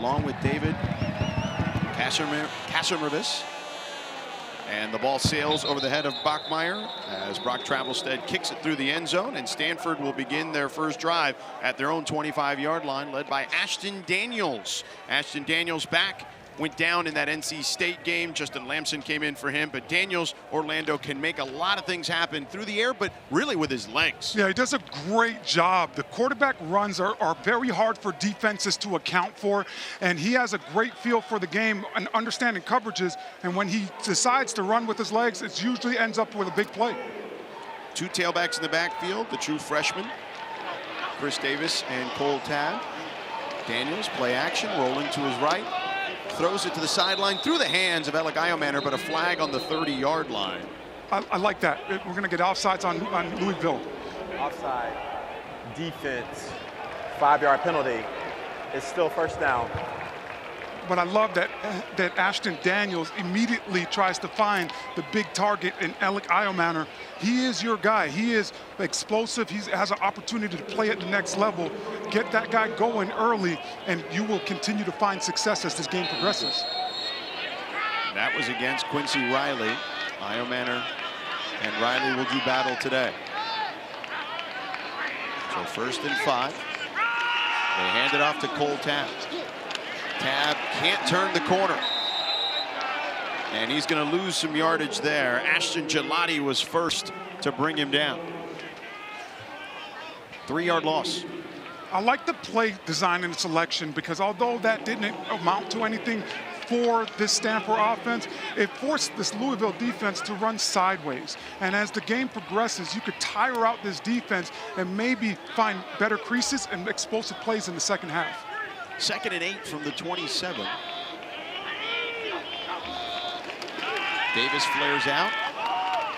along with David Kassermervis. And the ball sails over the head of Bachmeier as Brock Travelstead kicks it through the end zone, and Stanford will begin their first drive at their own 25-yard line, led by Ashton Daniels. Ashton Daniels back, went down in that NC State game. Justin Lamson came in for him, but Daniels, Orlando, can make a lot of things happen through the air, but really with his legs. Yeah, he does a great job. The quarterback runs are very hard for defenses to account for, and he has a great feel for the game and understanding coverages, and when he decides to run with his legs, it usually ends up with a big play. Two tailbacks in the backfield, the true freshmen, Chris Davis and Cole Tabb. Daniels, play action, rolling to his right. Throws it to the sideline through the hands of Alec Iomanner, but a flag on the 30-yard line. I like that. We're going to get offsides on Louisville. Offside, defense, 5-yard penalty. It's still first down. But I love that Ashton Daniels immediately tries to find the big target in Alec Iomanner. He is your guy. He is explosive. He has an opportunity to play at the next level. Get that guy going early, and you will continue to find success as this game progresses. That was against Quincy Riley. Iomanner and Riley will do battle today. So 1st and 5. They hand it off to Cole Tabb. Tabb can't turn the corner. And he's going to lose some yardage there. Ashton Gelati was first to bring him down. 3-yard loss. I like the play design and selection because although that didn't amount to anything for this Stanford offense, it forced this Louisville defense to run sideways. And as the game progresses, you could tire out this defense and maybe find better creases and explosive plays in the second half. 2nd and 8 from the 27. Davis flares out.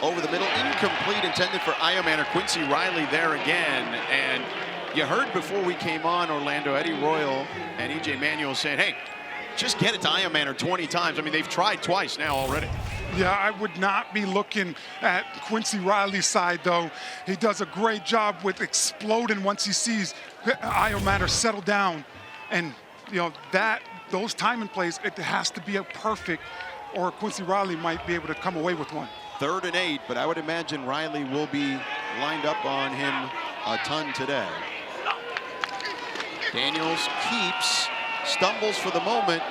Over the middle, incomplete, intended for Iomanner. Quincy Riley there again. And you heard before we came on, Orlando, Eddie Royal and E.J. Manuel saying, hey, just get it to Iomanner 20 times. I mean, they've tried twice now already. Yeah, I would not be looking at Quincy Riley's side, though. He does a great job with exploding once he sees Iomanner settle down. And, you know, those timing plays, it has to be a perfect, or Quincy Riley might be able to come away with one. 3rd and 8, but I would imagine Riley will be lined up on him a ton today. Daniels keeps, stumbles for the moment,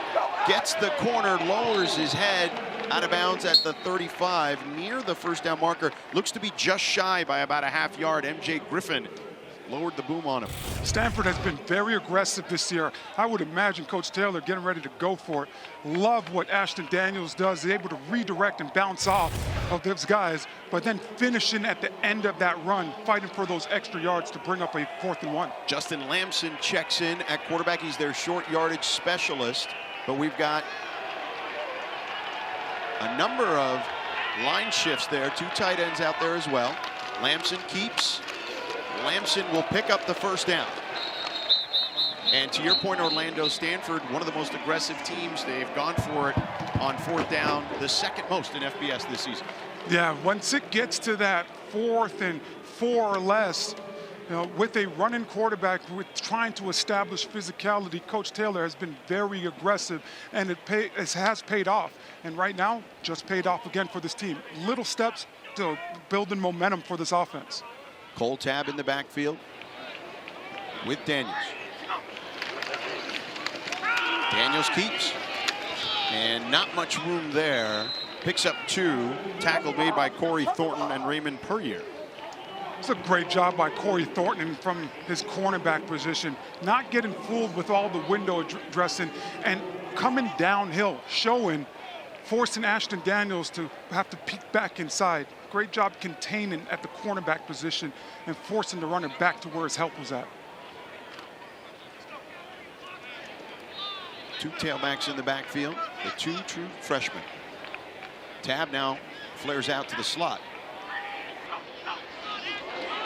gets the corner, lowers his head, out of bounds at the 35, near the first down marker. Looks to be just shy by about a half yard. MJ Griffin lowered the boom on him. Stanford has been very aggressive this year. I would imagine Coach Taylor getting ready to go for it. Love what Ashton Daniels does. He's able to redirect and bounce off of those guys, but then finishing at the end of that run, fighting for those extra yards to bring up a 4th and 1. Justin Lamson checks in at quarterback. He's their short yardage specialist, but we've got a number of line shifts there. 2 tight ends out there as well. Lamson keeps. Lamson will pick up the first down. And to your point, Orlando, Stanford, one of the most aggressive teams. They've gone for it on 4th down, the 2nd most in FBS this season. Yeah, once it gets to that 4th and 4 or less, you know, with a running quarterback with trying to establish physicality, Coach Taylor has been very aggressive, and it has paid off. And right now, just paid off again for this team. Little steps to building momentum for this offense. Cole Tabb in the backfield with Daniels. Daniels keeps, and not much room there. Picks up 2. Tackle made by Corey Thornton and Raymond Puryear. It's a great job by Corey Thornton from his cornerback position, not getting fooled with all the window dressing and coming downhill, forcing Ashton Daniels to have to peek back inside. Great job containing at the cornerback position and forcing the runner back to where his help was at. 2 tailbacks in the backfield, the 2 true freshmen. Tabb now flares out to the slot.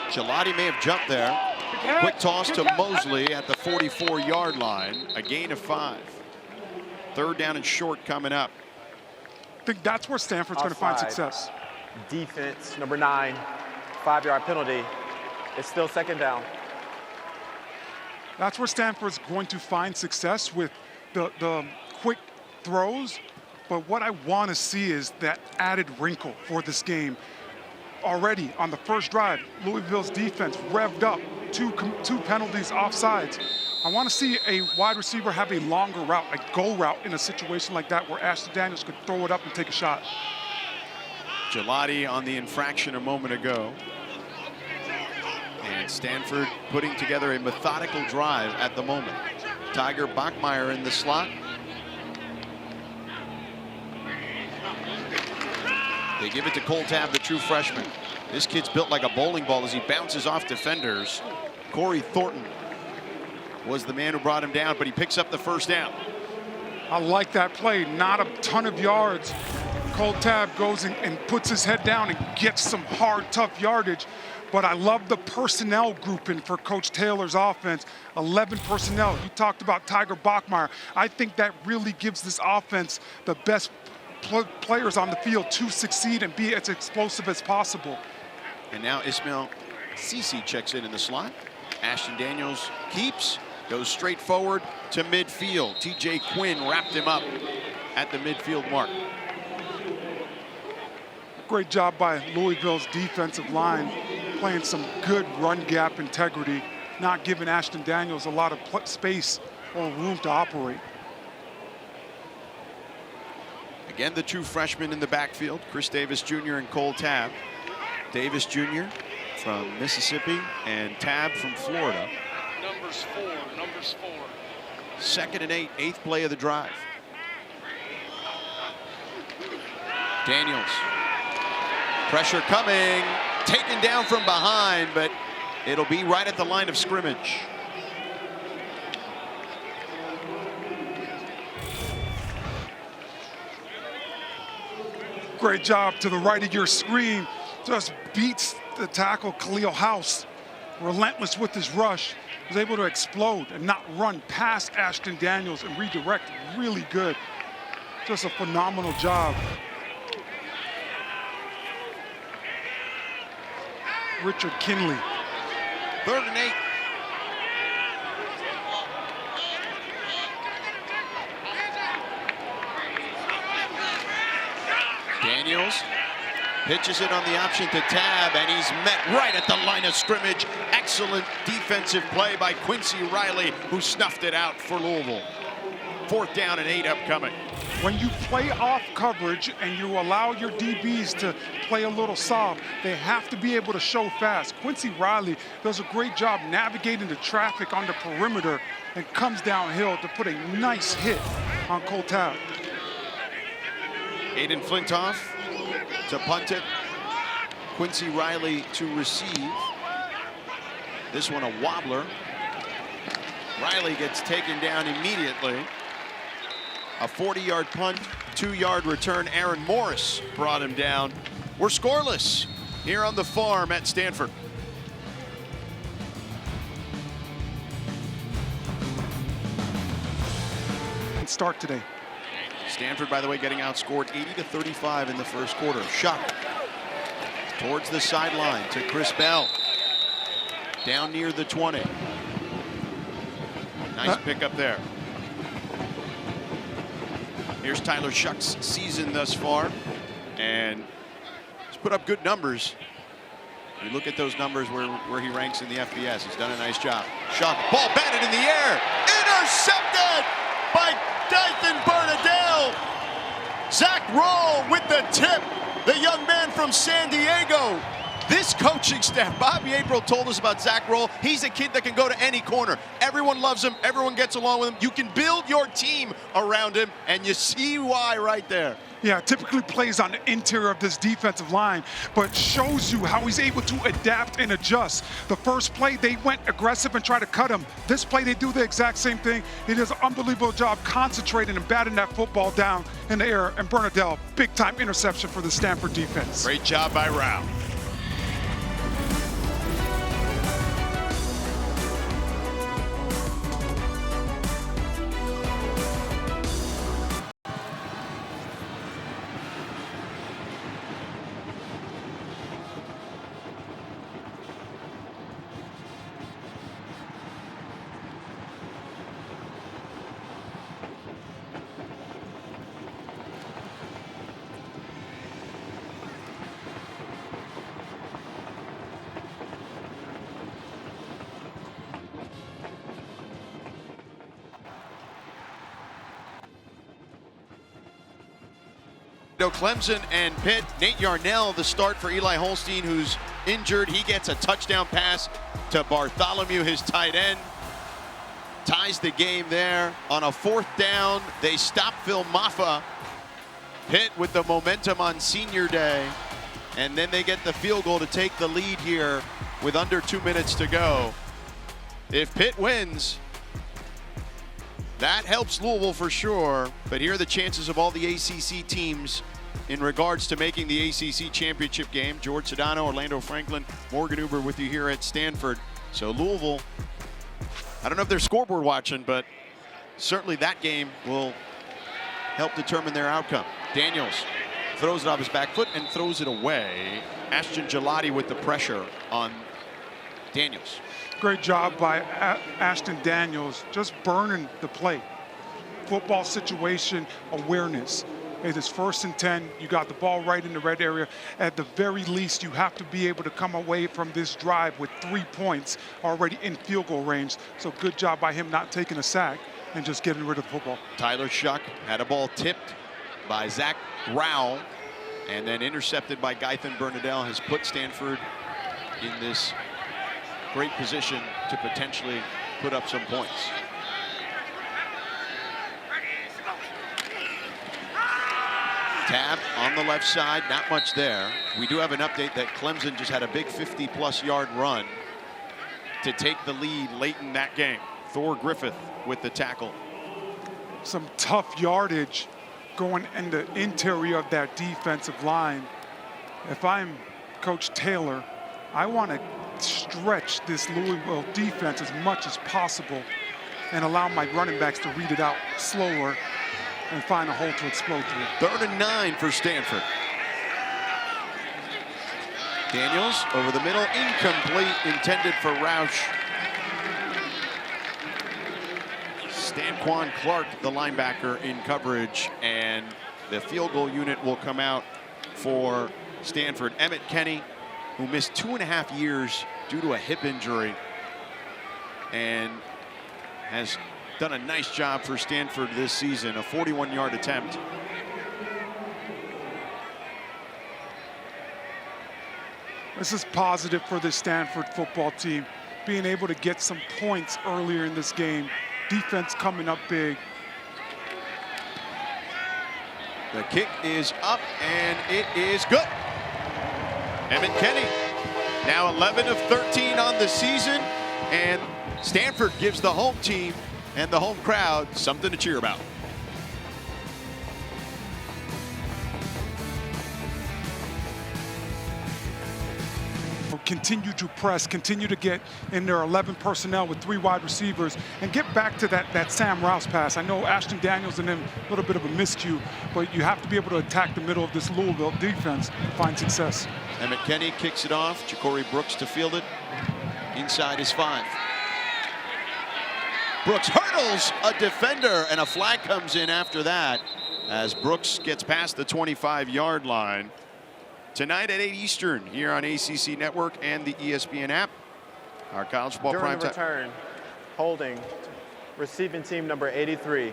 Gelati may have jumped there. Quick toss to Mosley at the 44-yard line. A gain of 5. 3rd down and short coming up. I think that's where Stanford's going to find success. Defense, number 9, 5-yard penalty. It's still 2nd down. That's where Stanford's going to find success with the quick throws, but what I want to see is that added wrinkle for this game. Already on the first drive, Louisville's defense revved up, two penalties offsides. I want to see a wide receiver have a longer route, a go route in a situation like that where Ashton Daniels could throw it up and take a shot. Gelati on the infraction a moment ago. And Stanford putting together a methodical drive at the moment. Tiger Bachmeier in the slot. They give it to Cole Tabb, the true freshman. This kid's built like a bowling ball as he bounces off defenders. Corey Thornton was the man who brought him down, but he picks up the first down. I like that play. Not a ton of yards. Cole Tabb goes and puts his head down and gets some hard, tough yardage. But I love the personnel grouping for Coach Taylor's offense. 11 personnel. You talked about Tiger Bachmeier. I think that really gives this offense the best players on the field to succeed and be as explosive as possible. And now Ismail Sisi checks in the slot. Ashton Daniels keeps, goes straight forward to midfield. TJ Quinn wrapped him up at the midfield mark. Great job by Louisville's defensive line, playing some good run gap integrity, not giving Ashton Daniels a lot of space or room to operate. Again, the two freshmen in the backfield, Chris Davis Jr. and Cole Tabb. Davis Jr. from Mississippi and Tabb from Florida. Numbers four. 2nd and 8, 8th play of the drive. Daniels. Pressure coming, taken down from behind, but it'll be right at the line of scrimmage. Great job to the right of your screen. Just beats the tackle, Khalil House. Relentless with his rush. Was able to explode and not run past Ashton Daniels and redirect. Really good. Just a phenomenal job. Richard Kinley. 3rd and 8. Daniels pitches it on the option to Tabb, and he's met right at the line of scrimmage. Excellent defensive play by Quincy Riley, who snuffed it out for Louisville. 4th down and 8 upcoming. When you play off coverage and you allow your DBs to play a little soft, they have to be able to show fast. Quincy Riley does a great job navigating the traffic on the perimeter and comes downhill to put a nice hit on Cole Tabb. Aiden Flintoff to punt it. Quincy Riley to receive. This one a wobbler. Riley gets taken down immediately. A 40-yard punt, 2-yard return. Aaron Morris brought him down. We're scoreless here on the farm at Stanford. Start today. Stanford, by the way, getting outscored 80-35 in the first quarter. Shot towards the sideline to Chris Bell. Down near the 20. Nice pickup there. Here's Tyler Shuck's season thus far, and he's put up good numbers. You look at those numbers where he ranks in the FBS. He's done a nice job. Shuck, ball batted in the air, intercepted by Dyson Bernadelle. Zach Roll with the tip, the young man from San Diego. This coaching staff, Bobby April told us about Zach Roll. He's a kid that can go to any corner. Everyone loves him. Everyone gets along with him. You can build your team around him, and you see why right there. Yeah, typically plays on the interior of this defensive line, but shows you how he's able to adapt and adjust. The first play, they went aggressive and tried to cut him. This play, they do the exact same thing. He does an unbelievable job concentrating and batting that football down in the air. And Bernadelle, big-time interception for the Stanford defense. Great job by Rao. No, Clemson and Pitt. Nate Yarnell, the start for Eli Holstein, who's injured. He gets a touchdown pass to Bartholomew, his tight end. Ties the game there. On a 4th down, they stop Phil Maffa. Pitt with the momentum on senior day. And then they get the field goal to take the lead here with under 2 minutes to go. If Pitt wins, that helps Louisville for sure. But here are the chances of all the ACC teams in regards to making the ACC championship game. George Sedano, Orlando Franklin, Morgan Uber with you here at Stanford. So Louisville, I don't know if they're scoreboard watching, but certainly that game will help determine their outcome. Daniels throws it off his back foot and throws it away. Ashton Gelati with the pressure on Daniels. Great job by Ashton Daniels, just burning the play. Football situation awareness. It is 1st and 10. You got the ball right in the red area. At the very least, you have to be able to come away from this drive with 3 points already in field goal range. So good job by him not taking a sack and just getting rid of the football. Tyler Shuck had a ball tipped by Zach Rowell and then intercepted by Gython Bernadelle, has put Stanford in this great position to potentially put up some points. Tab on the left side, not much there. We do have an update that Clemson just had a big 50-plus yard run to take the lead late in that game. Thor Griffith with the tackle. Some tough yardage going in the interior of that defensive line. If I'm Coach Taylor, I want to stretch this Louisville defense as much as possible and allow my running backs to read it out slower and find a hole to explode through. 3rd and 9 for Stanford. Daniels over the middle, incomplete, intended for Roush. Stanquan Clark, the linebacker, in coverage, and the field goal unit will come out for Stanford. Emmet Kenney, who missed 2.5 years due to a hip injury and has done a nice job for Stanford this season, a 41-yard attempt. This is positive for the Stanford football team, being able to get some points earlier in this game. Defense coming up big. The kick is up, and it is good. Emmet Kenney, now 11 of 13 on the season, and Stanford gives the home team and the home crowd something to cheer about. Continue to press, continue to get in their 11 personnel with 3 wide receivers and get back to that Sam Rouse pass. I know Ashton Daniels and them a little bit of a miscue, but you have to be able to attack the middle of this Louisville defense and find success. Emmet Kenney kicks it off. Ja'Cory Brooks to field it. Inside his 5. Brooks hurdles a defender, and a flag comes in after that as Brooks gets past the 25-yard line. Tonight at 8 Eastern here on ACC Network and the ESPN app. Our college football During prime the return, holding, receiving team number 83.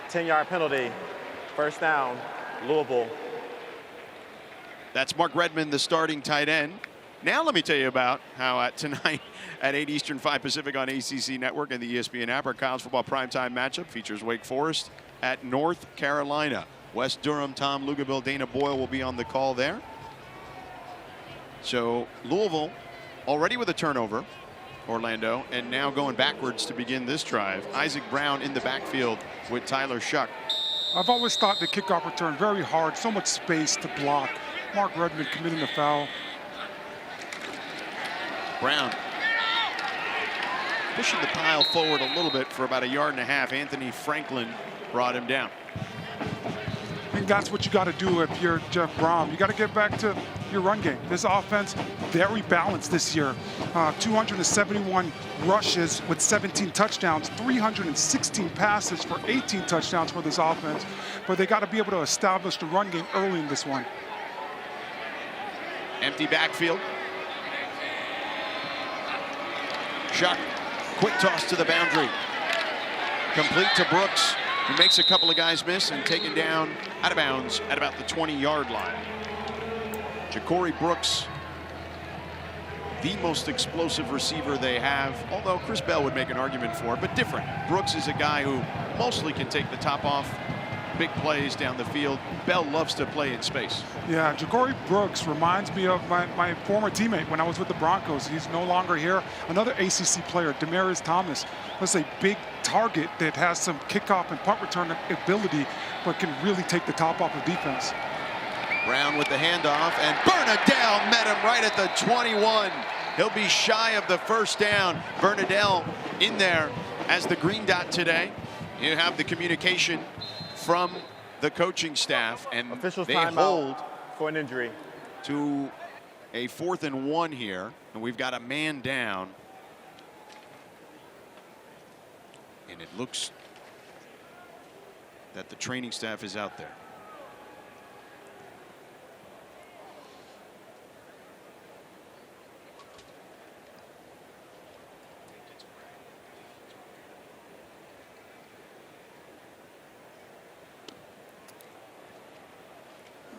10-yard penalty, 1st down, Louisville. That's Mark Redmond, the starting tight end. Now let me tell you about how tonight at 8 Eastern, 5 Pacific on ACC Network and the ESPN app, our college football primetime matchup features Wake Forest at North Carolina. West Durham, Tom Lugaville, Dana Boyle will be on the call there. So Louisville already with a turnover, Orlando, and now going backwards to begin this drive. Isaac Brown in the backfield with Tyler Shuck. I've always thought the kickoff return very hard, so much space to block. Mark Redmond committing a foul. Brown pushing the pile forward a little bit for about 1.5 yards. Anthony Franklin brought him down. I think that's what you got to do if you're Jeff Brom. You got to get back to your run game. This offense, very balanced this year. 271 rushes with 17 touchdowns, 316 passes for 18 touchdowns for this offense. But they got to be able to establish the run game early in this one. Empty backfield. Shuck, quick toss to the boundary. Complete to Brooks. who makes a couple of guys miss and taken down out of bounds at about the 20-yard line. Ja'Cory Brooks, the most explosive receiver they have, although Chris Bell would make an argument for it, but different. Brooks is a guy who mostly can take the top off big plays down the field. Bell loves to play in space. Yeah, Ja'Cory Brooks reminds me of my former teammate when I was with the Broncos. He's no longer here. Another ACC player, Demaryius Thomas, was a big target that has some kickoff and punt return ability, but can really take the top off of defense. Brown with the handoff, and Bernadelle met him right at the 21. He'll be shy of the first down. Bernadelle in there as the green dot today. You have the communication from the coaching staff, and Officials they timeout hold for an injury to a 4th and 1 here, and we've got a man down. And it looks that the training staff is out there.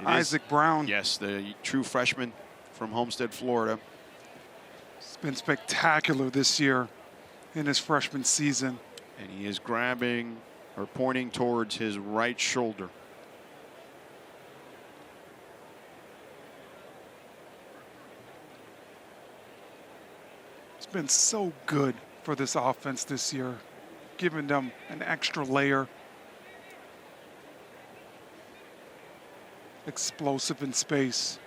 Isaac Brown. Yes, the true freshman from Homestead, Florida. It's been spectacular this year in his freshman season. And he is grabbing or pointing towards his right shoulder. It's been so good for this offense this year, giving them an extra layer. Explosive in space.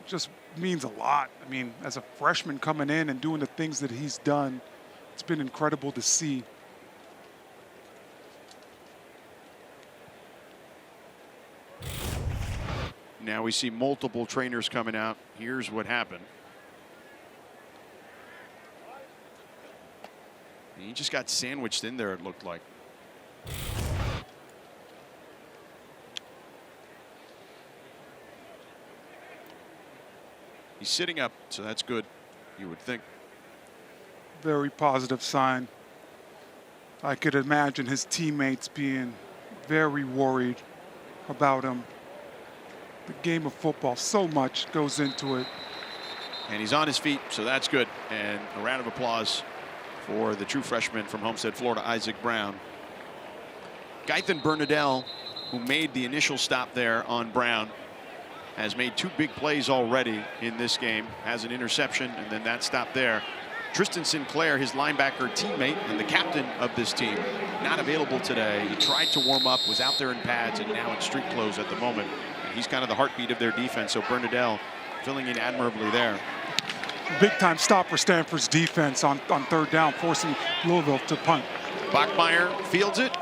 Just means a lot. I mean, as a freshman coming in and doing the things that he's done, it's been incredible to see. Now we see multiple trainers coming out. Here's what happened. He just got sandwiched in there, it looked like. He's sitting up, so that's good, you would think. Very positive sign. I could imagine his teammates being very worried about him. The game of football, so much goes into it. And he's on his feet, so that's good. And a round of applause for the true freshman from Homestead, Florida, Isaac Brown. Gaithan Bernadelle, who made the initial stop there on Brown, has made 2 big plays already in this game, has an interception, and then that stop there. Tristan Sinclair, his linebacker teammate and the captain of this team, not available today. He tried to warm up, was out there in pads, and now in street clothes at the moment. And he's kind of the heartbeat of their defense, so Bernadelle filling in admirably there. Big time stop for Stanford's defense on 3rd down, forcing Louisville to punt. Bachmeier fields it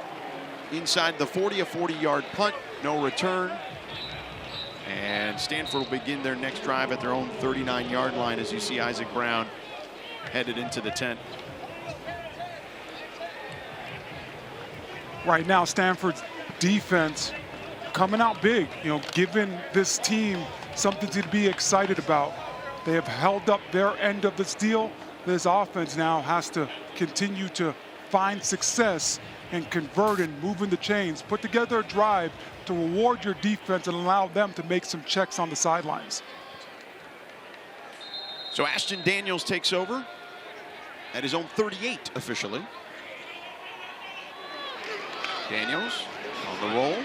inside the 40, a 40-yard punt, no return. And Stanford will begin their next drive at their own 39-yard line as you see Isaac Brown headed into the tent. Right now, Stanford's defense coming out big, giving this team something to be excited about. They have held up their end of this deal. This offense now has to continue to find success and convert and move in the chains. Put together a drive to reward your defense and allow them to make some checks on the sidelines. So Ashton Daniels takes over at his own 38 officially. Daniels on the roll,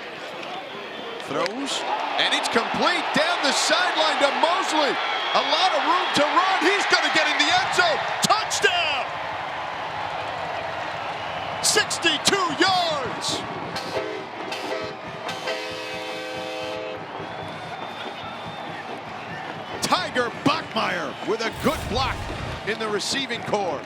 throws, and it's complete down the sideline to Mosley. A lot of room to run. He's going to get in the end zone. Touchdown! 62 yards. Tiger Bachmeier with a good block in the receiving corps.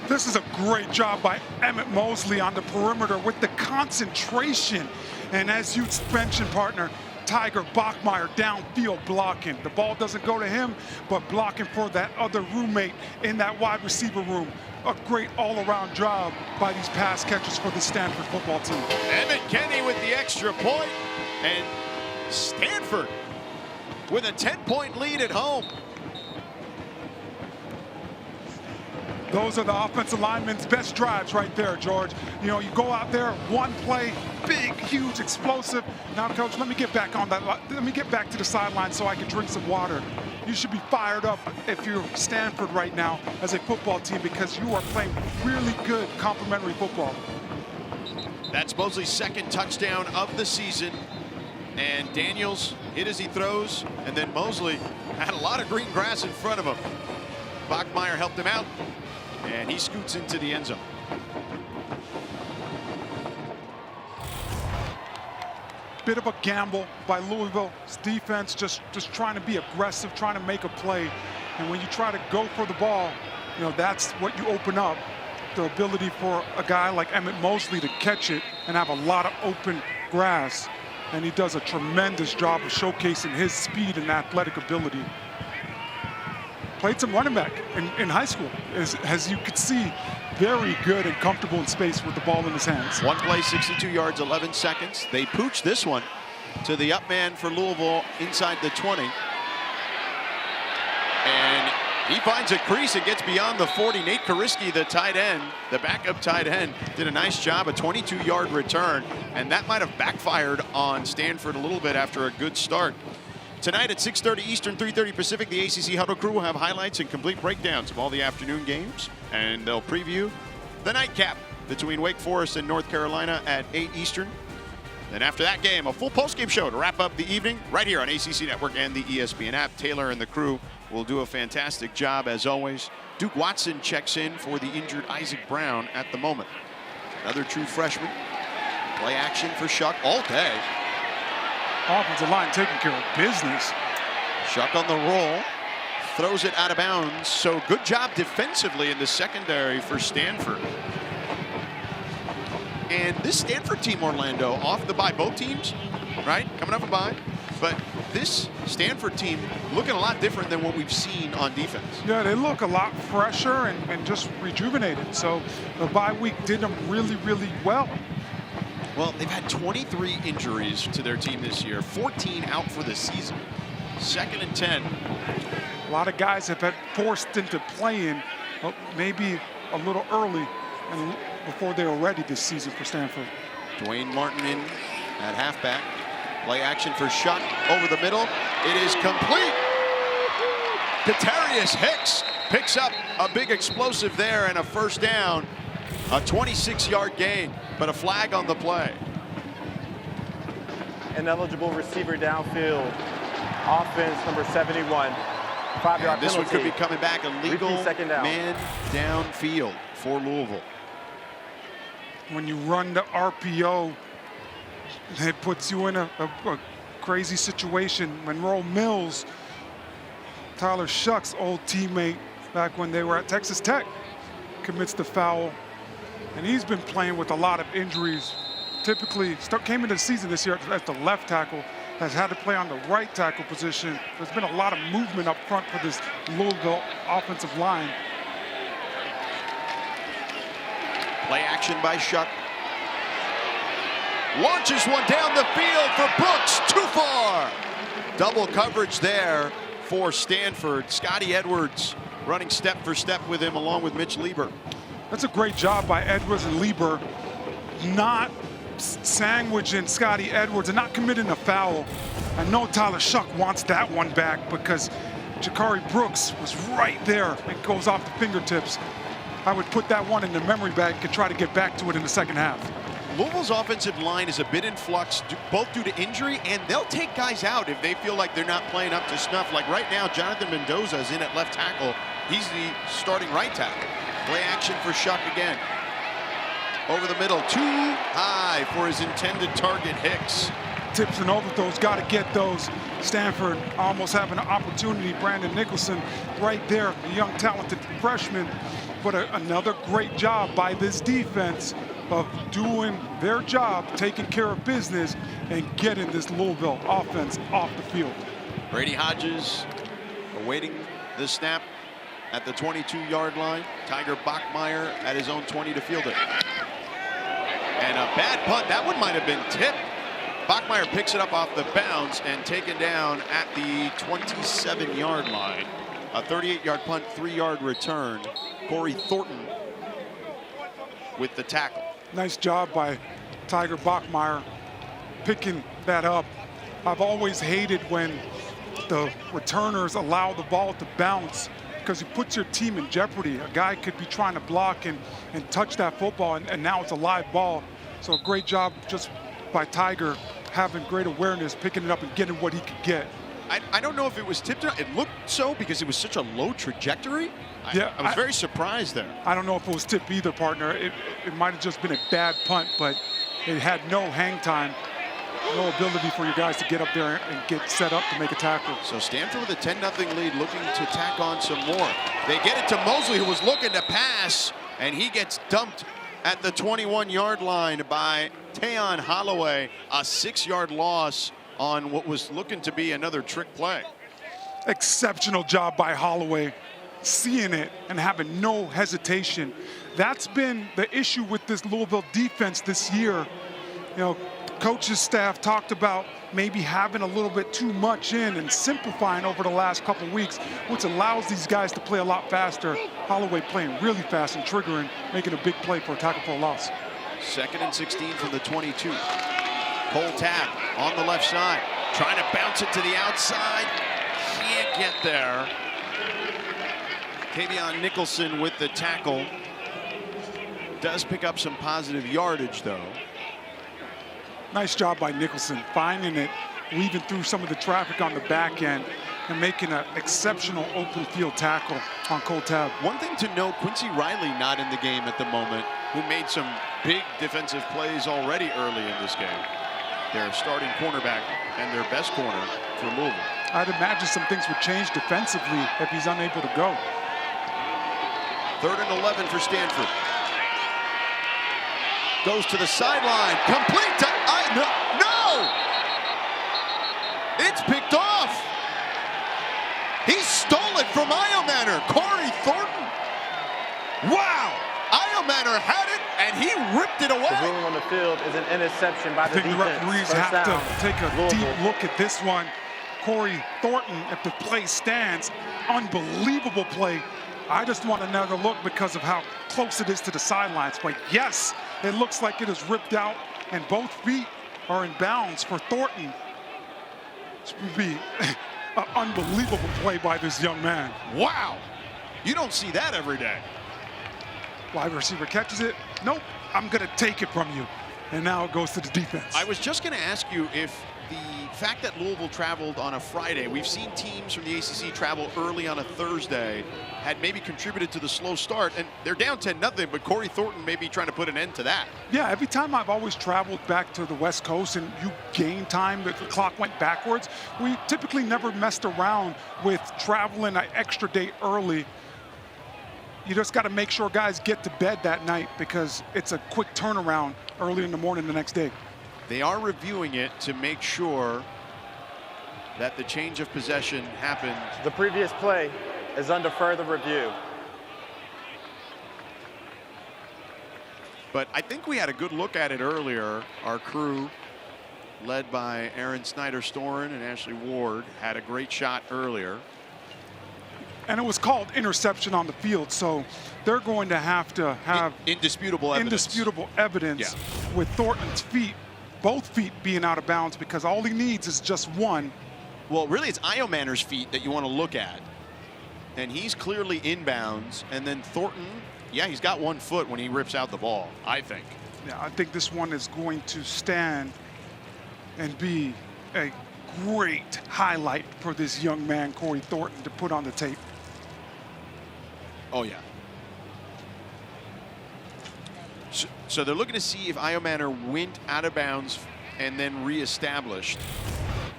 This is a great job by Emmett Mosley on the perimeter with the concentration. And as you mentioned, partner, Tiger Bachmeier downfield blocking. The ball doesn't go to him, but blocking for that other roommate in that wide receiver room. A great all-around job by these pass catchers for the Stanford football team. Emmet Kenney with the extra point, and Stanford with a 10-point lead at home. Those are the offensive linemen's best drives right there, George. You know, you go out there, one play, big, huge, explosive. Now, Coach, let me get back on that. Let me get back to the sideline so I can drink some water. You should be fired up if you're Stanford right now as a football team because you are playing really good complementary football. That's Mosley's second touchdown of the season. And Daniels hit as he throws, and then Mosley had a lot of green grass in front of him. Bachmeier helped him out, and he scoots into the end zone. Bit of a gamble by Louisville's defense, just trying to be aggressive, trying to make a play. And when you try to go for the ball, you know, that's what you open up. The ability for a guy like Emmett Mosley to catch it and have a lot of open grass. And he does a tremendous job of showcasing his speed and athletic ability. Played some running back in high school, as you could see, very good and comfortable in space with the ball in his hands. One play, 62 yards, 11 seconds. They pooch this one to the up man for Louisville inside the 20. And he finds a crease and gets beyond the 40. Nate Kariski, the tight end, the backup tight end, did a nice job, a 22-yard return. And that might have backfired on Stanford a little bit after a good start. Tonight at 6:30 Eastern, 3:30 Pacific, the ACC Huddle crew will have highlights and complete breakdowns of all the afternoon games. And they'll preview the nightcap between Wake Forest and North Carolina at 8 Eastern. Then after that game, a full postgame show to wrap up the evening right here on ACC Network and the ESPN app. Taylor and the crew will do a fantastic job as always. Duke Watson checks in for the injured Isaac Brown at the moment. Another true freshman. Play action for Shuck all day. Offensive line taking care of business. Shuck on the roll. Throws it out of bounds. So good job defensively in the secondary for Stanford. And this Stanford team, Orlando, off the bye. Both teams, right? Coming off a bye. But this Stanford team looking a lot different than what we've seen on defense. Yeah, they look a lot fresher and just rejuvenated. So the bye week did them really, really well. Well, they've had 23 injuries to their team this year, 14 out for the season. 2nd and 10. A lot of guys have been forced into playing maybe a little early and before they were ready this season for Stanford. Dwayne Martin in at halfback. Play action for Shuck over the middle. It is complete. Katarius Hicks picks up a big explosive there and a first down. A 26-yard gain, but a flag on the play. Ineligible receiver downfield. Offense number 71. 5-yard penalty. This one could be coming back. A legal second down. man downfield for Louisville. When you run the RPO, it puts you in a crazy situation. Monroe Mills, Tyler Shuck's old teammate back when they were at Texas Tech, commits the foul. And he's been playing with a lot of injuries. Typically, came into the season this year as the left tackle, has had to play on the right tackle position. There's been a lot of movement up front for this Louisville offensive line. Play action by Shuck. Launches one down the field for Brooks, too far. Double coverage there for Stanford. Scotty Edwards running step for step with him along with Mitch Lieber. That's a great job by Edwards and Lieber, not sandwiching Scotty Edwards and not committing a foul. I know Tyler Shuck wants that one back because Jakari Brooks was right there and goes off the fingertips. I would put that one in the memory bank and try to get back to it in the second half. Louisville's offensive line is a bit in flux, both due to injury, and they'll take guys out if they feel like they're not playing up to snuff. Like right now, Jonathan Mendoza is in at left tackle. He's the starting right tackle. Play action for Shuck again. Over the middle, too high for his intended target, Hicks. Tips and overthrows, got to get those. Stanford almost having an opportunity. Brandon Nicholson right there, the young talented freshman. But another great job by this defense of doing their job, taking care of business, and getting this Louisville offense off the field. Brady Hodges awaiting the snap at the 22-yard line. Tiger Bachmeier at his own 20 to field it. And a bad punt. That one might have been tipped. Bachmeier picks it up off the bounce and taken down at the 27-yard line. A 38-yard punt, 3-yard return. Corey Thornton with the tackle. Nice job by Tiger Bachmeier picking that up. I've always hated when the returners allow the ball to bounce because it puts your team in jeopardy. A guy could be trying to block and touch that football, and now it's a live ball. So a great job just by Tiger, having great awareness, picking it up and getting what he could get. I don't know if it was tipped. It looked so because it was such a low trajectory. Yeah, I was very surprised there. I don't know if it was tipped either, partner. It might have just been a bad punt, but it had no hang time, no ability for you guys to get up there and get set up to make a tackle. So Stanford with a 10-0 lead, looking to tack on some more. They get it to Mosley, who was looking to pass, and he gets dumped at the 21-yard line by Tayon Holloway. A 6-yard loss on what was looking to be another trick play. Exceptional job by Holloway, seeing it and having no hesitation. That's been the issue with this Louisville defense this year. You know, coach's staff talked about maybe having a little bit too much in and simplifying over the last couple weeks, which allows these guys to play a lot faster. Holloway playing really fast and triggering, making a big play for a tackle for a loss. 2nd and 16 from the 22. Cole Tabb on the left side, trying to bounce it to the outside. Can't get there. Kavion Nicholson with the tackle. Does pick up some positive yardage, though. Nice job by Nicholson, finding it, weaving through some of the traffic on the back end, and making an exceptional open field tackle on Cole Tabb. One thing to note, Quincy Riley not in the game at the moment, who made some big defensive plays already early in this game. Their starting cornerback and their best corner for Louisville. I'd imagine some things would change defensively if he's unable to go. 3rd and 11 for Stanford. Goes to the sideline, complete to, no! It's picked off. He stole it from Iomanner, Corey Thornton. Wow, Iomanner had it and he ripped it away. The ruling on the field is an interception by the defense. I think the referees First have down, to take a Louisville. deep look at this one. Corey Thornton, if the play stands, unbelievable play. I just want another look because of how close it is to the sidelines. But yes, it looks like it is ripped out and both feet are in bounds for Thornton. This would be an unbelievable play by this young man. Wow, you don't see that every day. Wide receiver catches it. Nope, I'm gonna take it from you. And now it goes to the defense. I was just gonna ask you if the fact that Louisville traveled on a Friday, we've seen teams from the ACC travel early on a Thursday, had maybe contributed to the slow start, and they're down 10-0, but Corey Thornton may be trying to put an end to that. Yeah, every time I've always traveled back to the West Coast and you gain time, the clock went backwards, we typically never messed around with traveling an extra day early. You just got to make sure guys get to bed that night because it's a quick turnaround early in the morning the next day. They are reviewing it to make sure that the change of possession happened. The previous play is under further review. But I think we had a good look at it earlier. Our crew, led by Aaron Snyder-Storin and Ashley Ward, had a great shot earlier. And it was called interception on the field, so they're going to have indisputable evidence. Yeah. With Thornton's feet, both feet being out of bounds because all he needs is just one. Well, really, it's Iomanner's feet that you want to look at. And he's clearly inbounds. And then Thornton, yeah, he's got 1 foot when he rips out the ball, I think. Yeah, I think this one is going to stand and be a great highlight for this young man, Corey Thornton, to put on the tape. Oh, yeah. So they're looking to see if Iomanner went out of bounds and then reestablished,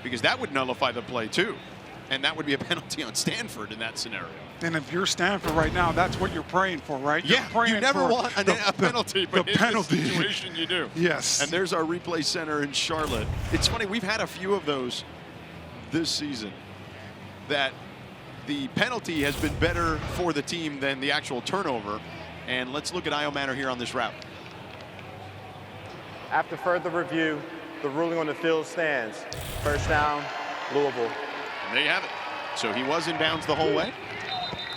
because that would nullify the play too. And that would be a penalty on Stanford in that scenario. And if you're Stanford right now, that's what you're praying for, right? Yeah, you never want a penalty, but in this penalty situation you do. Yes. And there's our replay center in Charlotte. It's funny, we've had a few of those this season that the penalty has been better for the team than the actual turnover. And let's look at Iomanner here on this route. After further review, the ruling on the field stands. First down, Louisville. And there you have it. So he was in bounds the whole way.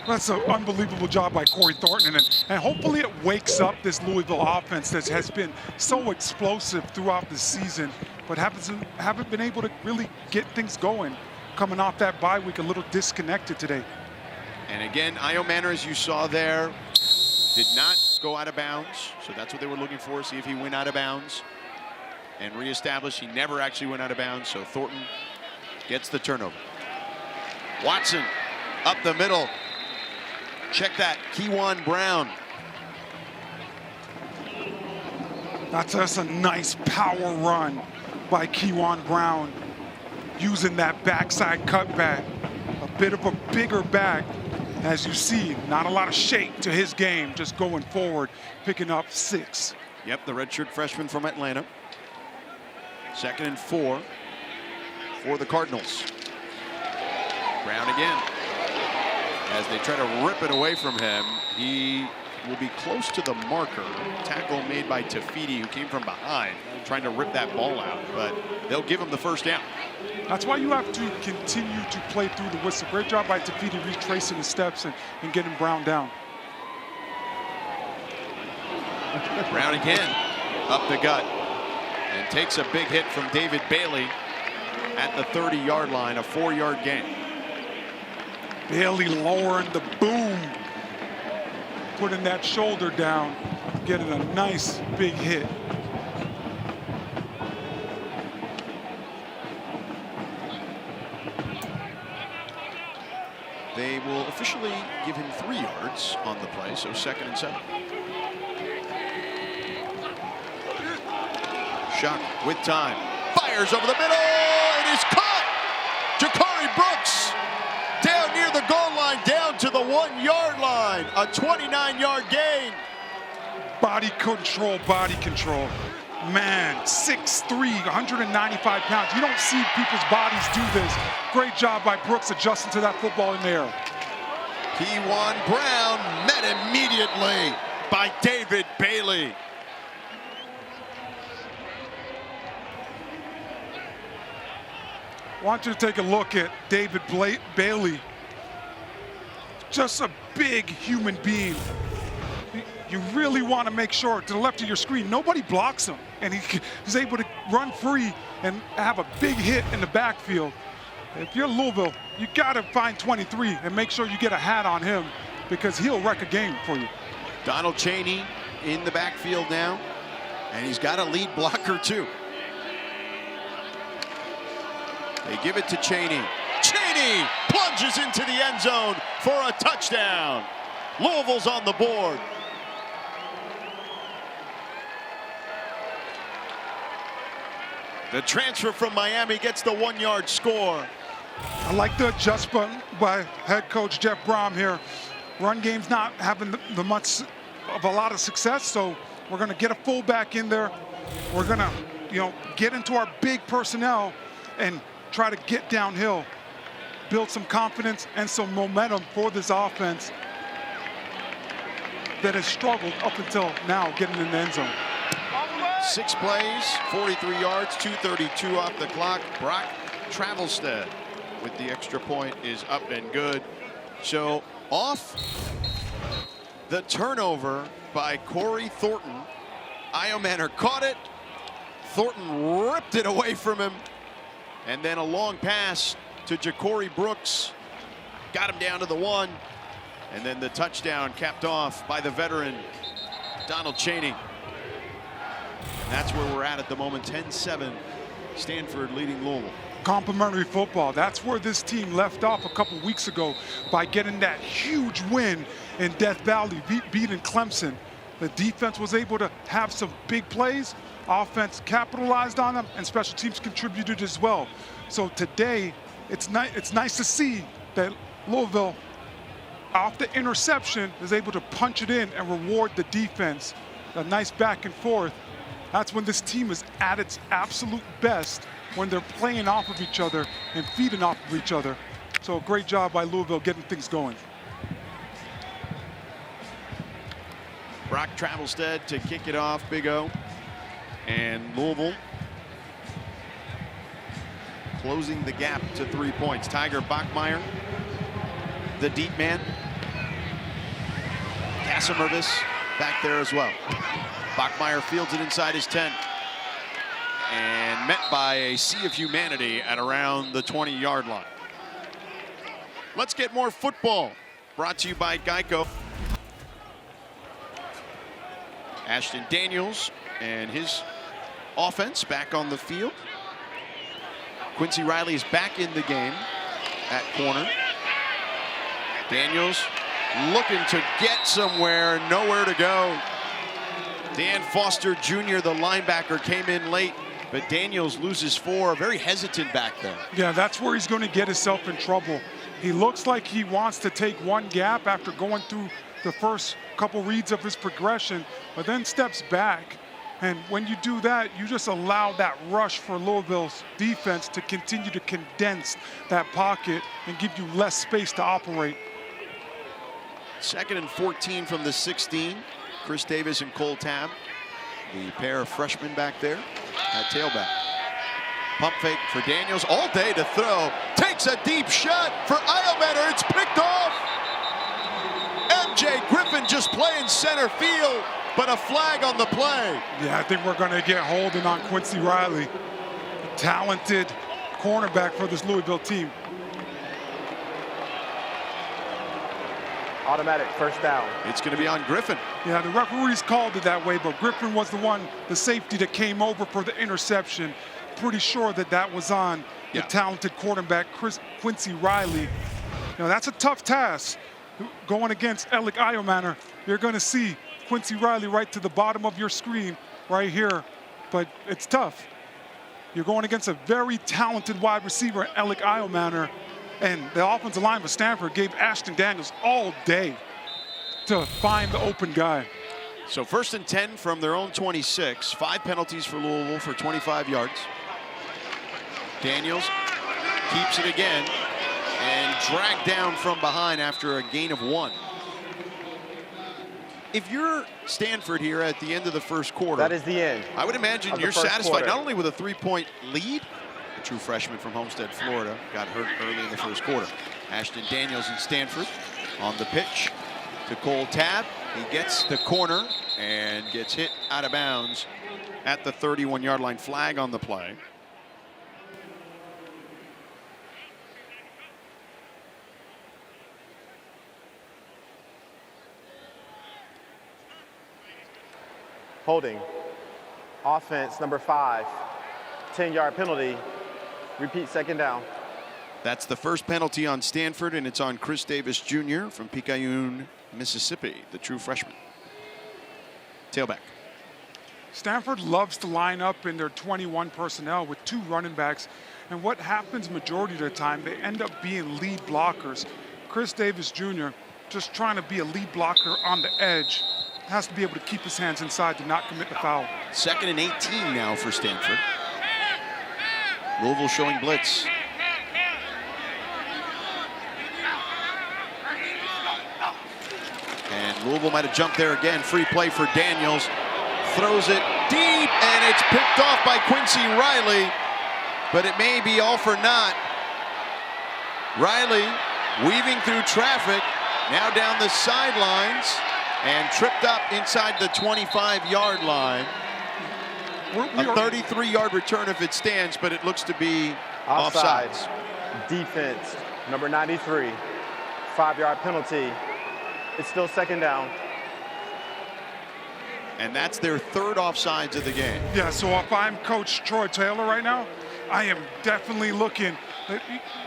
That's an unbelievable job by Corey Thornton, and hopefully it wakes up this Louisville offense that has been so explosive throughout the season, but haven't been able to really get things going. Coming off that bye week, a little disconnected today. And again, Io Manor, as you saw there, did not go out of bounds, so that's what they were looking for, see if he went out of bounds. And reestablish he never actually went out of bounds, so Thornton gets the turnover. Watson up the middle. Check that, Kewan Brown. That's a nice power run by Kewan Brown, using that backside cutback. A bit of a bigger back, as you see. Not a lot of shake to his game, just going forward, picking up 6. Yep, the redshirt freshman from Atlanta. 2nd and 4 for the Cardinals. Brown again. As they try to rip it away from him, he will be close to the marker. Tackle made by Tafiti, who came from behind, trying to rip that ball out, but they'll give him the first down. That's why you have to continue to play through the whistle. Great job by Tafiti retracing the steps and getting Brown down. Brown again, up the gut, and takes a big hit from David Bailey at the 30-yard line, a 4-yard gain. Bailey lowering the boom, putting that shoulder down, getting a nice big hit. They will officially give him 3 yards on the play, so 2nd and 7. Shock with time, fires over the middle, it is caught! Jakari Brooks down near the goal line, down to the 1-yard line, a 29-yard gain. Body control. Man, 6'3", 195 pounds. You don't see people's bodies do this. Great job by Brooks adjusting to that football in the air. Kewan Brown met immediately by David Bailey. I want you to take a look at David Bailey. Just a big human being. You really want to make sure, to the left of your screen, nobody blocks him. And he's able to run free and have a big hit in the backfield. If you're Louisville, you got to find 23 and make sure you get a hat on him, because he'll wreck a game for you. Donald Chaney in the backfield now, and he's got a lead blocker too. They give it to Chaney. Chaney plunges into the end zone for a touchdown. Louisville's on the board. The transfer from Miami gets the 1-yard score. I like the adjustment by head coach Jeff Brom here. Run game's not having the much of a lot of success, so we're going to get a fullback in there. We're going to, get into our big personnel and try to get downhill, build some confidence and some momentum for this offense that has struggled up until now getting in the end zone. 6 plays, 43 yards, 2:32 off the clock. Brock Travelstead with the extra point is up and good. So off the turnover by Corey Thornton. Io Manor caught it. Thornton ripped it away from him. And then a long pass to Jakari Brooks. Got him down to the 1. And then the touchdown capped off by the veteran, Donald Chaney. And that's where we're at the moment, 10-7. Stanford leading Louisville. Complimentary football. That's where this team left off a couple weeks ago by getting that huge win in Death Valley, beating Clemson. The defense was able to have some big plays. Offense capitalized on them, and special teams contributed as well. So today, it's nice to see that Louisville, off the interception, is able to punch it in and reward the defense. A nice back and forth. That's when this team is at its absolute best, when they're playing off of each other and feeding off of each other. So a great job by Louisville getting things going. Brock Travelstead to kick it off, Big O. And Louisville closing the gap to 3 points. Tiger Bachmeier, the deep man. Gassimervis back there as well. Bachmeier fields it inside his 10. And met by a sea of humanity at around the 20-yard line. Let's get more football. Brought to you by Geico. Ashton Daniels and his offense back on the field. Quincy Riley is back in the game at corner. Daniels looking to get somewhere, nowhere to go. Dan Foster Jr., the linebacker, came in late, but Daniels loses 4, very hesitant back there. Yeah, that's where he's going to get himself in trouble. He looks like he wants to take one gap after going through the first couple reads of his progression, but then steps back. And when you do that, you just allow that rush for Louisville's defense to continue to condense that pocket and give you less space to operate. 2nd and 14 from the 16. Chris Davis and Cole Tabb, the pair of freshmen back there at tailback. Pump fake for Daniels, all day to throw. Takes a deep shot for Iometter. It's picked off. MJ Griffin just playing center field, but a flag on the play. Yeah, I think we're going to get holding on Quincy Riley, a talented cornerback for this Louisville team. Automatic first down. It's going to be on Griffin. Yeah, the referees called it that way, but Griffin was the one, the safety that came over for the interception. Pretty sure that that was on the talented quarterback, Quincy Riley. You know, that's a tough task. Going against Alec Iometter, you're going to see Quincy Riley right to the bottom of your screen right here, but it's tough. You're going against a very talented wide receiver, Alec Iometter, and the offensive line for Stanford gave Ashton Daniels all day to find the open guy. So 1st and 10 from their own 26. 5 penalties for Louisville for 25 yards. Daniels keeps it again and dragged down from behind after a gain of 1. If you're Stanford here at the end of the first quarter, That is the end. I would imagine you're first satisfied quarter. not only with a 3-point lead, the true freshman from Homestead, Florida, got hurt early in the first quarter. Ashton Daniels and Stanford on the pitch to Cole Tabb. He gets the corner and gets hit out of bounds at the 31-yard line. Flag on the play. Holding. Offense number 5. 10-yard penalty. Repeat, 2nd down. That's the first penalty on Stanford, and it's on Chris Davis Jr. from Picayune, Mississippi, the true freshman. Tailback. Stanford loves to line up in their 21 personnel with 2 running backs, and what happens majority of the time, they end up being lead blockers. Chris Davis Jr. just trying to be a lead blocker on the edge, has to be able to keep his hands inside to not commit the foul. 2nd and 18 now for Stanford. Louisville showing blitz. And Louisville might have jumped there again. Free play for Daniels. Throws it deep, and it's picked off by Quincy Riley. But it may be all for naught. Riley weaving through traffic, now down the sidelines, and tripped up inside the 25-yard line. A 33-yard return if it stands, but it looks to be offsides. Defense, number 93. 5-yard penalty. It's still 2nd down. And that's their 3rd offsides of the game. Yeah, so if I'm Coach Troy Taylor right now, I am definitely looking.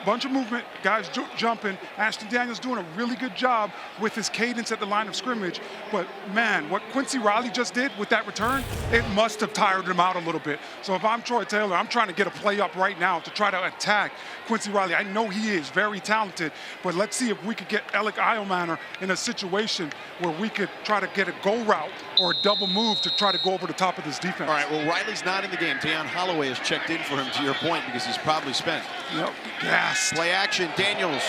Bunch of movement, guys jumping. Ashton Daniels doing a really good job with his cadence at the line of scrimmage. But man, what Quincy Riley just did with that return, it must have tired him out a little bit. So if I'm Troy Taylor, I'm trying to get a play up right now to try to attack Quincy Riley. I know he is very talented, but let's see if we could get Alec Iometter in a situation where we could try to get a go route or a double move to try to go over the top of this defense. All right, well, Riley's not in the game. Tayon Holloway has checked in for him, to your point, because he's probably spent. Yep. Yes. Play action, Daniels,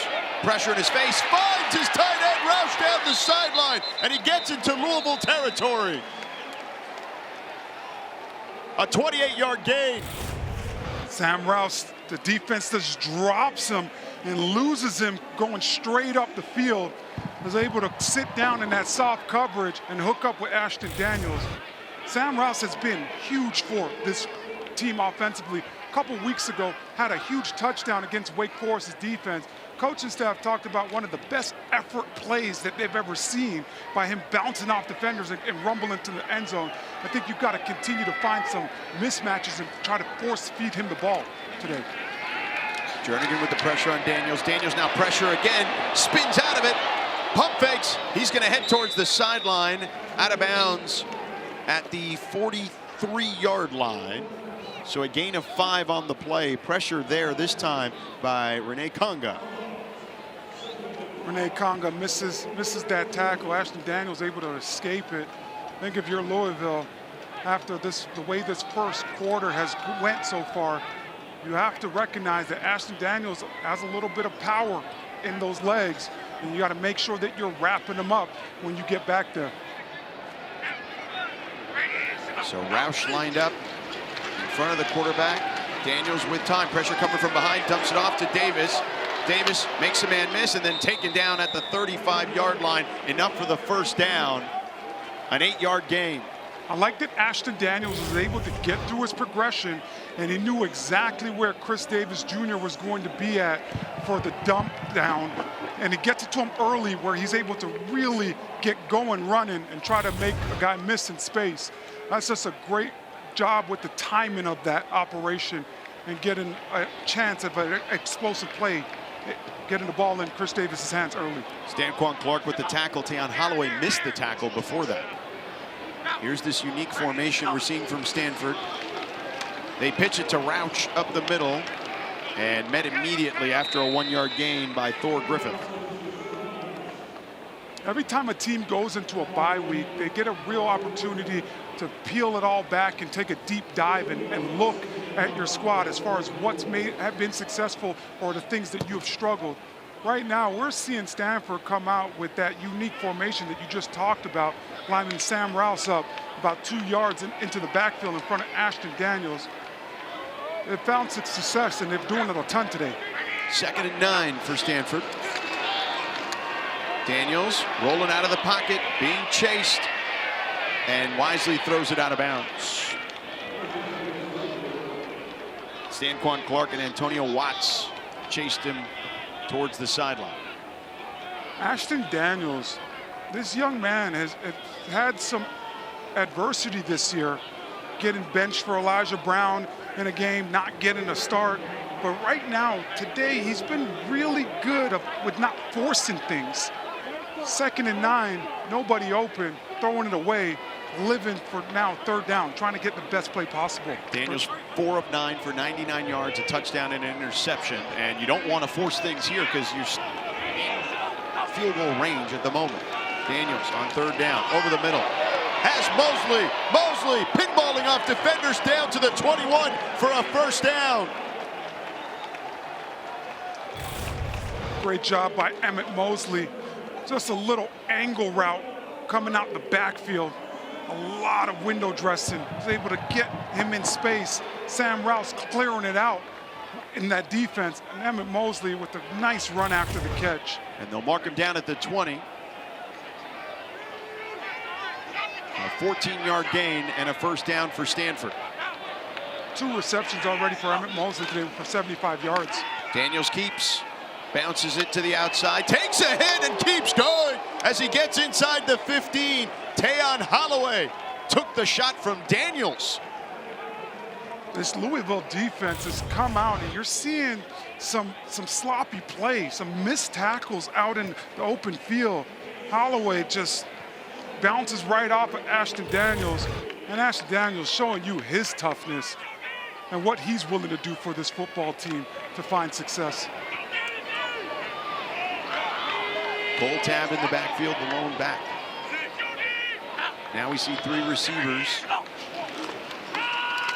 pressure in his face, finds his tight end rush down the sideline, and he gets into Louisville territory. A 28-yard gain. Sam Rouse, the defense just drops him and loses him going straight up the field. was able to sit down in that soft coverage and hook up with Ashton Daniels. Sam Rouse has been huge for this team offensively. A couple weeks ago, had a huge touchdown against Wake Forest's defense. Coaching staff talked about one of the best effort plays that they've ever seen by him bouncing off defenders and rumbling into the end zone. I think you've got to continue to find some mismatches and try to force feed him the ball today. Jernigan with the pressure on Daniels. Daniels now pressure again, spins out of it, pump fakes. He's going to head towards the sideline, out of bounds at the 43-yard line. So a gain of 5 on the play. Pressure there this time by Rene Conga. Rene Conga misses that tackle. Ashton Daniels able to escape it. I think if you're Louisville, after this, the way this first quarter has went so far, you have to recognize that Ashton Daniels has a little bit of power in those legs, and you got to make sure that you're wrapping them up when you get back there. So Roush lined up in front of the quarterback. Daniels with time, pressure coming from behind, dumps it off to Davis. Davis makes a man miss and then taken down at the 35-yard line. Enough for the first down. An 8-yard gain. I like that Ashton Daniels was able to get through his progression, and he knew exactly where Chris Davis Jr. was going to be at for the dump down. And he gets it to him early where he's able to really get going running and try to make a guy miss in space. That's just a great job with the timing of that operation and getting a chance of an explosive play, getting the ball in Chris Davis's hands early. Stanquan Clark with the tackle. Tayon Holloway missed the tackle before that. Here's this unique formation we're seeing from Stanford. They pitch it to Roush up the middle and met immediately after a 1-yard gain by Thor Griffith. Every time a team goes into a bye week, they get a real opportunity to peel it all back and take a deep dive and look at your squad as far as what's have been successful or the things that you have struggled. Right now, we're seeing Stanford come out with that unique formation that you just talked about, lining Sam Rouse up about 2 yards into the backfield in front of Ashton Daniels. They've found success, and they're doing it a ton today. 2nd and 9 for Stanford. Daniels rolling out of the pocket, being chased, and wisely throws it out of bounds. Stanquan Clark and Antonio Watts chased him towards the sideline. Ashton Daniels, this young man has had some adversity this year, getting benched for Elijah Brown in a game, not getting a start. But right now, today, he's been really good with not forcing things. 2nd and 9, nobody open, throwing it away, living for now 3rd down, trying to get the best play possible. Daniels 4 of 9 for 99 yards, a touchdown and an interception. And you don't want to force things here because you're in field goal range at the moment. Daniels on 3rd down, over the middle. Has Mosley pinballing off defenders down to the 21 for a 1st down. Great job by Emmett Mosley. Just a little angle route coming out the backfield. A lot of window dressing. Was able to get him in space. Sam Rouse clearing it out in that defense. And Emmett Mosley with a nice run after the catch. And they'll mark him down at the 20. A 14-yard gain and a 1st down for Stanford. 2 receptions already for Emmett Mosley today for 75 yards. Daniels keeps, bounces it to the outside, takes a hit and keeps going as he gets inside the 15. Tayon Holloway took the shot from Daniels. This Louisville defense has come out, and you're seeing some sloppy play, some missed tackles out in the open field. Holloway just bounces right off of Ashton Daniels, and Ashton Daniels showing you his toughness and what he's willing to do for this football team to find success. Cole Tab in the backfield, the lone back. Now we see 3 receivers.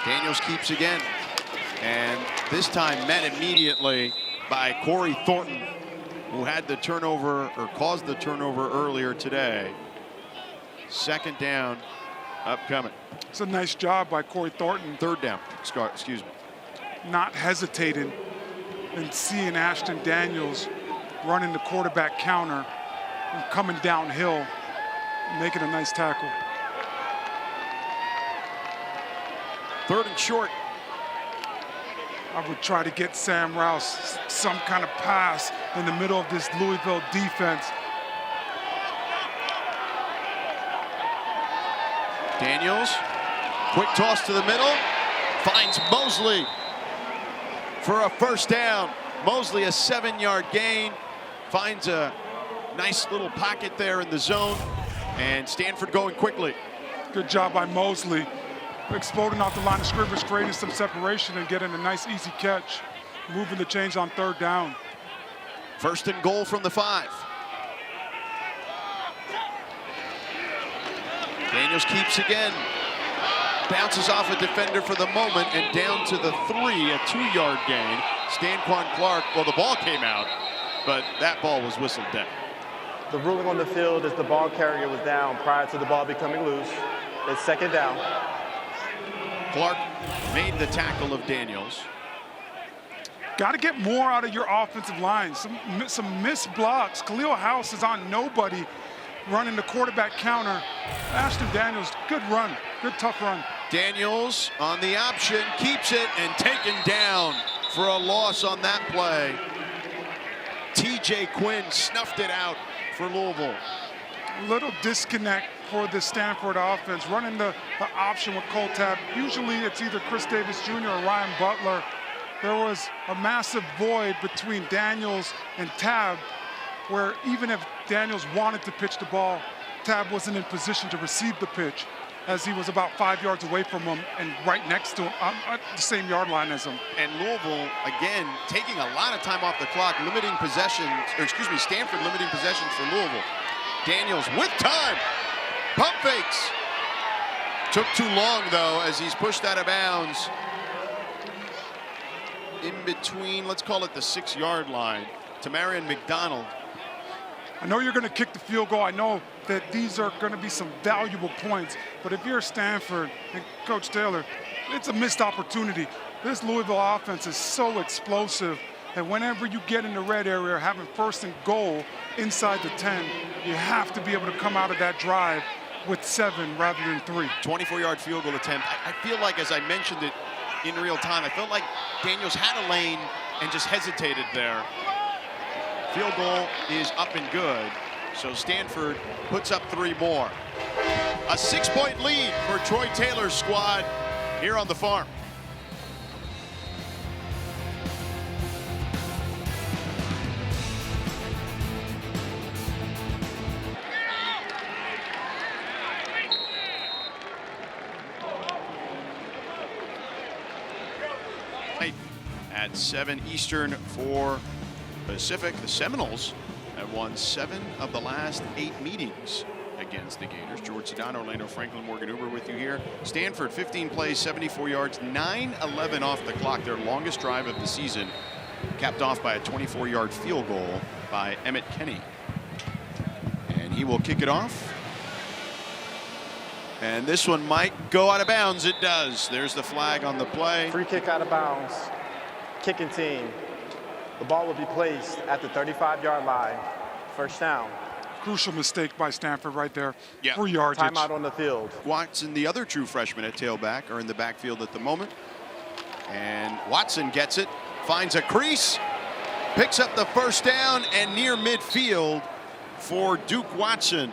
Daniels keeps again. And this time met immediately by Corey Thornton, who had the turnover or caused the turnover earlier today. 2nd down upcoming. It's a nice job by Corey Thornton. 3rd down, excuse me. Not hesitating and seeing Ashton Daniels running the quarterback counter and coming downhill, making a nice tackle. 3rd and short. I would try to get Sam Rouse some kind of pass in the middle of this Louisville defense. Daniels, quick toss to the middle, finds Mosley for a first down. Mosley, a 7-yard gain, finds a nice little pocket there in the zone, and Stanford going quickly. Good job by Mosley, exploding off the line of scrimmage, creating some separation and getting a nice easy catch, moving the chains on 3rd down. 1st and goal from the 5. Daniels keeps again, bounces off a defender for the moment and down to the 3, a 2-yard gain. Stanquan Clark, well, the ball came out, but that ball was whistled dead. The ruling on the field is the ball carrier was down prior to the ball becoming loose. It's 2nd down. Clark made the tackle of Daniels. Got to get more out of your offensive line. Some missed blocks. Khalil House is on nobody, running the quarterback counter. Ashton Daniels, good run, good tough run. Daniels on the option, keeps it and taken down for a loss on that play. TJ Quinn snuffed it out for Louisville. Little disconnect for the Stanford offense, running the option with Cole Tab. Usually it's either Chris Davis Jr. or Ryan Butler. There was a massive void between Daniels and Tab, where even if Daniels wanted to pitch the ball, Tab wasn't in position to receive the pitch, as he was about 5 yards away from him and right next to him, at the same yard line as him. And Louisville, again, taking a lot of time off the clock, limiting possessions, or excuse me, Stanford limiting possessions for Louisville. Daniels with time, pump fakes. Took too long, though, as he's pushed out of bounds in between, let's call it the 6-yard line, to Marion McDonald. I know you're going to kick the field goal. I know that these are going to be some valuable points, but if you're Stanford and Coach Taylor, it's a missed opportunity. This Louisville offense is so explosive that whenever you get in the red area, having 1st and goal inside the 10, you have to be able to come out of that drive with 7 rather than 3. 24-yard field goal attempt. I feel like, as I mentioned it in real time, I felt like Daniels had a lane and just hesitated there. Field goal is up and good, so Stanford puts up 3 more. A 6-point lead for Troy Taylor's squad here on the farm. At 7 Eastern, 4 Pacific, the Seminoles have won 7 of the last 8 meetings against the Gators. George Sedano, Orlando Franklin, Morgan Uber with you here. Stanford, 15 plays, 74 yards, 9-11 off the clock. Their longest drive of the season, capped off by a 24-yard field goal by Emmet Kenney. And he will kick it off. And this one might go out of bounds. It does. There's the flag on the play. Free kick out of bounds. Kicking team. The ball will be placed at the 35-yard line. 1st down. Crucial mistake by Stanford right there. Yeah. 3 yards. Timeout on the field. Watson, the other true freshman at tailback, are in the backfield at the moment. And Watson gets it, finds a crease, picks up the 1st down, and near midfield for Duke Watson.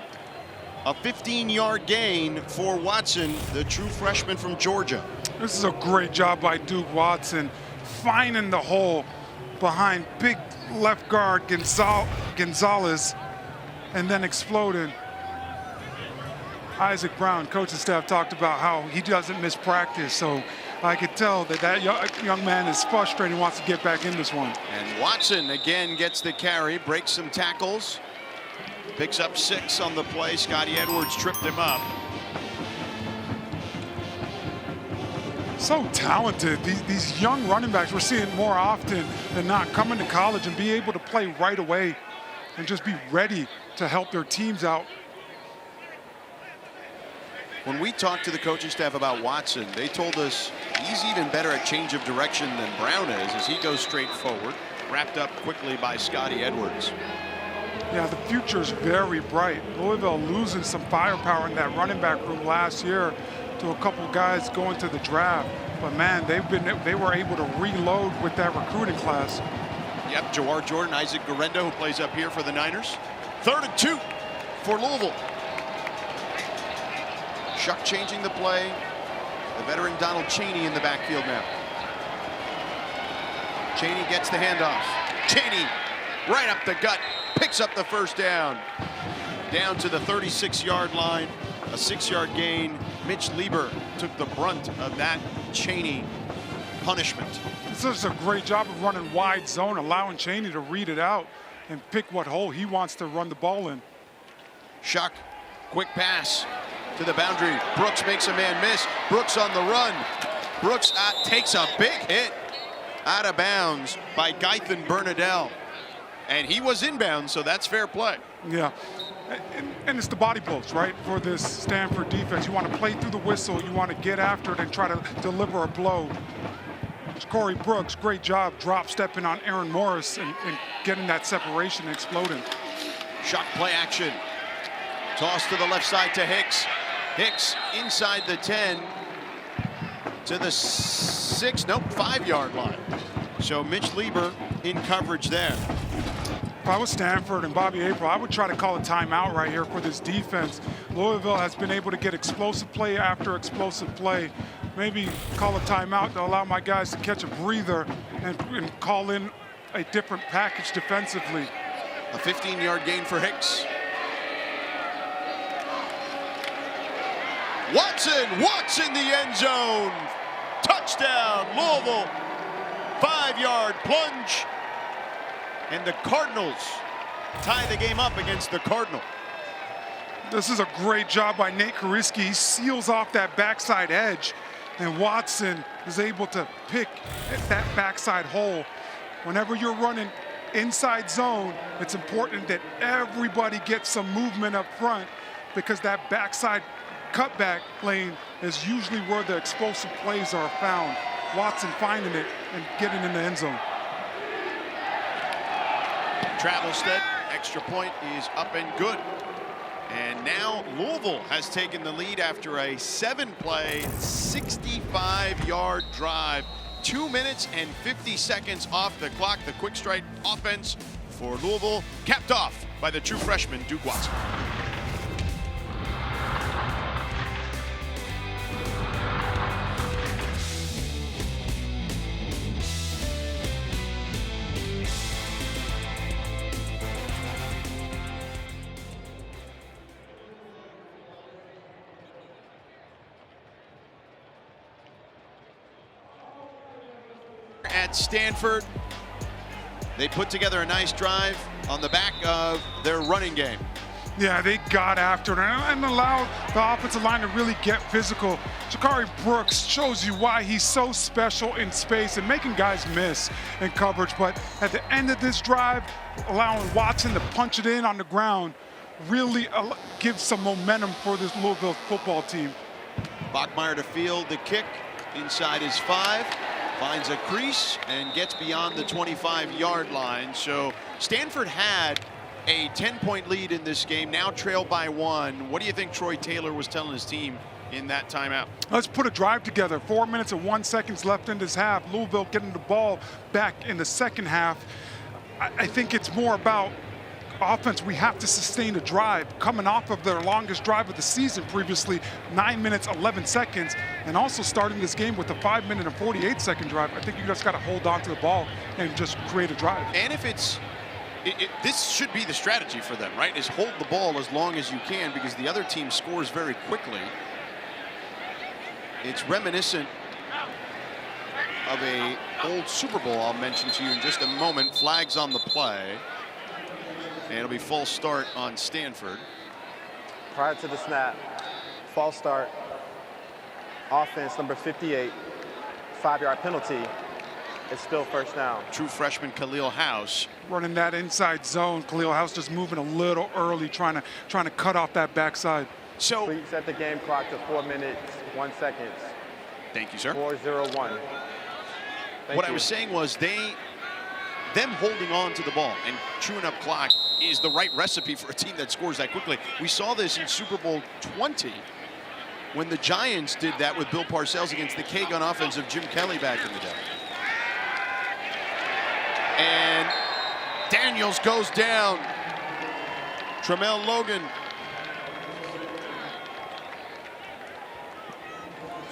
A 15-yard gain for Watson, the true freshman from Georgia. This is a great job by Duke Watson, finding the hole behind big left guard Gonzalez, and then exploding. Isaac Brown, coaching staff, talked about how he doesn't miss practice, so I could tell that young man is frustrated and wants to get back in this one. And Watson again gets the carry, breaks some tackles, picks up 6 on the play. Scotty Edwards tripped him up. So talented. These young running backs, we're seeing more often than not, coming to college and be able to play right away and just be ready to help their teams out. When we talked to the coaching staff about Watson, they told us he's even better at change of direction than Brown is, as he goes straight forward, wrapped up quickly by Scotty Edwards. Yeah, the future is very bright. Louisville losing some firepower in that running back room last year to a couple guys going to the draft. But man, they were able to reload with that recruiting class. Yep, Jawar Jordan, Isaac Garenda, who plays up here for the Niners. 3rd and 2 for Louisville. Shuck changing the play. The veteran Donald Chaney in the backfield now. Chaney gets the handoff. Chaney right up the gut, picks up the first down. Down to the 36-yard line, a 6-yard gain. Mitch Lieber took the brunt of that Chaney punishment. This is a great job of running wide zone, allowing Chaney to read it out and pick what hole he wants to run the ball in. Shuck, quick pass to the boundary. Brooks makes a man miss. Brooks on the run. Brooks takes a big hit out of bounds by Gaithan Bernadelle. And he was inbound, so that's fair play. Yeah, and it's the body blows, right, for this Stanford defense. You want to play through the whistle. You want to get after it and try to deliver a blow. Corey Brooks, great job drop stepping on Aaron Morris and getting that separation and exploding. Shuck play action. Toss to the left side to Hicks. Hicks inside the 10 to the 5-yard line. So Mitch Lieber in coverage there. If I was Stanford and Bobby April, I would try to call a timeout right here for this defense. Louisville has been able to get explosive play after explosive play. Maybe call a timeout to allow my guys to catch a breather and call in a different package defensively. A 15-yard gain for Hicks. Watson in the end zone. Touchdown, Louisville. 5-yard plunge. And the Cardinals tie the game up against the Cardinal. This is a great job by Nate Kariski. He seals off that backside edge, and Watson is able to pick at that backside hole. Whenever you're running inside zone, it's important that everybody gets some movement up front, because that backside cutback lane is usually where the explosive plays are found. Watson finding it and getting in the end zone. Travelstead, extra point is up and good. And now Louisville has taken the lead after a 7-play, 65-yard drive. 2 minutes and 50 seconds off the clock. The quick strike offense for Louisville, capped off by the true freshman, Duke Watson. At Stanford, they put together a nice drive on the back of their running game. Yeah, they got after it and allowed the offensive line to really get physical. Jakari Brooks shows you why he's so special in space and making guys miss in coverage. But at the end of this drive, allowing Watson to punch it in on the ground really gives some momentum for this Louisville football team. Bachmeier to field the kick inside his 5. Finds a crease and gets beyond the 25-yard line. So Stanford had a 10-point lead in this game, now trailed by 1. What do you think Troy Taylor was telling his team in that timeout? Let's put a drive together. 4 minutes and 1 second left in this half. Louisville getting the ball back in the second half. I think it's more about offense. We have to sustain a drive coming off of their longest drive of the season previously, 9 minutes 11 seconds, and also starting this game with a 5 minute and 48-second drive. I think you just got to hold on to the ball and just create a drive. And if this should be the strategy for them, right, is hold the ball as long as you can, because the other team scores very quickly. It's reminiscent of a old Super Bowl I'll mention to you in just a moment. Flags on the play. And it'll be false start on Stanford. Prior to the snap, false start, offense number 58, 5-yard penalty. It's still first down. True freshman Khalil House running that inside zone. Khalil House just moving a little early, trying to cut off that backside. So please set the game clock to 4 minutes 1 second. Thank you, sir. 4:01. What I was saying was them holding on to the ball and chewing up clock is the right recipe for a team that scores that quickly. We saw this in Super Bowl 20 when the Giants did that with Bill Parcells against the K-gun offense of Jim Kelly back in the day. And Daniels goes down. Tramel Logan.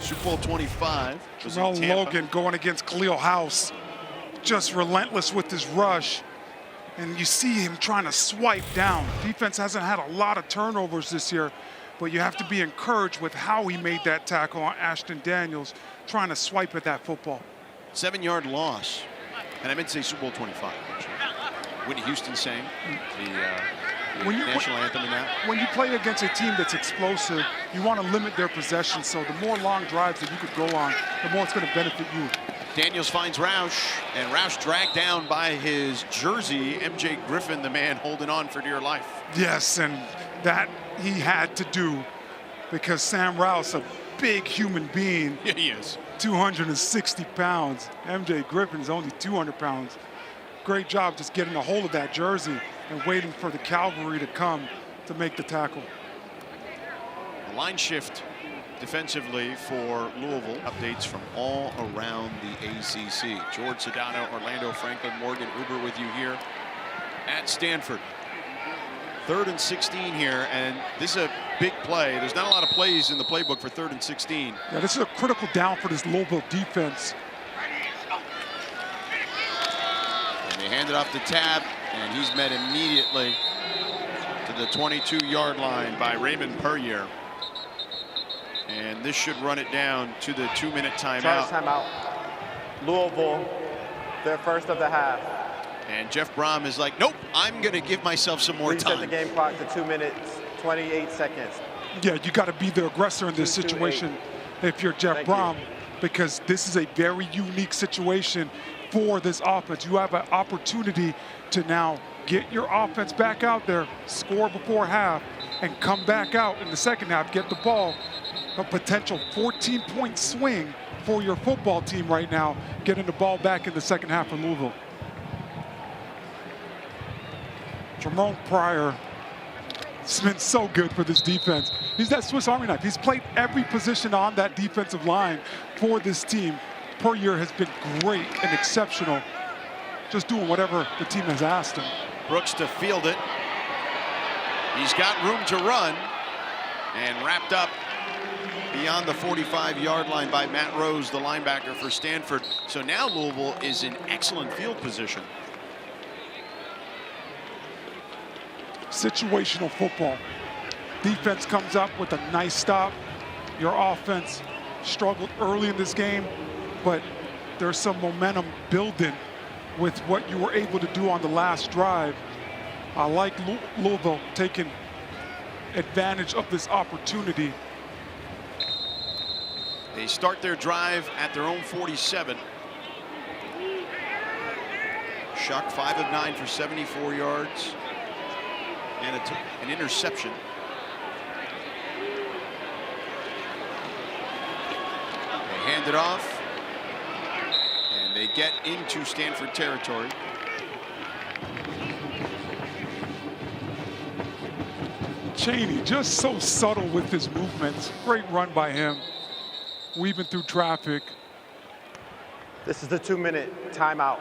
Super Bowl 25. Tramel Logan going against Khalil House. Just relentless with his rush. And you see him trying to swipe down. Defense hasn't had a lot of turnovers this year, but you have to be encouraged with how he made that tackle on Ashton Daniels, trying to swipe at that football. 7-yard loss. And I meant to say Super Bowl 25, actually. Whitney Houston sang the national anthem in that. When you play against a team that's explosive, you want to limit their possession. So the more long drives that you could go on, the more it's going to benefit you. Daniels finds Roush, and Roush dragged down by his jersey. MJ Griffin, the man holding on for dear life. Yes, and that he had to do because Sam Rouse, a big human being. Yeah, he is. 260 pounds. MJ Griffin is only 200 pounds. Great job just getting a hold of that jersey and waiting for the cavalry to come to make the tackle. The line shift defensively for Louisville. Updates from all around the ACC. George Sedano, Orlando Franklin, Morgan Uber with you here at Stanford. 3rd and 16 here, and this is a big play. There's not a lot of plays in the playbook for 3rd and 16. Yeah, this is a critical down for this Louisville defense. And they hand it off to Tab, and he's met immediately to the 22-yard line by Raymond Puryear. And this should run it down to the 2-minute timeout. Timeout. Louisville, their first of the half. And Jeff Brom is like, nope, I'm going to give myself some more time. Reset the game clock to 2 minutes, 28 seconds. Yeah, you got to be the aggressor in this situation if you're Jeff Brom, because this is a very unique situation for this offense. You have an opportunity to now get your offense back out there, score before half, and come back out in the second half, get the ball. A potential 14-point swing for your football team right now, getting the ball back in the second half for Louisville. Jerome Pryor has been so good for this defense. He's that Swiss Army knife. He's played every position on that defensive line for this team. Puryear has been great and exceptional, just doing whatever the team has asked him. Brooks to field it. He's got room to run, and wrapped up beyond the 45-yard line by Matt Rose, the linebacker for Stanford. So now Louisville is in excellent field position. Situational football. Defense comes up with a nice stop. Your offense struggled early in this game, but there's some momentum building with what you were able to do on the last drive. I like Louisville taking advantage of this opportunity. They start their drive at their own 47. Shuck 5 of 9 for 74 yards. And an interception. They hand it off, and they get into Stanford territory. Chaney just so subtle with his movements. Great run by him, weaving through traffic. This is the 2-minute timeout.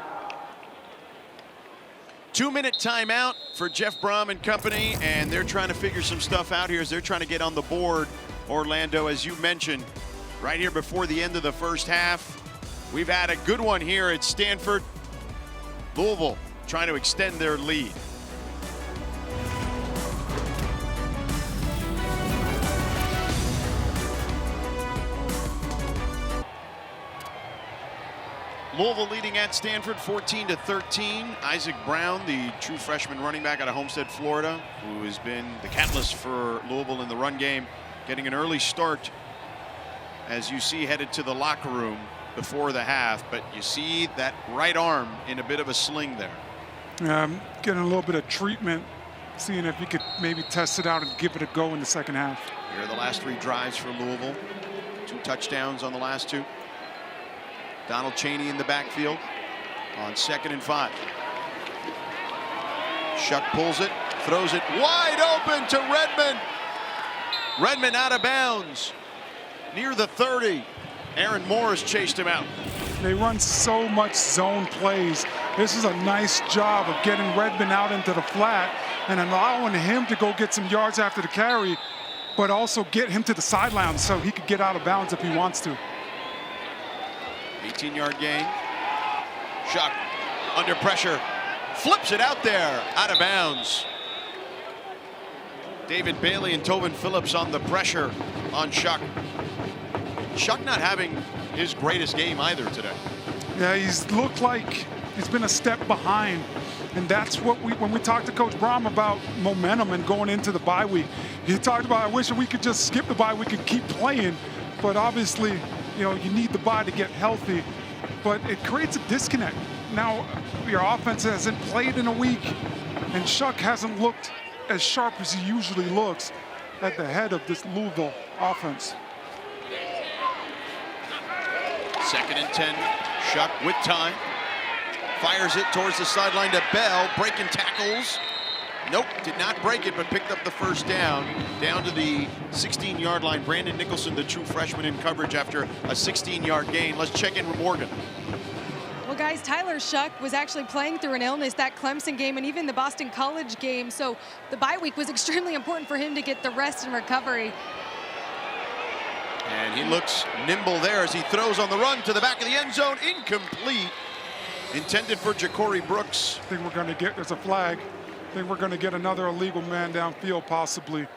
2-minute timeout for Jeff Brom and company, and they're trying to figure some stuff out here as they're trying to get on the board. Orlando, as you mentioned, right here before the end of the first half. We've had a good one here at Stanford. Louisville trying to extend their lead. Louisville leading at Stanford 14-13. Isaac Brown, the true freshman running back out of Homestead, Florida, who has been the catalyst for Louisville in the run game, getting an early start, as you see, headed to the locker room before the half. But you see that right arm in a bit of a sling there. Getting a little bit of treatment, seeing if he could maybe test it out and give it a go in the second half. Here are the last 3 drives for Louisville. 2 touchdowns on the last 2. Donald Chaney in the backfield on 2nd and 5. Shuck pulls it, Throws it wide open to Redmond. Redmond out of bounds near the 30. Aaron Morris chased him out. They run so much zone plays. This is a nice job of getting Redmond out into the flat and allowing him to go get some yards after the carry, but also get him to the sideline so he could get out of bounds if he wants to. 18-yard gain. Shuck under pressure. Flips it out there, out of bounds. David Bailey and Tobin Phillips on the pressure on Shuck. Shuck not having his greatest game either today. Yeah, he's looked like he's been a step behind. And that's what when we talked to Coach Braum about momentum and going into the bye week, he talked about, I wish we could just skip the bye week and keep playing. But obviously, you know, you need the bye to get healthy. But it creates a disconnect. Now, your offense hasn't played in a week, and Shuck hasn't looked as sharp as he usually looks at the head of this Louisville offense. 2nd and 10. Shuck with time. Fires it towards the sideline to Bell. Breaking tackles. Nope, did not break it, but picked up the first down. Down to the 16-yard line. Brandon Nicholson, the true freshman, in coverage after a 16-yard gain. Let's check in with Morgan. Well, guys, Tyler Shuck was actually playing through an illness, that Clemson game and even the Boston College game. So the bye week was extremely important for him to get the rest and recovery. And he looks nimble there as he throws on the run to the back of the end zone. Incomplete. Intended for Ja'Cory Brooks. I think we're going to get, there's a flag. I think we're going to get another illegal man downfield possibly.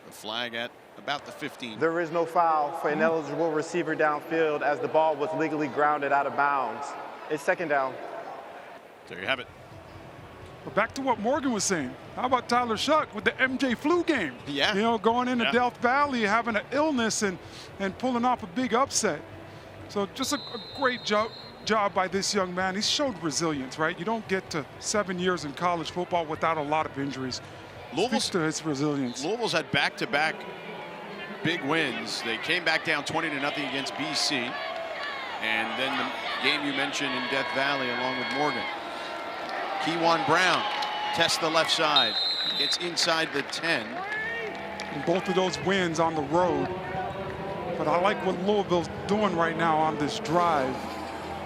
The flag at about the 15. There is no foul for ineligible receiver downfield as the ball was legally grounded out of bounds. It's 2nd down. There you have it. But back to what Morgan was saying. How about Tyler Shuck with the MJ flu game? Yeah. You know, going into Death Valley, having an illness and pulling off a big upset. So just a great job by this young man. He's showed resilience, right? You don't get to 7 years in college football without a lot of injuries. Speaks to his resilience. Louisville's had back-to-back big wins. They came back down 20-0 against BC. And then the game you mentioned in Death Valley along with Morgan. Kewan Brown tests the left side. Gets inside the 10. And both of those wins on the road. But I like what Louisville's doing right now on this drive.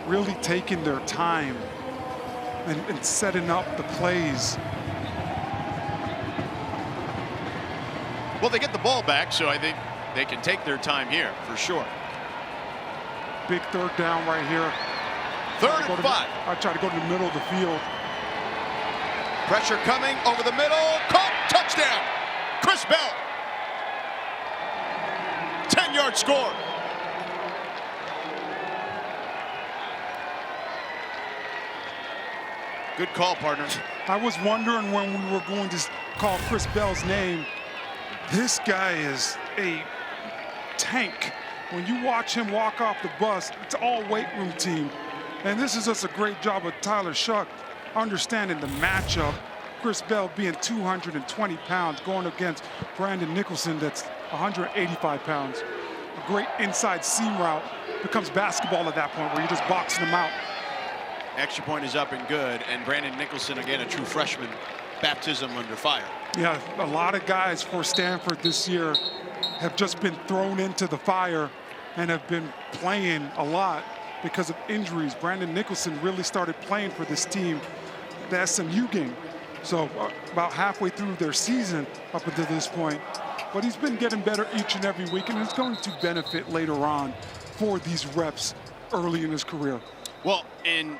Really taking their time and setting up the plays. Well, they get the ball back, so I think they can take their time here for sure. Big 3rd down right here. 3rd and 5. I try to go to the middle of the field. Pressure coming over the middle. Caught. Touchdown. Chris Bell. 10-yard score. Good call, partner. I was wondering when we were going to call Chris Bell's name. This guy is a tank. When you watch him walk off the bus, it's all weight room team. And this is just a great job of Tyler Shuck understanding the matchup. Chris Bell being 220 pounds going against Brandon Nicholson that's 185 pounds. A great inside seam route becomes basketball at that point where you're just boxing them out. Extra point is up and good, and Brandon Nicholson, again, a true freshman, baptism under fire. Yeah, a lot of guys for Stanford this year have just been thrown into the fire and have been playing a lot because of injuries. Brandon Nicholson really started playing for this team, the SMU game. So about halfway through their season up until this point. But he's been getting better each and every week, and it's going to benefit later on for these reps early in his career. Well, and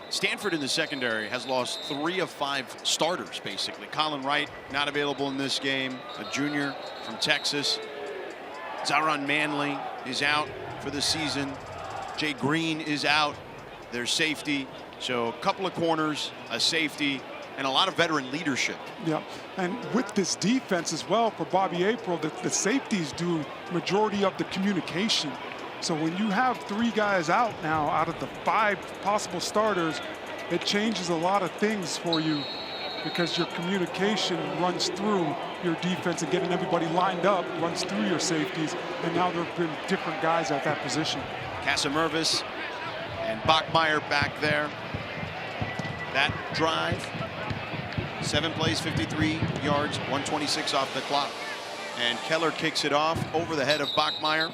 Stanford in the secondary has lost 3 of 5 starters, basically. Colin Wright not available in this game, a junior from Texas. Zaron Manley is out for the season. Jay Green is out, their safety. So a couple of corners, a safety, and a lot of veteran leadership. Yeah, and with this defense as well for Bobby April, the safeties do majority of the communication. So when you have 3 guys out now out of the 5 possible starters, it changes a lot of things for you because your communication runs through your defense and getting everybody lined up runs through your safeties, and now there have been different guys at that position. Casamervis Bachmeier back there. That drive, 7 plays, 53 yards, 126 off the clock. And Keller kicks it off over the head of Bachmeier.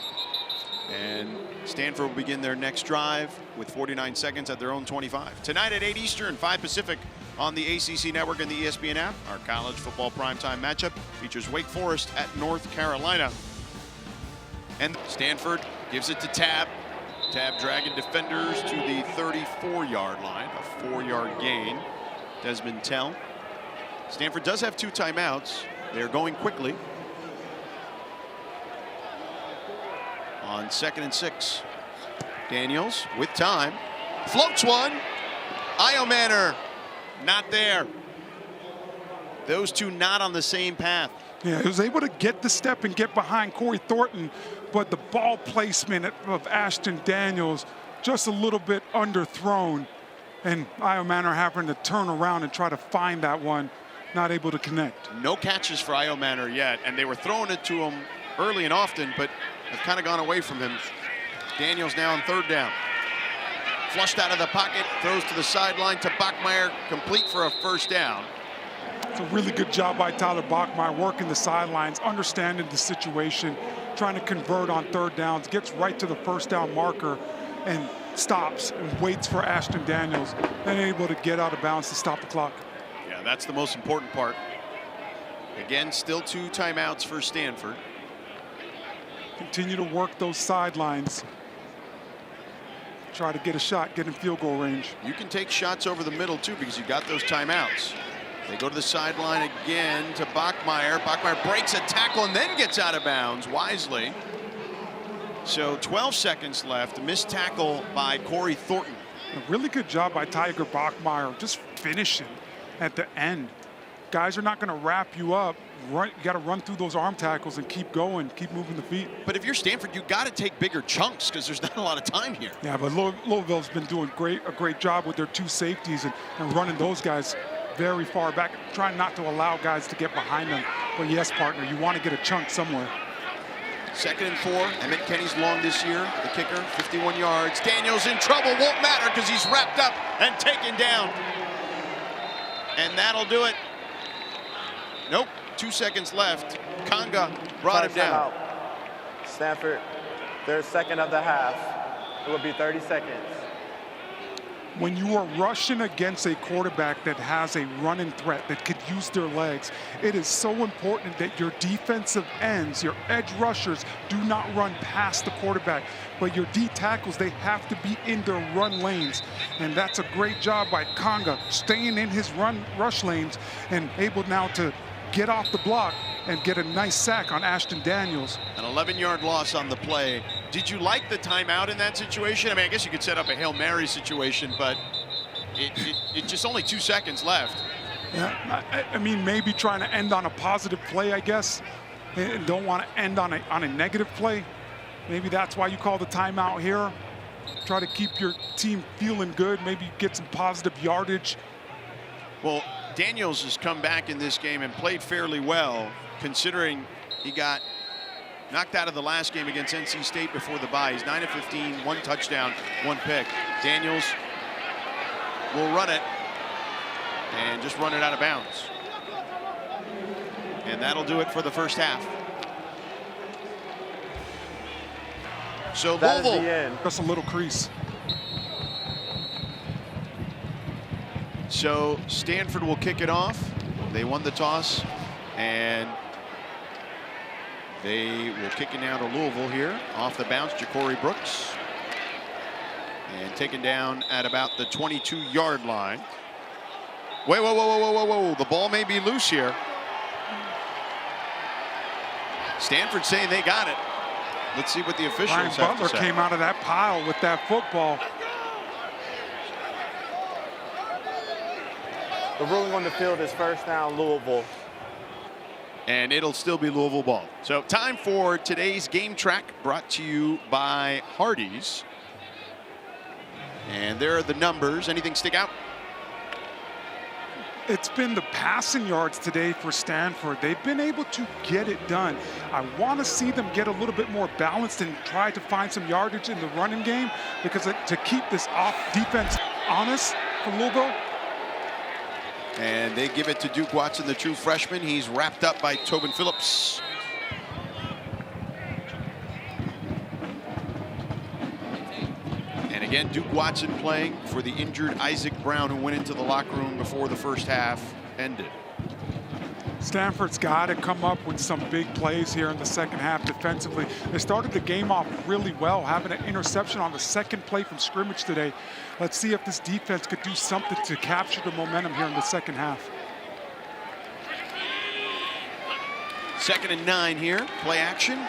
And Stanford will begin their next drive with 49 seconds at their own 25. Tonight at 8 Eastern, 5 Pacific on the ACC Network and the ESPN app. Our college football primetime matchup features Wake Forest at North Carolina. And Stanford gives it to Tab. Tab dragging defenders to the 34-yard line, a 4-yard gain. Desmond Tell. Stanford does have 2 timeouts. They're going quickly. On 2nd and 6. Daniels with time. Floats one. Iomanner not there. Those two not on the same path. Yeah, he was able to get the step and get behind Corey Thornton, but the ball placement of Ashton Daniels just a little bit underthrown. And Iomanner having to turn around and try to find that one, not able to connect. No catches for Iomanner yet, and they were throwing it to him early and often, but have kind of gone away from him. Daniels now on 3rd down. Flushed out of the pocket, throws to the sideline to Bachmeier, complete for a 1st down. It's a really good job by Tyler Bachmeier, working the sidelines, understanding the situation, trying to convert on 3rd downs, gets right to the 1st down marker and stops and waits for Ashton Daniels, and able to get out of bounds to stop the clock. Yeah, that's the most important part. Again, still 2 timeouts for Stanford. Continue to work those sidelines. Try to get a shot, get in field goal range. You can take shots over the middle too because you got those timeouts. They go to the sideline again to Bachmeier. Bachmeier breaks a tackle and then gets out of bounds wisely. So 12 seconds left. Missed tackle by Corey Thornton. A really good job by Tiger Bachmeier, just finishing at the end. Guys are not going to wrap you up. You got to run through those arm tackles and keep going, keep moving the feet. But if you're Stanford, you got to take bigger chunks because there's not a lot of time here. Yeah, but Louisville's been doing a great job with their 2 safeties and running those guys very far back, trying not to allow guys to get behind them. But yes, partner, you want to get a chunk somewhere. 2nd and 4. Emmet Kenney's long this year. The kicker, 51 yards. Daniels in trouble. Won't matter because he's wrapped up and taken down. And that'll do it. Nope. 2 seconds left. Conga brought him down. Out. Stanford, their 2nd of the half. It will be 30 seconds. When you are rushing against a quarterback that has a running threat that could use their legs, it is so important that your defensive ends, your edge rushers, do not run past the quarterback. But your D tackles, they have to be in their run lanes. And that's a great job by Conga, staying in his rush lanes and able now to get off the block and get a nice sack on Ashton Daniels. An 11-yard loss on the play. Did you like the timeout in that situation? I mean, I guess you could set up a Hail Mary situation, but it just only 2 seconds left. Yeah, I mean, maybe trying to end on a positive play, I guess, and don't want to end on a negative play. Maybe that's why you call the timeout here. Try to keep your team feeling good, maybe get some positive yardage. Well, Daniels has come back in this game and played fairly well, considering he got knocked out of the last game against NC State before the bye. He's 9 of 15, 1 touchdown, 1 pick. Daniels will run it and just run it out of bounds. And that'll do it for the 1st half. So Louisville, just a little crease. So Stanford will kick it off. They won the toss, and they will kick it now to Louisville here. Off the bounce, Ja'Cory Brooks. And taken down at about the 22-yard line. Wait, whoa. The ball may be loose here. Stanford saying they got it. Let's see what the officials have to say. Brian Butler came out of that pile with that football. The ruling on the field is 1st down, Louisville. And it'll still be Louisville ball. So time for today's game track, brought to you by Hardee's. And there are the numbers. Anything stick out? It's been the passing yards today for Stanford. They've been able to get it done. I want to see them get a little bit more balanced and try to find some yardage in the running game, because to keep this off defense honest for Louisville. And they give it to Duke Watson, the true freshman. He's wrapped up by Tobin Phillips. And again, Duke Watson playing for the injured Isaac Brown, who went into the locker room before the first half ended. Stanford's got to come up with some big plays here in the second half defensively. They started the game off really well, having an interception on the second play from scrimmage today. Let's see if this defense could do something to capture the momentum here in the second half. 2nd and 9 here, play action.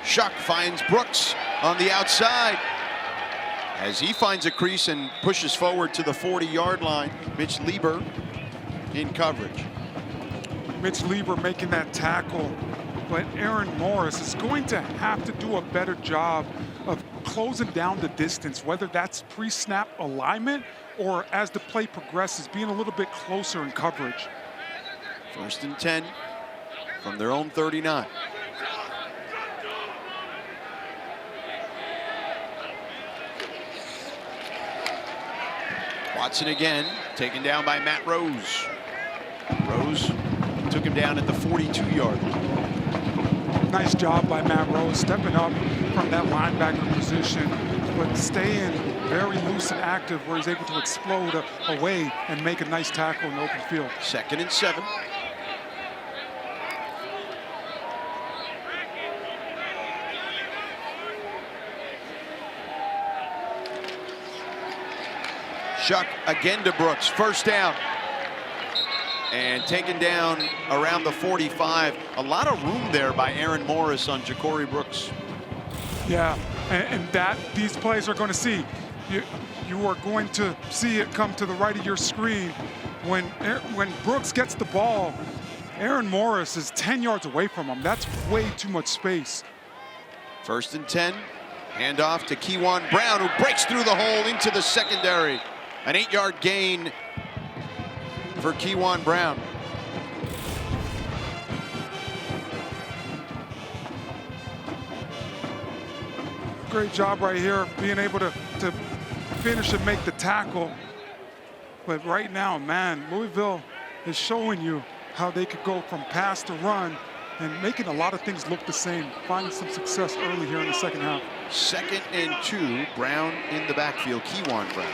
Shuck finds Brooks on the outside as he finds a crease and pushes forward to the 40-yard line. Mitch Lieber in coverage. Mitch Lieber making that tackle, but Aaron Morris is going to have to do a better job of closing down the distance, whether that's pre-snap alignment or as the play progresses, being a little bit closer in coverage. 1st and 10 from their own 39. Watson again, taken down by Matt Rose. Rose took him down at the 42-yard line. Nice job by Matt Rose, stepping up from that linebacker position, but staying very loose and active where he's able to explode away and make a nice tackle in the open field. 2nd and 7. Shuck again to Brooks, 1st down. And taken down around the 45. A lot of room there by Aaron Morris on Ja'Cory Brooks. Yeah, and that these plays are going to see. You are going to see it come to the right of your screen. When Brooks gets the ball, Aaron Morris is 10 yards away from him. That's way too much space. 1st and 10. Handoff to Kewan Brown, who breaks through the hole into the secondary. An 8-yard gain for Kewan Brown. Great job right here, being able to finish and make the tackle. But right now, man, Louisville is showing you how they could go from pass to run and making a lot of things look the same, finding some success early here in the second half. 2nd and 2, Brown in the backfield, Kewan Brown.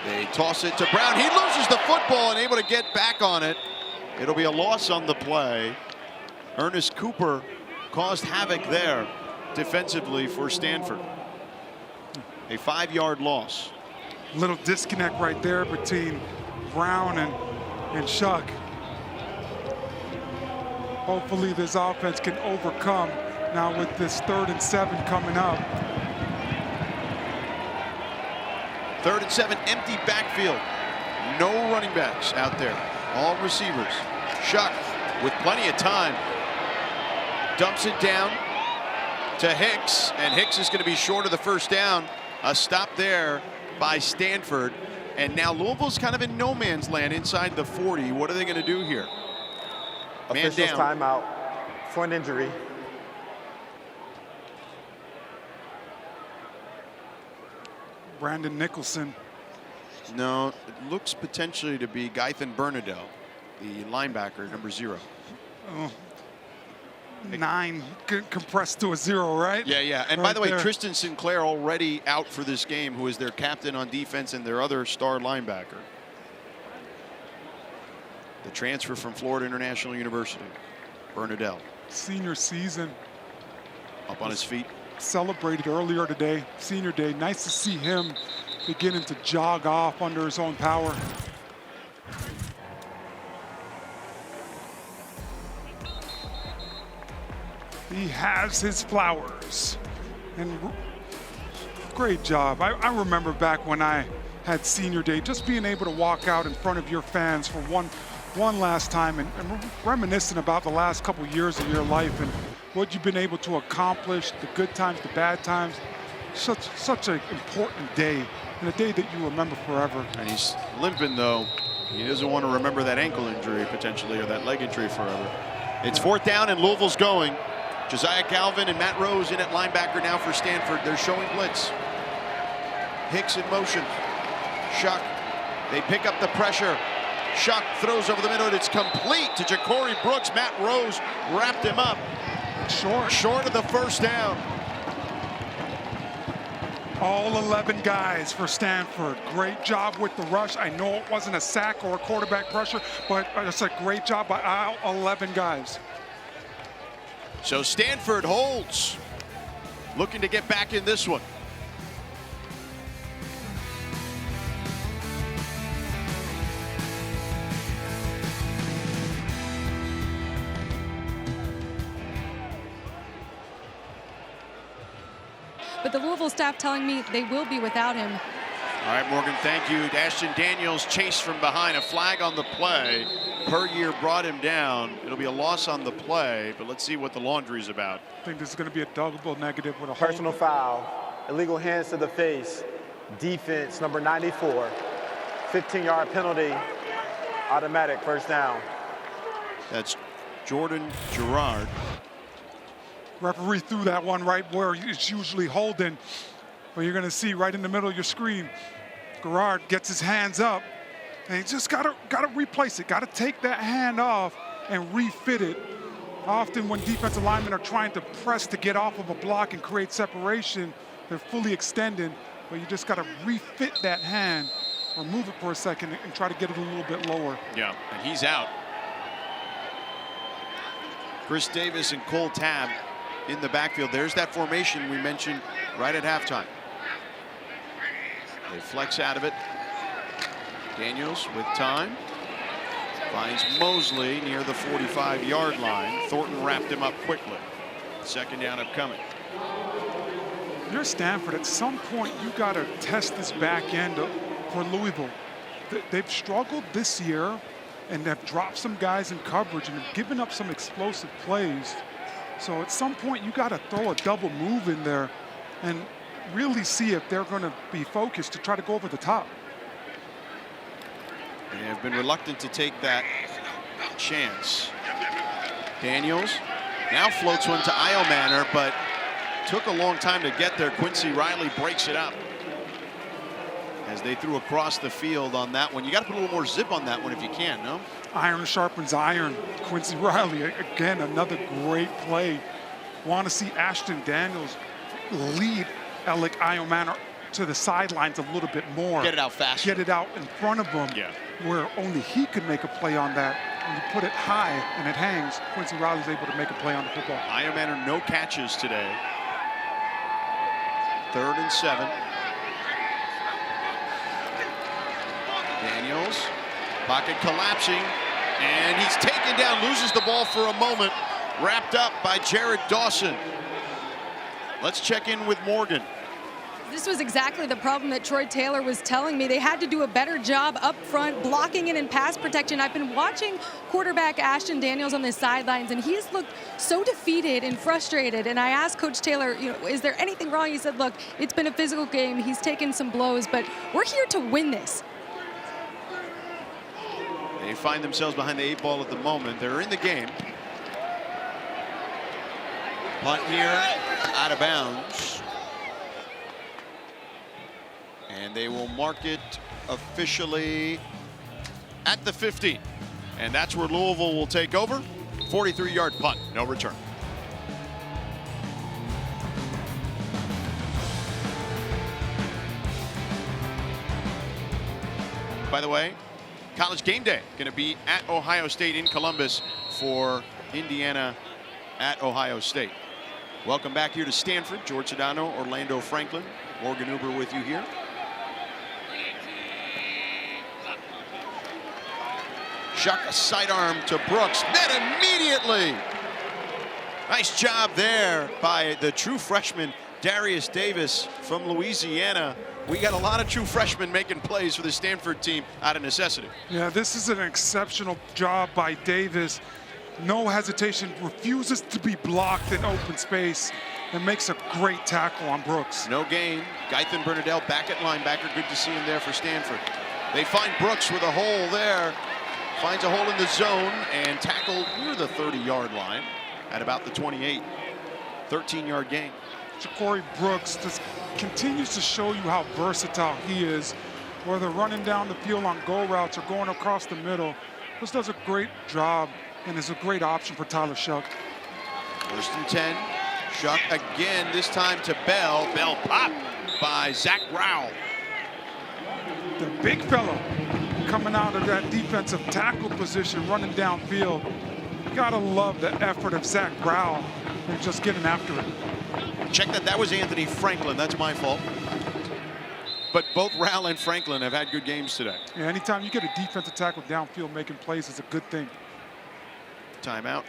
They toss it to Brown. He loses the football and able to get back on it. It'll be a loss on the play. Ernest Cooper caused havoc there defensively for Stanford. A 5-yard loss. Little disconnect right there between Brown and Shuck. Hopefully this offense can overcome now with this 3rd and 7 coming up. 3rd and 7, empty backfield. No running backs out there. All receivers. Shuck with plenty of time. Dumps it down to Hicks, and Hicks is going to be short of the 1st down. A stop there by Stanford. And now Louisville's kind of in no man's land inside the 40. What are they going to do here? Man Officials down. timeout for an injury. Brandon Nicholson. No, it looks potentially to be Gaithan Bernadelle, the linebacker, number 0. Oh, 9 compressed to a 0, right? Yeah. And right by the way, there. Tristan Sinclair already out for this game, who is their captain on defense and their other star linebacker. The transfer from Florida International University, Bernadelle. Senior season. Up on his feet. Celebrated earlier today, senior day. Nice to see him beginning to jog off under his own power. He has his flowers. And great job. I remember back when I had senior day, just being able to walk out in front of your fans for one last time and reminiscing about the last couple years of your life and what you've been able to accomplish, the good times, the bad times. Such an important day, and a day that you remember forever. And he's limping, though. He doesn't want to remember that ankle injury potentially, or that leg injury forever. It's 4th down and Louisville's going. Josiah Galvin and Matt Rose in at linebacker now for Stanford. They're showing blitz. Hicks in motion. Shuck. They pick up the pressure. Shuck throws over the middle, and it's complete to Ja'Cory Brooks. Matt Rose wrapped him up. Short of the first down. All 11 guys for Stanford. Great job with the rush. I know it wasn't a sack or a quarterback pressure, but it's a great job by all 11 guys. So Stanford holds, looking to get back in this one. But the Louisville staff telling me they will be without him. All right, Morgan, thank you. Ashton Daniels chased from behind. A flag on the play. Perrier brought him down. It'll be a loss on the play, but let's see what the laundry's about. I think this is going to be a double negative with a Personal foul, illegal hands to the face, defense number 94, 15-yard penalty, automatic first down. That's Jordan Gerard. Referee threw that one right where it's usually holding, but you're going to see right in the middle of your screen, Gerard gets his hands up, and he just got to replace it, got to take that hand off and refit it. Often when defensive linemen are trying to press to get off of a block and create separation, they're fully extended, but you just got to refit that hand or move it for a second and try to get it a little bit lower. Yeah, and he's out. Chris Davis and Cole Tabb in the backfield. There's that formation we mentioned right at halftime. They flex out of it. Daniels with time. Finds Mosley near the 45-yard line. Thornton wrapped him up quickly. 2nd down upcoming. You're Stanford. At some point, you got to test this back end for Louisville. They've struggled this year, and they've dropped some guys in coverage and have given up some explosive plays. So at some point, you got to throw a double move in there and really see if they're going to be focused to try to go over the top. They have been reluctant to take that chance. Daniels now floats one to Iomanner, but took a long time to get there. Quincy Riley breaks it up as they threw across the field on that one. You got to put a little more zip on that one if you can, no? Iron sharpens iron. Quincy Riley, again, another great play. Want to see Ashton Daniels lead Alec Iomanner to the sidelines a little bit more. Get it out faster. Get it out in front of him, yeah, where only he could make a play on that. When you put it high and it hangs, Quincy Riley's able to make a play on the football. Iomanner, no catches today. 3rd and 7. Daniels, pocket collapsing, and he's taken down, loses the ball for a moment, wrapped up by Jared Dawson. Let's check in with Morgan. This was exactly the problem that Troy Taylor was telling me. They had to do a better job up front, blocking in and pass protection. I've been watching quarterback Ashton Daniels on the sidelines, and he's looked so defeated and frustrated. And I asked Coach Taylor, is there anything wrong? He said, look, it's been a physical game. He's taken some blows, but we're here to win this. They find themselves behind the 8 ball at the moment. They're in the game. Punt here, out of bounds. And they will mark it officially at the 15. And that's where Louisville will take over. 43-yard punt, no return. By the way, College Game Day going to be at Ohio State in Columbus for Indiana at Ohio State. Welcome back here to Stanford. George Sedano, Orlando Franklin, Morgan Uber with you here. Shuck a sidearm to Brooks, met immediately. Nice job there by the true freshman Darius Davis from Louisiana. We got a lot of true freshmen making plays for the Stanford team out of necessity. Yeah, this is an exceptional job by Davis. No hesitation, refuses to be blocked in open space, and makes a great tackle on Brooks. No gain. Gaithan Bernadelle back at linebacker. Good to see him there for Stanford. They find Brooks with a hole there. Finds a hole in the zone and tackled near the 30-yard line at about the 28. 13-yard gain. Ja'Cory Brooks just continues to show you how versatile he is, whether running down the field on go routes or going across the middle. Just does a great job and is a great option for Tyler Shough. 1st and 10. Shough again, this time to Bell. Bell popped by Zach Rowell. The big fellow coming out of that defensive tackle position, running downfield. You gotta love the effort of Zach Rowell and just getting after it. Check that. That was Anthony Franklin. That's my fault. But both Rowell and Franklin have had good games today. Yeah, anytime you get a defensive tackle downfield making plays, it's a good thing. Timeout.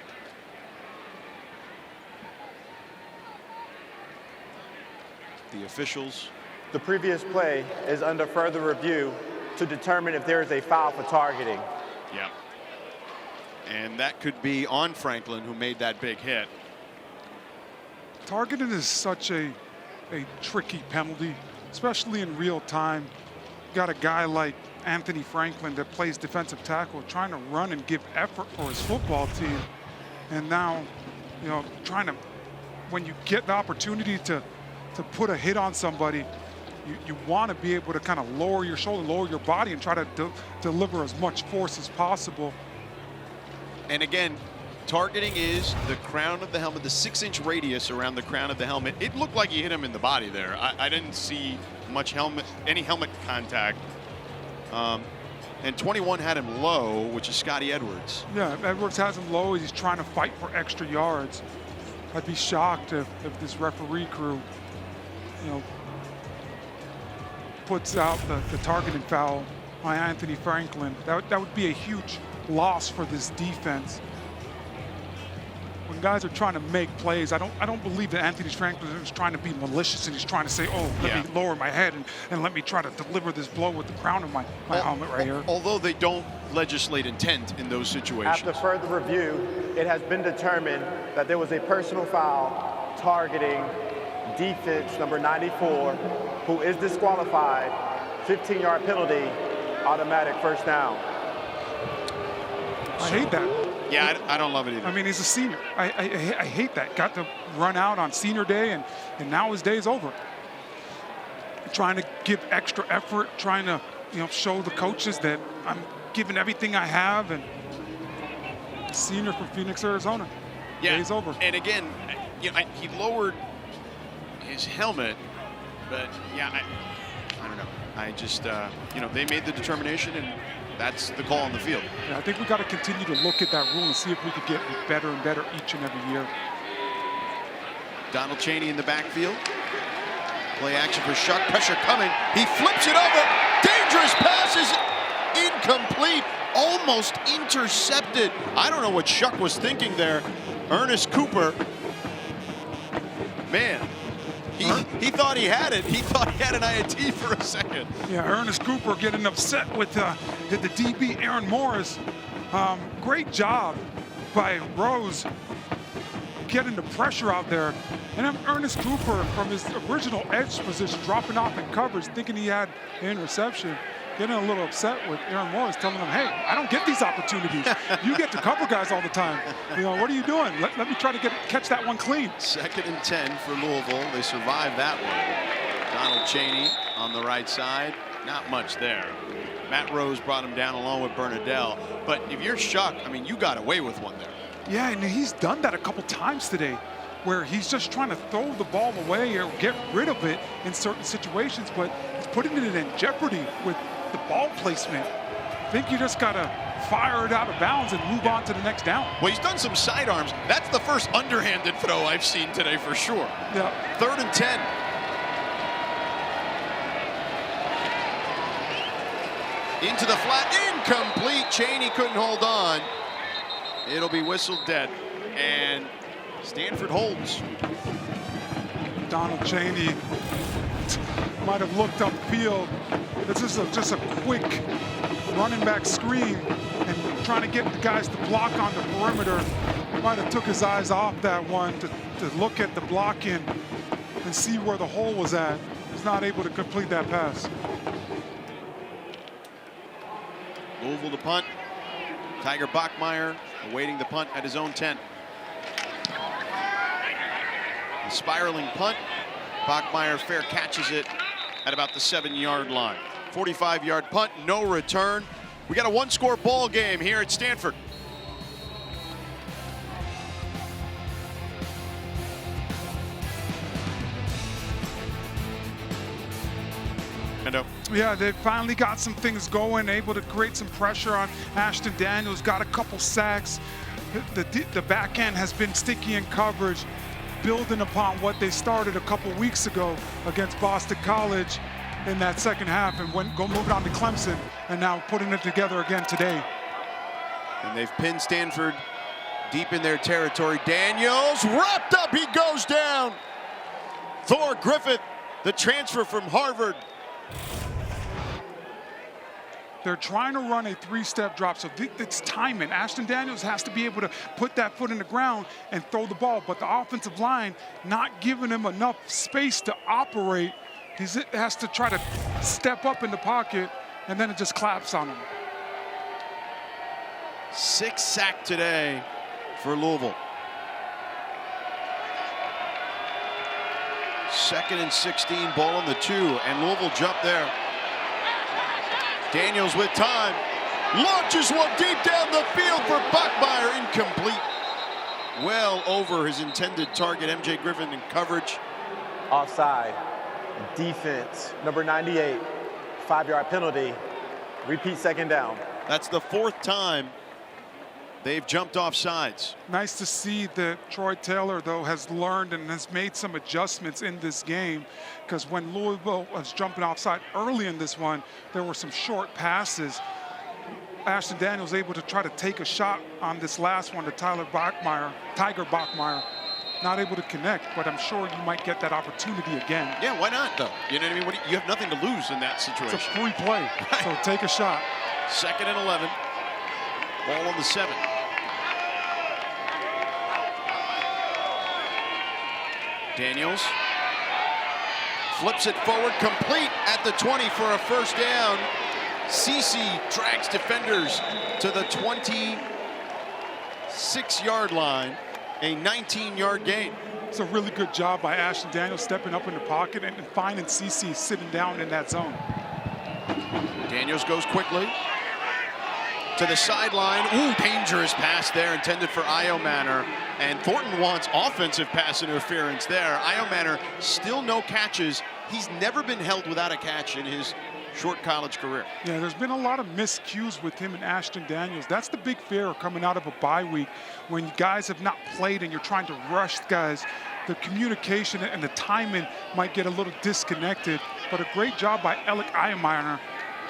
The officials. The previous play is under further review to determine if there is a foul for targeting. Yeah. And that could be on Franklin, who made that big hit. Targeting is such a tricky penalty, especially in real time. You got a guy like Anthony Franklin that plays defensive tackle trying to run and give effort for his football team. And now, you know, trying to, when you get the opportunity to put a hit on somebody, you want to be able to kind of lower your shoulder, lower your body, and try to deliver as much force as possible. And again, targeting is the crown of the helmet, the 6-inch radius around the crown of the helmet. It looked like he hit him in the body there. I didn't see much any helmet contact. And 21 had him low, which is Scotty Edwards. Yeah, Edwards has him low. He's trying to fight for extra yards. I'd be shocked if this referee crew, you know, puts out the targeting foul by Anthony Franklin. That would be a huge loss for this defense. When guys are trying to make plays, I don't believe that Anthony Franklin is trying to be malicious and he's trying to say, oh, let me lower my head and let me try to deliver this blow with the crown of my helmet right here. Although they don't legislate intent in those situations. After further review, it has been determined that there was a personal foul targeting defense number 94, who is disqualified. 15-yard penalty, automatic first down. I hate that. Yeah, I don't love it either. I mean, he's a senior. I hate that. Got to run out on senior day, and now his day's over. Trying to give extra effort, trying to, you know, show the coaches that I'm giving everything I have, and senior from Phoenix, Arizona. Yeah, day's over. And again, you know, he lowered his helmet, but yeah, I don't know. I just, you know, they made the determination, and that's the call on the field. Yeah, I think we got to continue to look at that rule and see if we could get better and better each and every year. Donald Chaney in the backfield. Play action for Shough. Pressure coming. He flips it over. Dangerous pass is incomplete. Almost intercepted. I don't know what Shough was thinking there. Ernest Cooper. Man. He thought he had it. He thought he had an INT for a second. Yeah, Ernest Cooper getting upset with the DB, Aaron Morris. Great job by Rose getting the pressure out there. And then Ernest Cooper, from his original edge position, dropping off in coverage, thinking he had an interception, getting a little upset with Aaron Morris, telling him, hey, I don't get these opportunities. You get to cover guys all the time. You know, what are you doing? Let me try to catch that one clean. 2nd and 10 for Louisville. They survived that one. Donald Chaney on the right side. Not much there. Matt Rose brought him down along with Bernadelle. But if you're Shough, I mean, you got away with one there. Yeah, and he's done that a couple times today, where he's just trying to throw the ball away or get rid of it in certain situations, but he's putting it in jeopardy with the ball placement. I think you just got to fire it out of bounds and move on to the next down. Well, he's done some sidearms. That's the first underhanded throw I've seen today for sure. Yeah. 3rd and 10. Into the flat, incomplete. Chaney couldn't hold on. It'll be whistled dead, and Stanford holds. Donald Chaney might have looked upfield. This is just a quick running back screen and trying to get the guys to block on the perimeter. Might have took his eyes off that one to look at the blocking and see where the hole was at. He's not able to complete that pass. Louisville to punt. Tiger Bachmeier awaiting the punt at his own 10. A spiraling punt. Bachmeier fair catches it at about the 7-yard line. 45-yard punt, no return. We got a one-score ball game here at Stanford. Yeah, they finally got some things going, able to create some pressure on Ashton Daniels, got a couple sacks. The back end has been sticky in coverage, building upon what they started a couple weeks ago against Boston College in that second half, and moving on to Clemson, and now putting it together again today. And they've pinned Stanford deep in their territory. Daniels wrapped up, he goes down. Thor Griffith, the transfer from Harvard. They're trying to run a 3-step drop, so it's timing. Ashton Daniels has to be able to put that foot in the ground and throw the ball, but the offensive line not giving him enough space to operate. He has to try to step up in the pocket, and then it just claps on him. 6 sacks today for Louisville. 2nd and 16, ball on the 2, and Louisville jumped there. Daniels with time, launches one deep down the field for Bachmeier, incomplete. Well over his intended target, MJ Griffin in coverage. Offside, defense, number 98, 5-yard penalty, repeat 2nd down. That's the 4th time they've jumped off sides. Nice to see that Troy Taylor, though, has learned and has made some adjustments in this game, because when Louisville was jumping offside early in this one, there were some short passes. Ashton Daniels able to try to take a shot on this last one to Tiger Bachmeier. Not able to connect, but I'm sure you might get that opportunity again. Yeah, why not, though? You know what I mean? You have nothing to lose in that situation. It's a free play, so take a shot. 2nd and 11, ball on the 7. Daniels flips it forward, complete at the 20 for a 1st down. ACC drags defenders to the 26-yard line, a 19-yard gain. It's a really good job by Ashton Daniels stepping up in the pocket and finding ACC sitting down in that zone. Daniels goes quickly to the sideline. Ooh, dangerous pass there intended for Iomanner. And Thornton wants offensive pass interference there. Iomanner still no catches. He's never been held without a catch in his short college career. Yeah, there's been a lot of miscues with him and Ashton Daniels. That's the big fear coming out of a bye week, when guys have not played and you're trying to rush guys. The communication and the timing might get a little disconnected, but a great job by Alec Iomanner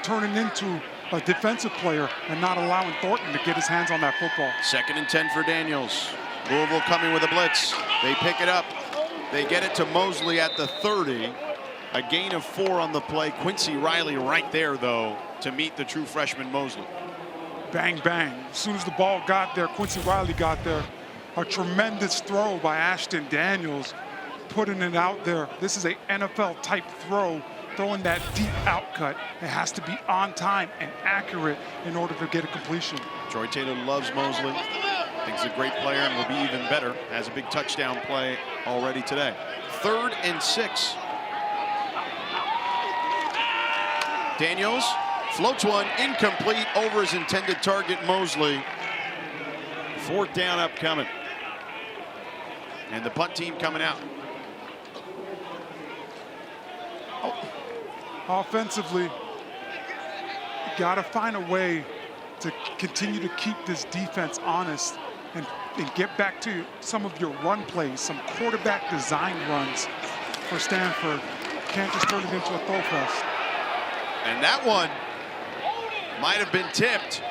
turning into a defensive player and not allowing Thornton to get his hands on that football. 2nd and 10 for Daniels. Louisville coming with a blitz. They pick it up. They get it to Mosley at the 30. A gain of 4 on the play. Quincy Riley right there, though, to meet the true freshman Mosley. Bang, bang. As soon as the ball got there, Quincy Riley got there. A tremendous throw by Ashton Daniels, putting it out there. This is an NFL-type throw, throwing that deep outcut. It has to be on time and accurate in order to get a completion. Troy Taylor loves Mosley. Thinks he's a great player and will be even better. Has a big touchdown play already today. 3rd and 6. Daniels floats one incomplete over his intended target, Mosley. 4th down upcoming. And the punt team coming out. Offensively, you got to find a way to continue to keep this defense honest and get back to some of your run plays, some quarterback design runs for Stanford. Can't just turn it into a throw fest. And that one might have been tipped,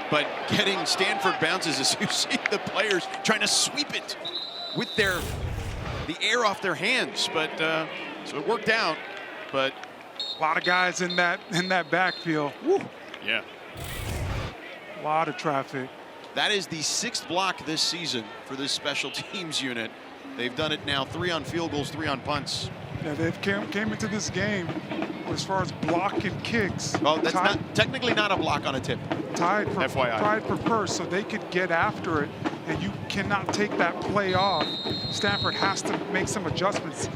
but getting Stanford bounces as you see the players trying to sweep it with the air off their hands. But so it worked out, but a lot of guys in that backfield. Woo. Yeah. A lot of traffic. That is the 6th block this season for this special teams unit. They've done it now 3 on field goals, 3 on punts. Yeah, they've came into this game as far as blocking kicks. Well, that's technically not a block on a tip. Tied for FYI. first, so they could get after it, and you cannot take that play off. Stanford has to make some adjustments.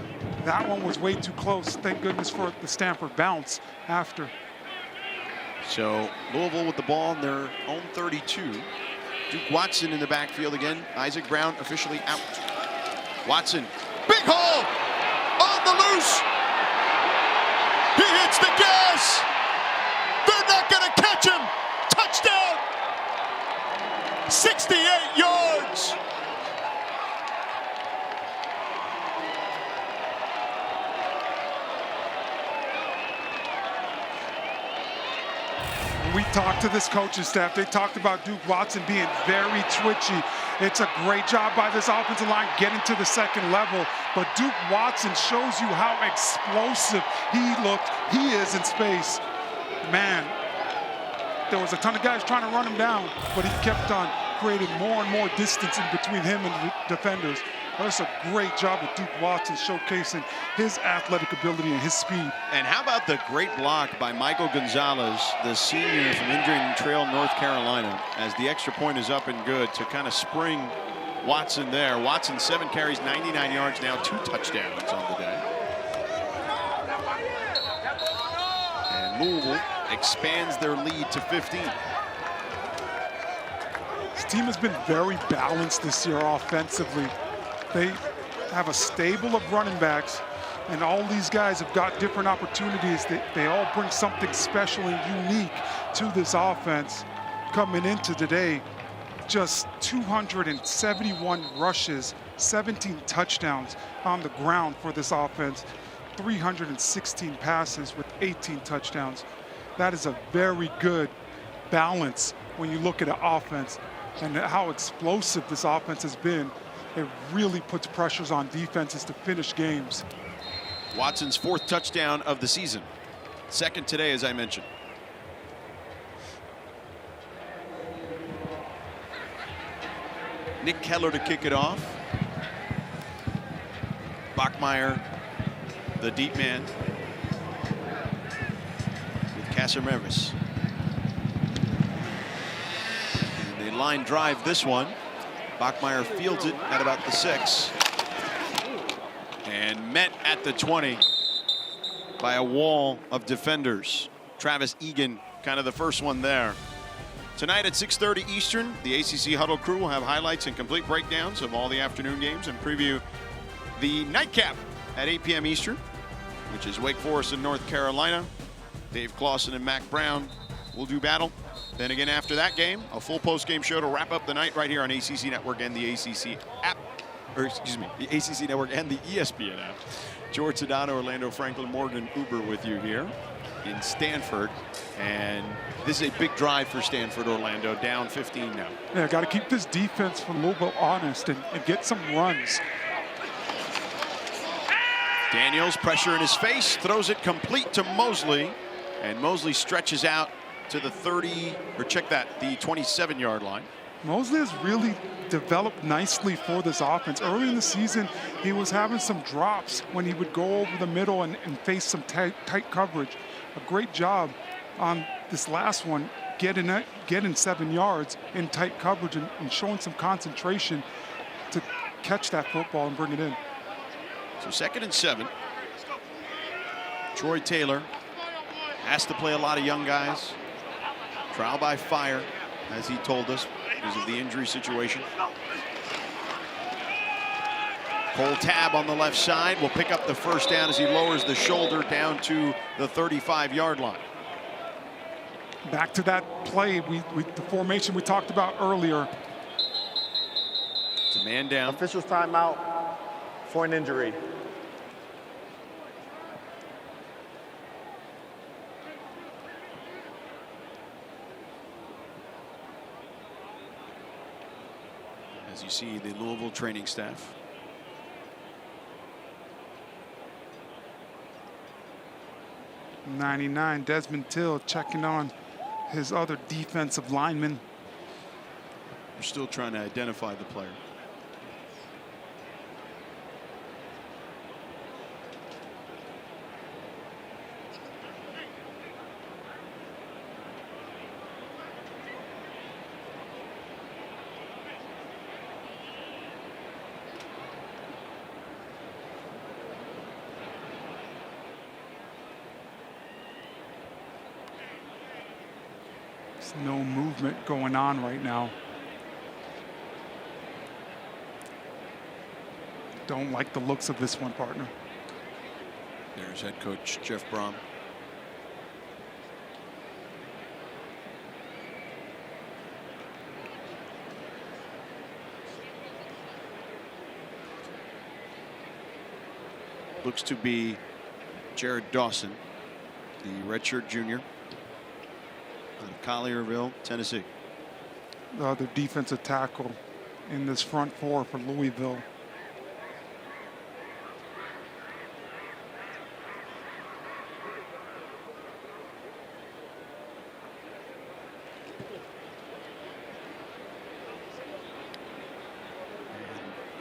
That one was way too close. Thank goodness for the Stanford bounce after. So Louisville with the ball on their own 32. Duke Watson in the backfield again. Isaac Brown officially out. Watson, big hole on the loose. He hits the gas. They're not going to catch him. Touchdown. 68 yards. We talked to this coaching staff. They talked about Duke Watson being very twitchy. It's a great job by this offensive line getting to the second level. But Duke Watson shows you how explosive he is in space. Man, there was a ton of guys trying to run him down, but he kept on creating more and more distance in between him and the defenders. That's a great job of Duke Watson showcasing his athletic ability and his speed. And how about the great block by Michael Gonzalez, the senior from Indian Trail, North Carolina, as the extra point is up and good to kind of spring Watson there. Watson, 7 carries, 99 yards now, 2 touchdowns on the day. And Louisville expands their lead to 15. This team has been very balanced this year offensively. They have a stable of running backs, and all these guys have got different opportunities. They all bring something special and unique to this offense. Coming into today, just 271 rushes, 17 touchdowns on the ground for this offense, 316 passes with 18 touchdowns. That is a very good balance when you look at an offense and how explosive this offense has been. It really puts pressures on defenses to finish games. Watson's 4th touchdown of the season. 2nd today, as I mentioned. Nick Keller to kick it off. Bachmeier, the deep man, with Casarevis. And they line drive this one. Bachmeier fields it at about the 6. And met at the 20 by a wall of defenders. Travis Egan, kind of the first one there. Tonight at 6:30 Eastern, the ACC Huddle crew will have highlights and complete breakdowns of all the afternoon games and preview the nightcap at 8 p.m. Eastern, which is Wake Forest and North Carolina. Dave Clawson and Mac Brown will do battle. Then again after that game, a full post-game show to wrap up the night right here on ACC Network and the ACC app. Or excuse me, the ACC Network and the ESPN app. George Sedano, Orlando Franklin, Morgan Uber with you here in Stanford. And this is a big drive for Stanford, Orlando, down 15 now. Yeah, got to keep this defense from Louisville honest and get some runs. Daniels, pressure in his face, throws it complete to Mosley. And Mosley stretches out to the 30, or check that, the 27-yard line. Mosley has really developed nicely for this offense. Early in the season, he was having some drops when he would go over the middle and face some tight coverage. A great job on this last one, getting 7 yards in tight coverage and showing some concentration to catch that football and bring it in. So 2nd and 7. Troy Taylor has to play a lot of young guys. Trial by fire, as he told us, because of the injury situation. Cole Tabb on the left side will pick up the first down as he lowers the shoulder down to the 35-yard line. Back to that play, the formation we talked about earlier. It's a man down. Officials timeout for an injury. As you see, the Louisville training staff. '99, Desmond Till checking on his other defensive lineman. We're still trying to identify the player. There's no movement going on right now. Don't like the looks of this one, partner. There's head coach Jeff Brom. Looks to be Jared Dawson, the redshirt junior out of Collierville, Tennessee. The other defensive tackle in this front four for Louisville.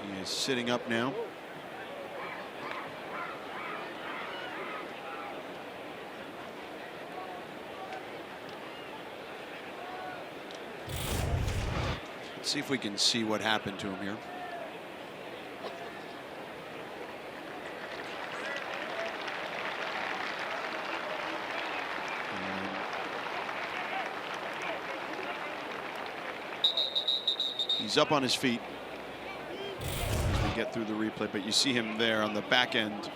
And he is sitting up now. See if we can see what happened to him here. He's up on his feet as we get through the replay, but you see him there on the back end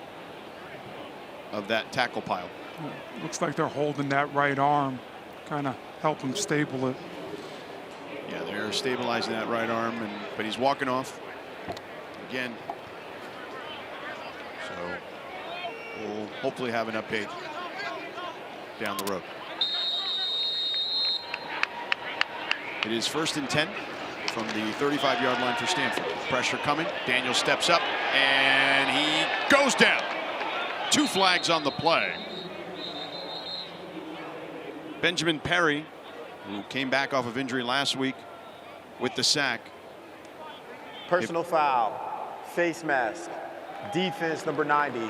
of that tackle pile. Looks like they're holding that right arm, kind of help him stable it. Yeah, they're stabilizing that right arm, but he's walking off again. So we'll hopefully have an update down the road. It is 1st and 10 from the 35-yard line for Stanford. Pressure coming. Daniels steps up and he goes down. 2 flags on the play. Benjamin Perry, who came back off of injury last week with the sack. Personal foul, face mask, defense number 90,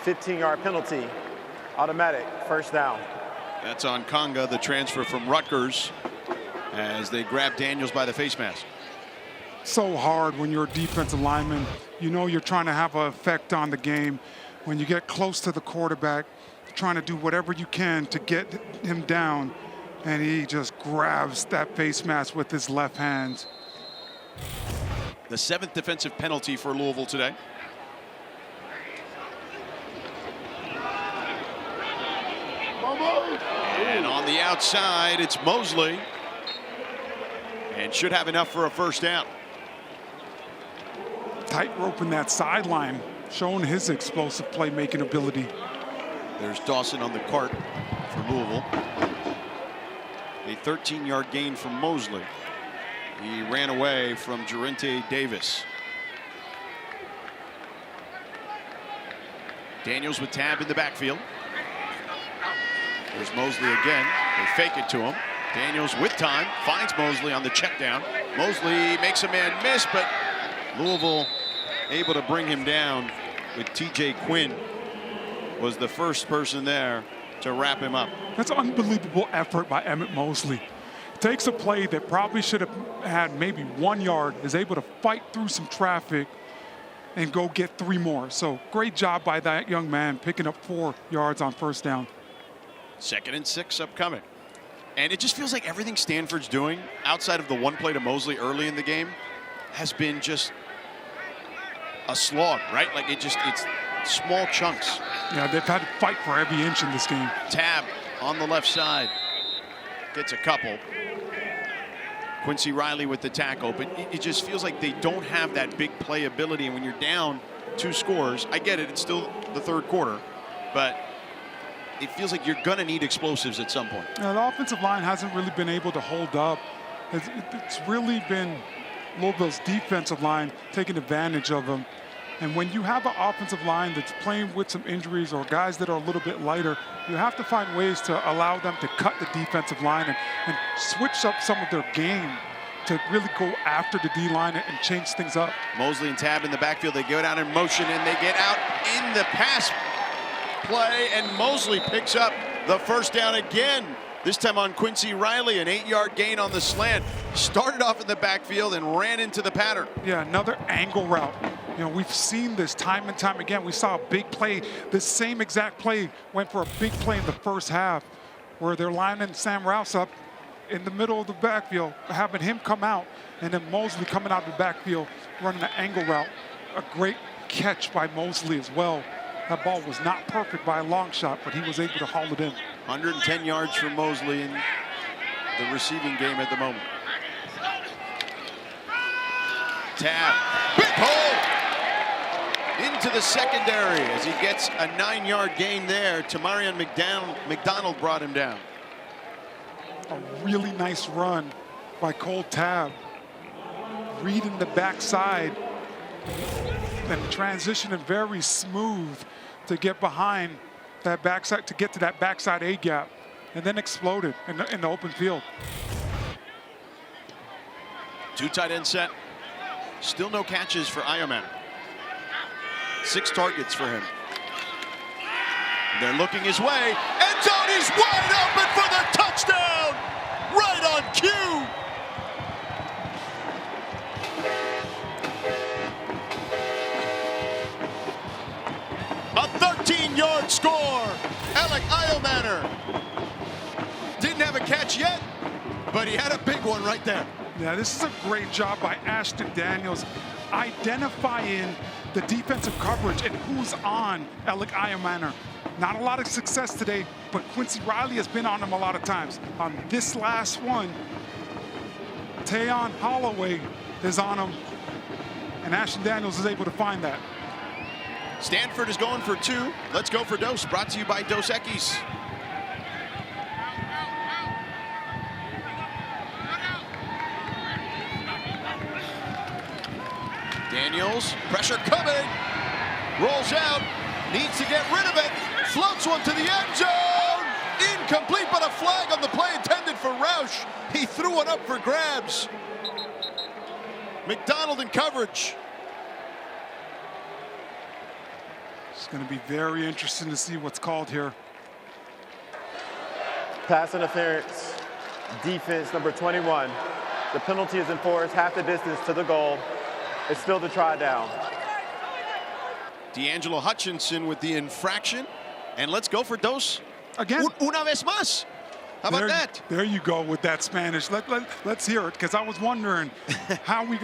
15-yard penalty, automatic, 1st down. That's on Conga, the transfer from Rutgers, as they grab Daniels by the face mask. So hard when you're a defensive lineman. You know you're trying to have an effect on the game. When you get close to the quarterback, trying to do whatever you can to get him down, and he just grabs that face mask with his left hand. The 7th defensive penalty for Louisville today. And on the outside, it's Mosley. And should have enough for a 1st down. Tightrope in that sideline, showing his explosive playmaking ability. There's Dawson on the cart for Louisville. A 13-yard gain from Mosley. He ran away from Gerente Davis. Daniels with Tab in the backfield. There's Mosley again. They fake it to him. Daniels with time finds Mosley on the check down. Mosley makes a man miss, but Louisville able to bring him down with TJ Quinn was the first person there to wrap him up. That's unbelievable effort by Emmett Mosley. Takes a play that probably should have had maybe 1 yard, is able to fight through some traffic and go get 3 more. So great job by that young man, picking up 4 yards on 1st down. 2nd and 6 upcoming. And it just feels like everything Stanford's doing outside of the 1 play to Mosley early in the game has been just a slog, right? Like it's small chunks. Yeah, they've had to fight for every inch in this game. Tab on the left side gets a couple. Quincy Riley with the tackle, but it just feels like they don't have that big play ability. And when you're down 2 scores, I get it, it's still the 3rd quarter, but it feels like you're going to need explosives at some point. Yeah, the offensive line hasn't really been able to hold up. It's really been Louisville's defensive line taking advantage of them. And when you have an offensive line that's playing with some injuries or guys that are a little bit lighter, you have to find ways to allow them to cut the defensive line and switch up some of their game to really go after the D-line and change things up. Mosley and Tab in the backfield. They go down in motion and they get out in the pass play, and Mosley picks up the 1st down again. This time on Quincy Riley, an 8-yard gain on the slant. Started off in the backfield and ran into the pattern. Yeah, another angle route. You know, we've seen this time and time again. We saw a big play. This same exact play went for a big play in the 1st half where they're lining Sam Rouse up in the middle of the backfield, having him come out, and then Mosley coming out of the backfield, running an angle route. A great catch by Mosley as well. That ball was not perfect by a long shot, but he was able to haul it in. 110 yards from Mosley in the receiving game at the moment. Tab, big hole into the secondary as he gets a 9-yard gain there. Tamarion McDonald brought him down. A really nice run by Cole Tab, reading the backside and transitioning very smooth to get behind that backside, to get to that backside A gap, and then exploded in the open field. 2 tight end set. Still no catches for Ioman. 6 targets for him. They're looking his way. End zone, he's wide open for the touchdown! Right on cue! A 13-yard score. Alec Iomanner didn't have a catch yet, but he had a big one right there. Yeah, this is a great job by Ashton Daniels identifying the defensive coverage and who's on Alec Iomanner. Not a lot of success today, but Quincy Riley has been on him a lot of times. On this last one, Tayon Holloway is on him, and Ashton Daniels is able to find that. Stanford is going for 2. Let's go for Dos. Brought to you by Dos Equis. Daniels, pressure coming. Rolls out. Needs to get rid of it. Floats one to the end zone. Incomplete, but a flag on the play intended for Roush. He threw one up for grabs. McDonald in coverage. It's going to be very interesting to see what's called here. Pass interference, defense number 21. The penalty is enforced half the distance to the goal. It's still the try down. D'Angelo Hutchinson with the infraction. And let's go for Dos. Again. Una vez más. How about that? There you go with that Spanish. Let's hear it, because I was wondering how we're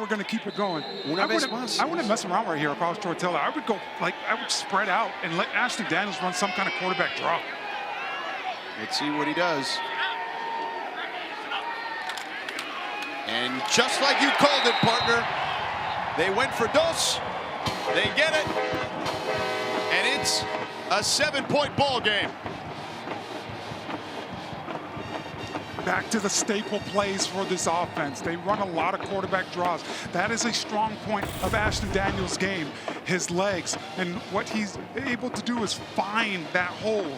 gonna keep it going. I wouldn't mess around right here across Troy Taylor. I would go I would spread out and let Ashton Daniels run some kind of quarterback draw. Let's see what he does. And just like you called it, partner, they went for Dos. They get it. And it's a 7-point ball game. Back to the staple plays for this offense. They run a lot of quarterback draws. That is a strong point of Ashton Daniels' game, his legs. And what he's able to do is find that hole.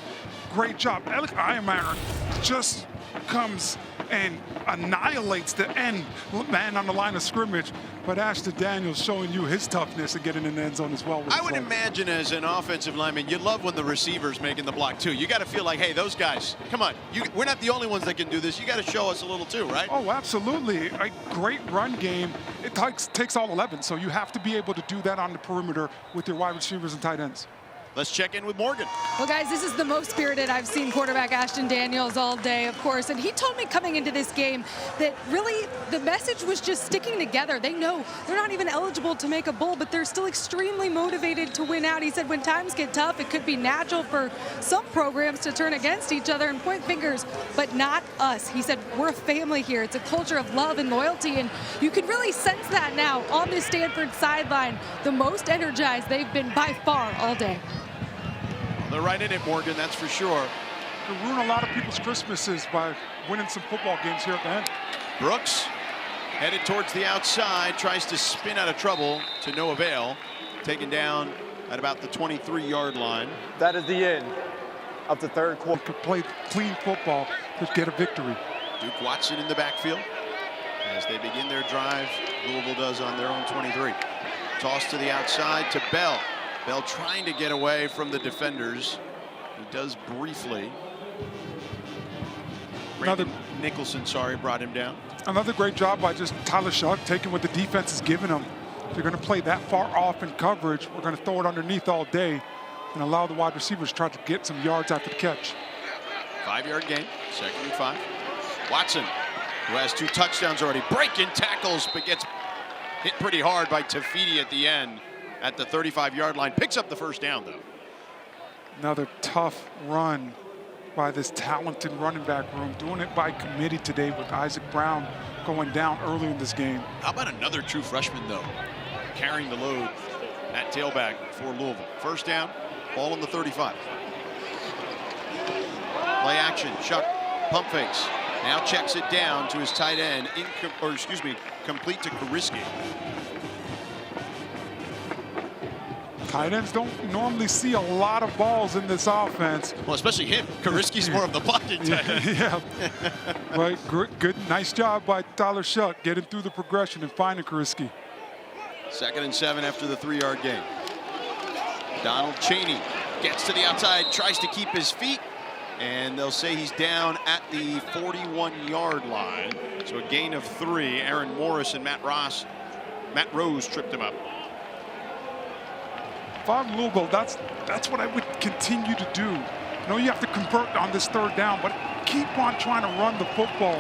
Great job. Alec Iomanner just comes and annihilates the end man on the line of scrimmage. But Ashton Daniels showing you his toughness and getting in the end zone as well. I would imagine as an offensive lineman, you love when the receiver's making the block too. You got to feel like, hey, those guys, come on. We're not the only ones that can do this. You got to show us a little too, right? Oh, absolutely. A great run game. It takes all 11, so you have to be able to do that on the perimeter with your wide receivers and tight ends. Let's check in with Morgan. Well, guys, this is the most spirited I've seen quarterback Ashton Daniels all day, of course. And he told me coming into this game that really the message was just sticking together. They know they're not even eligible to make a bowl, but they're still extremely motivated to win out. He said when times get tough, it could be natural for some programs to turn against each other and point fingers, but not us. He said we're a family here. It's a culture of love and loyalty, and you can really sense that now on this Stanford sideline. The most energized they've been by far all day. They're right in it, Morgan, that's for sure. They ruin a lot of people's Christmases by winning some football games here at the end. Brooks headed towards the outside, tries to spin out of trouble to no avail. Taken down at about the 23-yard line. That is the end of the third quarter. Could play clean football to get a victory. Duke Watson in the backfield as they begin their drive. Louisville does on their own 23. Toss to the outside to Bell. Bell trying to get away from the defenders. He does briefly. Nicholson, brought him down. Another great job by just Tyler Shuck, taking what the defense is giving him. If they're going to play that far off in coverage, we're going to throw it underneath all day and allow the wide receivers to try to get some yards after the catch. 5-yard gain, 2nd and 5. Watson, who has 2 touchdowns already, breaking tackles, but gets hit pretty hard by Tafiti at the end at the 35-yard line. Picks up the first down, though. Another tough run by this talented running back room, doing it by committee today with Isaac Brown going down early in this game. How about another true freshman, though, carrying the load at tailback for Louisville? First down, ball on the 35. Play action, Shuck, pump fakes. Now checks it down to his tight end, complete to Kariski. Tight ends don't normally see a lot of balls in this offense. Well, especially him. Kariski's more of the blocking tight end. Yeah, right. Good, nice job by Tyler Shuck getting through the progression and finding Kariski. 2nd and 7 after the 3-yard gain. Donald Chaney gets to the outside, tries to keep his feet, and they'll say he's down at the 41-yard line. So a gain of 3. Aaron Morris and Matt Rose tripped him up. If I'm Louisville, that's what I would continue to do. I know you have to convert on this 3rd down, but keep on trying to run the football.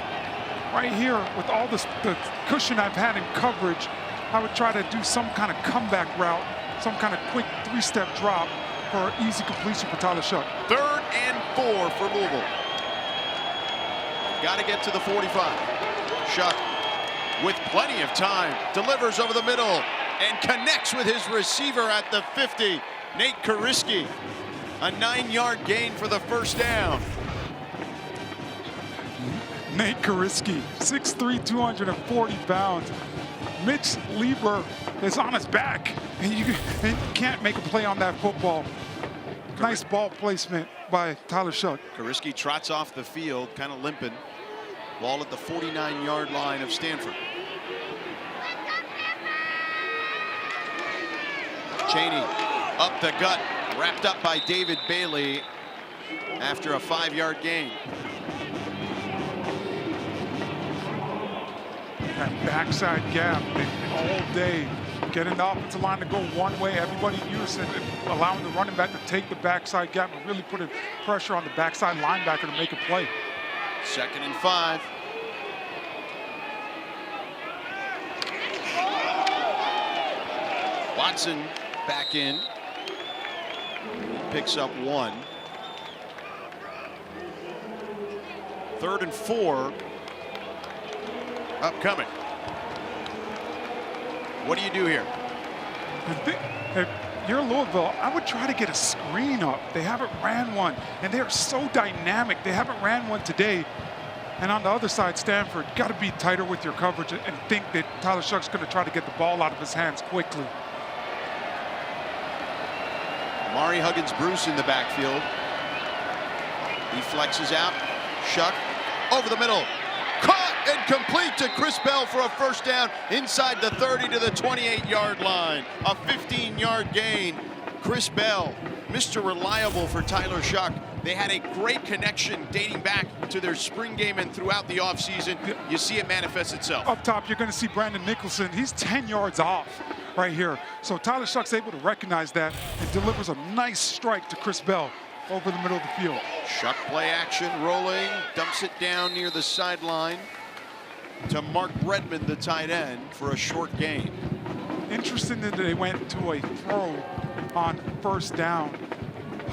Right here, with all the cushion I've had in coverage, I would try to do some kind of comeback route, some kind of quick 3-step drop for easy completion for Tyler Shuck. 3rd and 4 for Louisville. Got to get to the 45. Shuck with plenty of time, delivers over the middle and connects with his receiver at the 50, Nate Kariski. A 9-yard gain for the first down. Nate Kariski, 6'3", 240 pounds. Mitch Lieber is on his back, and you can't make a play on that football. Nice ball placement by Tyler Shuck. Kariski trots off the field, kind of limping. Ball at the 49-yard line of Stanford. Chaney up the gut, wrapped up by David Bailey after a 5-yard gain. That backside gap all day, getting the offensive line to go one way, everybody using it, allowing the running back to take the backside gap and really putting pressure on the backside linebacker to make a play. 2nd and 5. Watson back in. He picks up 1. 3rd and 4 upcoming. What do you do here? If you're Louisville, I would try to get a screen up. They haven't ran one, and they're so dynamic. They haven't ran one today. And on the other side, Stanford, got to be tighter with your coverage and think that Tyler Shuck's going to try to get the ball out of his hands quickly. Mari Huggins-Bruce in the backfield. He flexes out. Shuck over the middle. Caught and complete to Chris Bell for a first down inside the 30 to the 28-yard line. A 15-yard gain. Chris Bell, Mr. Reliable for Tyler Shuck. They had a great connection dating back to their spring game and throughout the offseason. You see it manifest itself. Up top, you're going to see Brandon Nicholson. He's 10 yards off right here. So Tyler Shuck's able to recognize that and delivers a nice strike to Chris Bell over the middle of the field. Shuck play action, rolling, dumps it down near the sideline to Mark Redmond, the tight end, for a short gain. Interesting that they went to a throw on first down.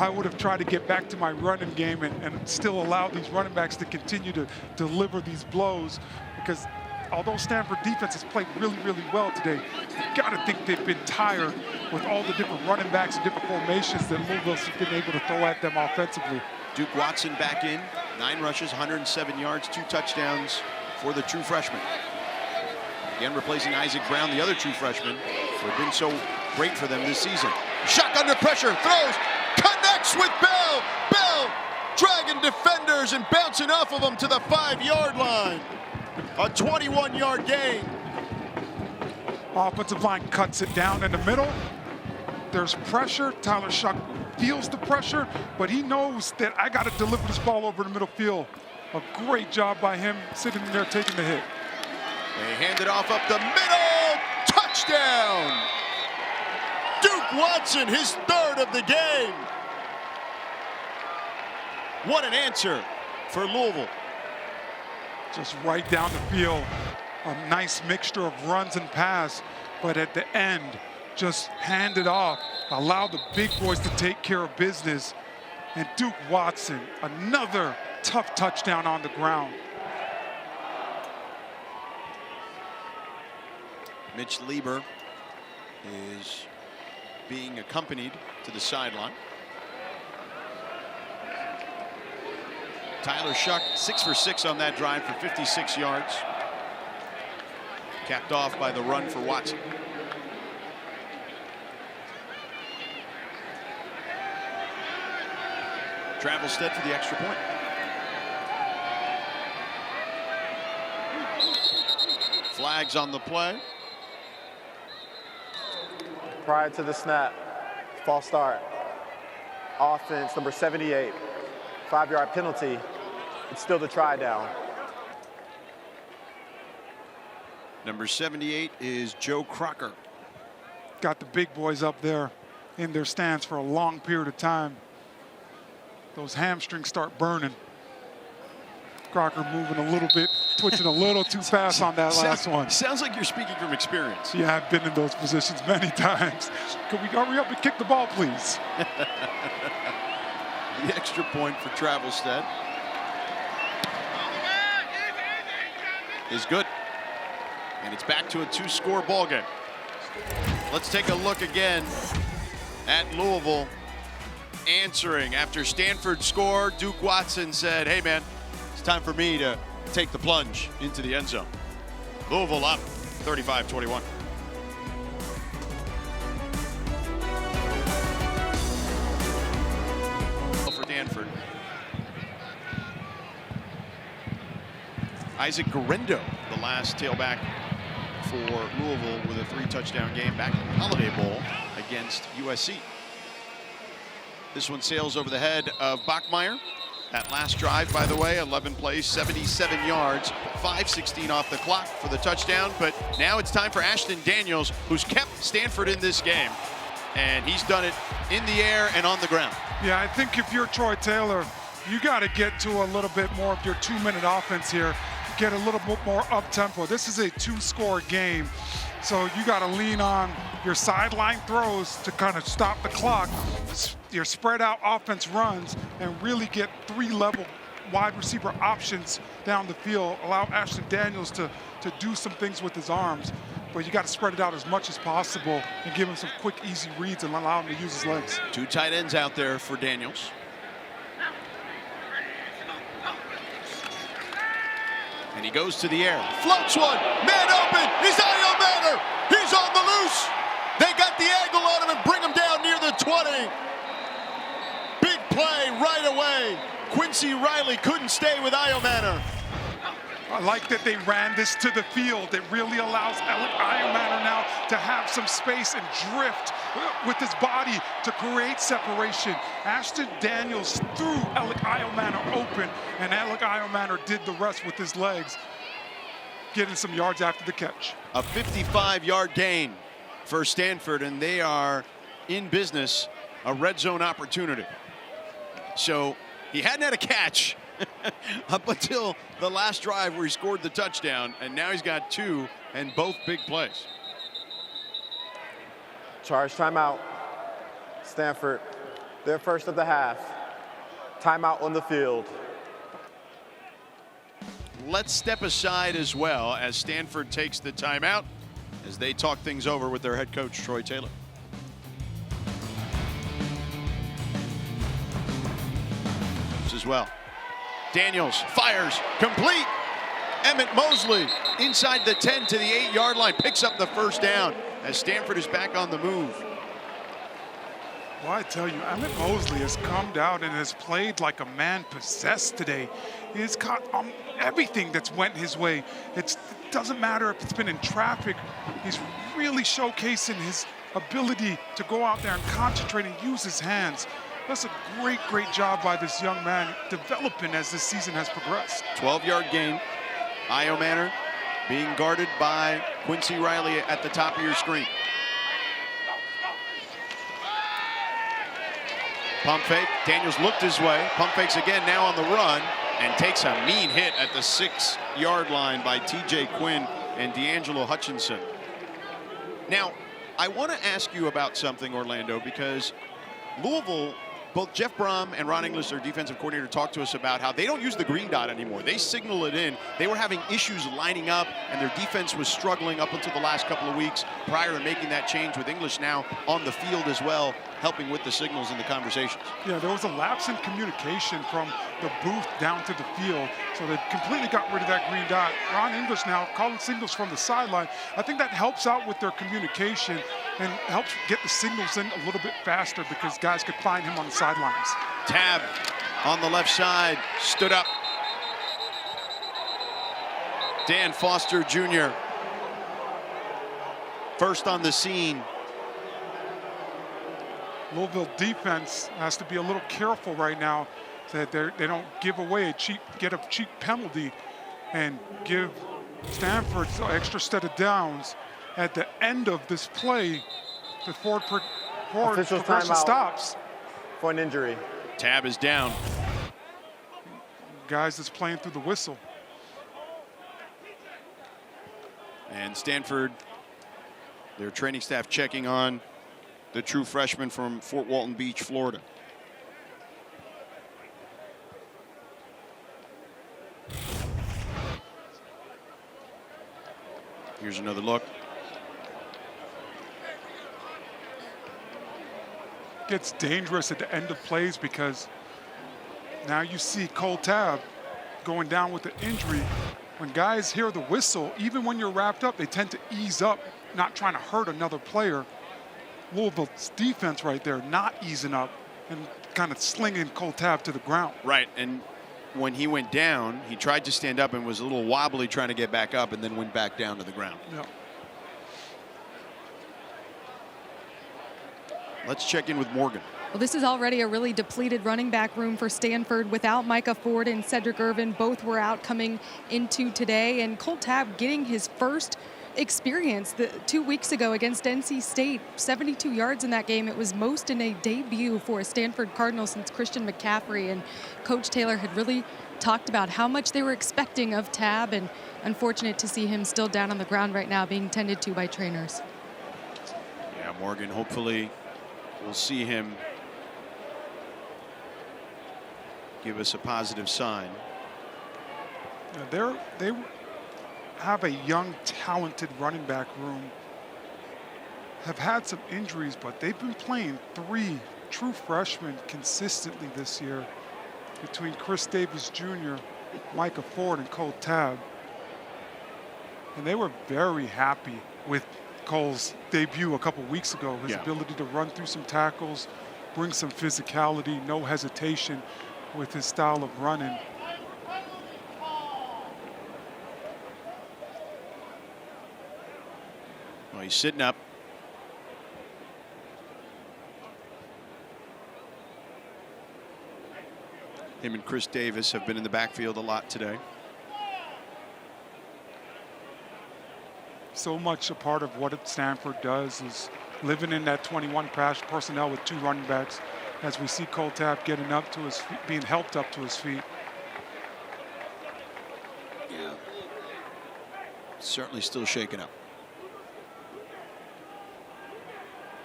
I would have tried to get back to my running game and still allow these running backs to continue to deliver these blows, because although Stanford defense has played really, really well today, you've got to think they've been tired with all the different running backs and different formations that Louisville's been able to throw at them offensively. Duke Watson back in, 9 rushes, 107 yards, 2 touchdowns for the true freshman. Again, replacing Isaac Brown, the other true freshman, who had been so great for them this season. Shuck under pressure, throws, connects with Bell. Bell dragging defenders and bouncing off of them to the 5-yard line. A 21-yard gain. Offensive line cuts it down in the middle. There's pressure. Tyler Shuck feels the pressure, but he knows that I got to deliver this ball over the middle field. A great job by him sitting there taking the hit. They hand it off up the middle. Touchdown. Duke Watson, his 3rd of the game. What an answer for Louisville. Just right down the field. A nice mixture of runs and pass, but at the end, just hand it off. Allow the big boys to take care of business. And Duke Watson, another tough touchdown on the ground. Mitch Lieber is being accompanied to the sideline. Tyler Shuck, 6 for 6 on that drive for 56 yards. Capped off by the run for Watson. Travelstead for the extra point. Flags on the play. Prior to the snap, false start. Offense, number 78, 5-yard penalty. It's still the try down. Number 78 is Joe Crocker. Got the big boys up there in their stands for a long period of time. Those hamstrings start burning. Crocker moving a little bit, twitching a little too fast on that last one. Sounds like you're speaking from experience. Yeah, I've been in those positions many times. Can we hurry up and kick the ball, please? The extra point for Travelstead is good. And it's back to a 2-score ball game. Let's take a look again at Louisville answering. After Stanford scored, Duke Watson said, hey man, it's time for me to take the plunge into the end zone. Louisville up 35-21. For Stanford. Isaac Garendo, the last tailback for Louisville with a 3-touchdown game back in the Holiday Bowl against USC. This one sails over the head of Bachmeier. That last drive, by the way, 11 plays, 77 yards, 5:16 off the clock for the touchdown. But now it's time for Ashton Daniels, who's kept Stanford in this game. And he's done it in the air and on the ground. Yeah, I think if you're Troy Taylor, you got to get to a little bit more of your 2-minute offense here. Get a little bit more up-tempo. This is a 2-score game, so you got to lean on your sideline throws to kind of stop the clock, your spread-out offense runs, and really get 3-level wide receiver options down the field. Allow Ashton Daniels to do some things with his arms, but you got to spread it out as much as possible and give him some quick, easy reads and allow him to use his legs. 2 tight ends out there for Daniels. And he goes to the air, floats one, man open, he's Iomanner, he's on the loose. They got the angle on him and bring him down near the 20. Big play right away. Quincy Riley couldn't stay with Iomanner. I like that they ran this to the field. It really allows Iomanner now to have some space and drift with his body to create separation. Ashton Daniels threw Alec Iomanner open, and Alec Iomanner did the rest with his legs, getting some yards after the catch. A 55-yard gain for Stanford, and they are in business, a red zone opportunity. So he hadn't had a catch up until the last drive where he scored the touchdown, and now he's got 2 and both big plays. Charge timeout. Stanford, their first of the half. Timeout on the field. Let's step aside as well as Stanford takes the timeout as they talk things over with their head coach, Troy Taylor. As well. Daniels fires, complete. Emmett Mosley inside the 10 to the 8-yard line, picks up the first down as Stanford is back on the move. Well, I tell you, Emmett Mosley has come down and has played like a man possessed today. He's caught everything that's went his way. It doesn't matter if it's been in traffic. He's really showcasing his ability to go out there and concentrate and use his hands. That's a great, great job by this young man developing as this season has progressed. 12-yard gain. Iomanner being guarded by Quincy Riley at the top of your screen. Pump fake. Daniels looked his way. Pump fakes again now on the run. and takes a mean hit at the 6-yard line by TJ Quinn and D'Angelo Hutchinson. Now, I want to ask you about something, Orlando, because Louisville, both Jeff Brom and Ron English, their defensive coordinator, talked to us about how they don't use the green dot anymore. They signal it in. They were having issues lining up, and their defense was struggling up until the last couple of weeks prior to making that change, with English now on the field as well, helping with the signals and the conversations. Yeah, there was a lapse in communication from the booth down to the field, so they completely got rid of that green dot. Ron English now calling signals from the sideline. I think that helps out with their communication and helps get the signals in a little bit faster because guys could find him on the sidelines. Tab on the left side, stood up. Dan Foster Jr. first on the scene. Louisville defense has to be a little careful right now that they don't give away get a cheap penalty and give Stanford an extra set of downs at the end of this play before progression stops. For an injury. Tab is down. Guys is playing through the whistle. And Stanford, their training staff checking on the true freshman from Fort Walton Beach, Florida. Here's another look. Gets dangerous at the end of plays because now you see Cole Tab going down with the injury. When guys hear the whistle, even when you're wrapped up, they tend to ease up, not trying to hurt another player. Louisville's defense right there, not easing up and kind of slinging Cole Tab to the ground. Right, and when he went down, he tried to stand up and was a little wobbly trying to get back up and then went back down to the ground. Yeah. Let's check in with Morgan. Well, this is already a really depleted running back room for Stanford without Micah Ford and Cedric Irvin. Both were out coming into today, and Cole Tab getting his first experience 2 weeks ago against NC State. 72 yards in that game. It was most in a debut for a Stanford Cardinal since Christian McCaffrey, and Coach Taylor had really talked about how much they were expecting of Tab, and unfortunate to see him still down on the ground right now being tended to by trainers. Yeah, Morgan, hopefully we'll see him give us a positive sign. They have a young, talented running back room. Have had some injuries, but they've been playing 3 true freshmen consistently this year between Chris Davis Jr., Micah Ford, and Cole Tab. And they were very happy with Cole's debut a couple weeks ago. His ability to run through some tackles, bring some physicality, no hesitation with his style of running. Well, he's sitting up. Him and Chris Davis have been in the backfield a lot today. So much a part of what Stanford does is living in that 21 personnel with 2 running backs, as we see Cole Tab getting up to his feet, being helped up to his feet. Yeah. Certainly still shaking up.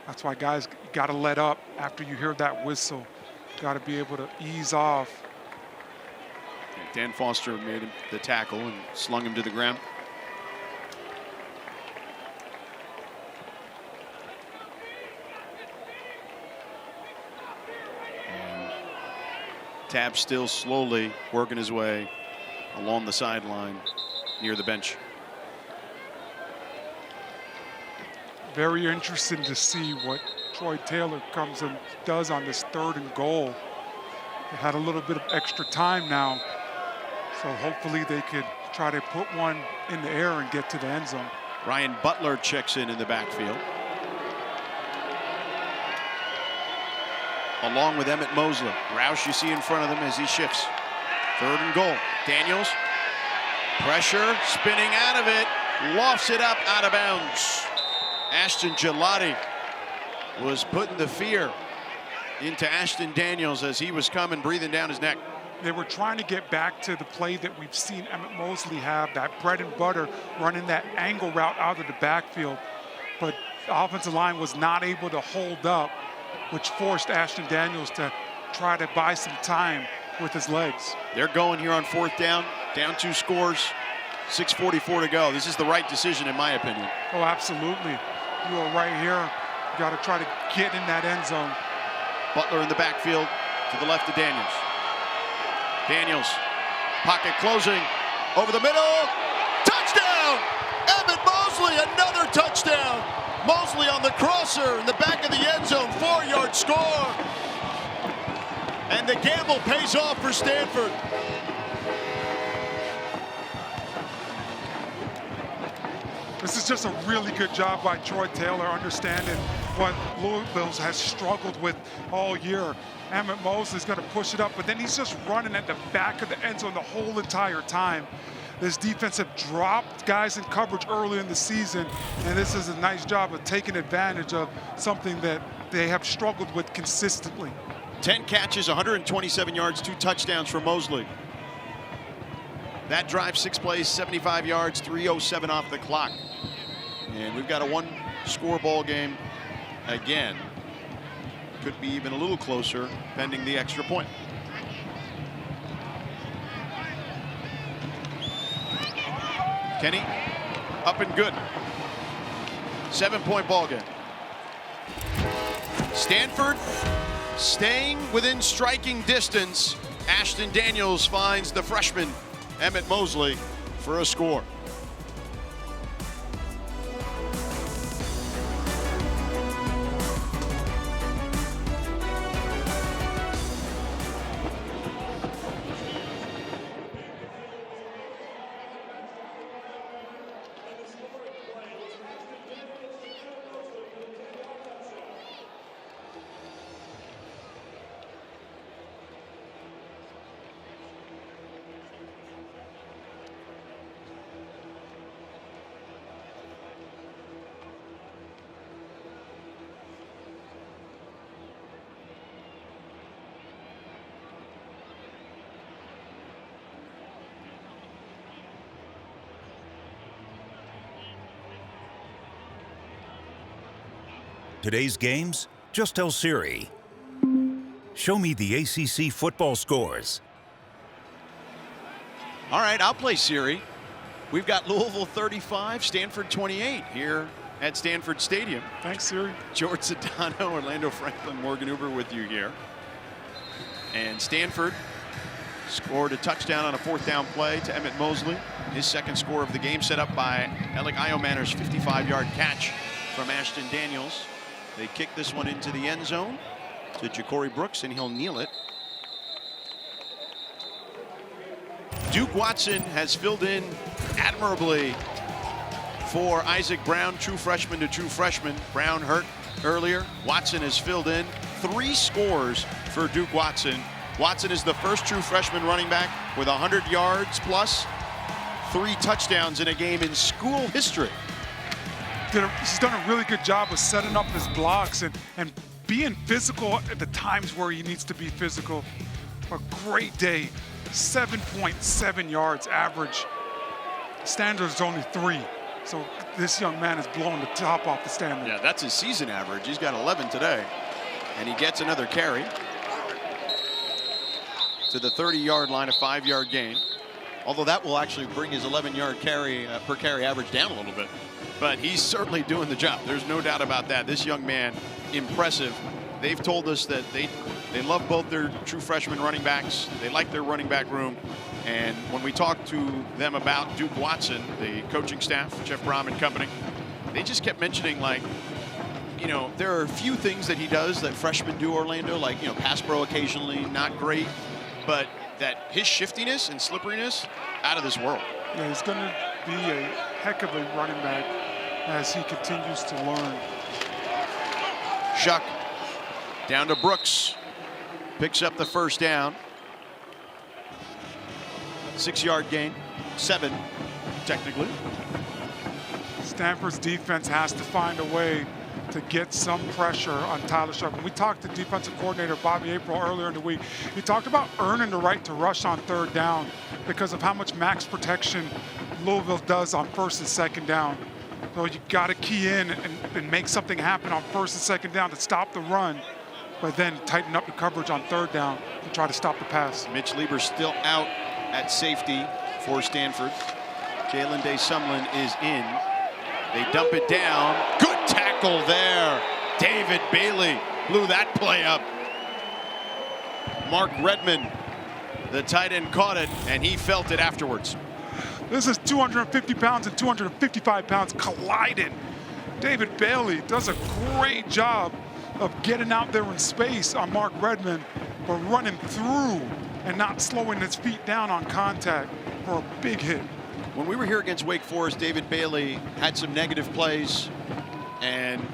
That's why guys got to let up after you hear that whistle. Got to be able to ease off. Dan Foster made the tackle and slung him to the ground. And Tab still slowly working his way along the sideline near the bench. Very interesting to see what Troy Taylor comes and does on this 3rd and goal. They had a little bit of extra time now, so hopefully they could try to put one in the air and get to the end zone. Ryan Butler checks in the backfield, along with Emmett Mosley. Roush you see in front of them as he shifts. 3rd and goal. Daniels, pressure, spinning out of it, lofts it up out of bounds. Ashton Gelati was putting the fear into Ashton Daniels as he was coming, breathing down his neck. They were trying to get back to the play that we've seen Emmett Mosley have, that bread and butter, running that angle route out of the backfield. But the offensive line was not able to hold up, which forced Ashton Daniels to try to buy some time with his legs. They're going here on 4th down 2 scores, 6:44 to go. This is the right decision, in my opinion. Oh, absolutely. You are right here. You got to try to get in that end zone. Butler in the backfield to the left of Daniels. Daniels, pocket closing, over the middle, touchdown! Emmett Mosley, another touchdown! Mosley on the crosser in the back of the end zone, 4-yard score. And the gamble pays off for Stanford. This is just a really good job by Troy Taylor, understanding what Louisville has struggled with all year. Emmett Mosley's going to push it up, but then he's just running at the back of the end zone the whole entire time. This defense have dropped guys in coverage early in the season, and this is a nice job of taking advantage of something that they have struggled with consistently. 10 catches, 127 yards, 2 touchdowns for Mosley. That drive, 6 plays, 75 yards, 3:07 off the clock. And we've got a 1-score ball game again. Could be even a little closer, pending the extra point. Kenney, up and good. 7-point ball game. Stanford staying within striking distance. Ashton Daniels finds the freshman Emmett Mosley for a score. Today's games? Just tell Siri. Show me the ACC football scores. All right, I'll play Siri. We've got Louisville 35, Stanford 28 here at Stanford Stadium. Thanks, Siri. George Sedano, Orlando Franklin, Morgan Uber with you here. And Stanford scored a touchdown on a 4th down play to Emmett Mosley. His 2nd score of the game, set up by Alec Iomaner's 55-yard catch from Ashton Daniels. They kick this one into the end zone to Ja'Cory Brooks, and he'll kneel it. Duke Watson has filled in admirably for Isaac Brown, true freshman to true freshman. Brown hurt earlier. Watson has filled in. 3 scores for Duke Watson. Watson is the first true freshman running back with 100 yards plus 3 touchdowns in a game in school history. He's done a really good job of setting up his blocks and being physical at the times where he needs to be physical. A great day, 7.7 yards average. Standard is only 3, so this young man is blowing the top off the standard. Yeah, that's his season average. He's got 11 today, and he gets another carry to the 30-yard line, a 5-yard gain. Although that will actually bring his 11-yard carry per carry average down a little bit. But he's certainly doing the job. There's no doubt about that. This young man, impressive. They've told us that they love both their true freshman running backs. They like their running back room. And when we talked to them about Duke Watson, the coaching staff, Jeff Brom and company, they just kept mentioning, like, you know, there are a few things that he does that freshmen do, Orlando, like, you know, pass pro occasionally, not great. But that his shiftiness and slipperiness, out of this world. Yeah, he's going to be a heck of a running back as he continues to learn. Shuck down to Brooks. Picks up the 1st down. 6-yard gain. 7, technically. Stanford's defense has to find a way to get some pressure on Tyler Sharp. When we talked to defensive coordinator Bobby April earlier in the week, he talked about earning the right to rush on third down because of how much max protection Louisville does on first and second down. So you got to key in and make something happen on first and second down to stop the run, but then tighten up the coverage on third down to try to stop the pass. Mitch Lieber still out at safety for Stanford. Jalen Day-Sumlin is in. They dump it down. Good tackle there. David Bailey blew that play up. Mark Redmond, the tight end, caught it, and he felt it afterwards. This is 250 pounds and 255 pounds colliding. David Bailey does a great job of getting out there in space on Mark Redmond, but running through and not slowing his feet down on contact for a big hit. When we were here against Wake Forest, David Bailey had some negative plays, and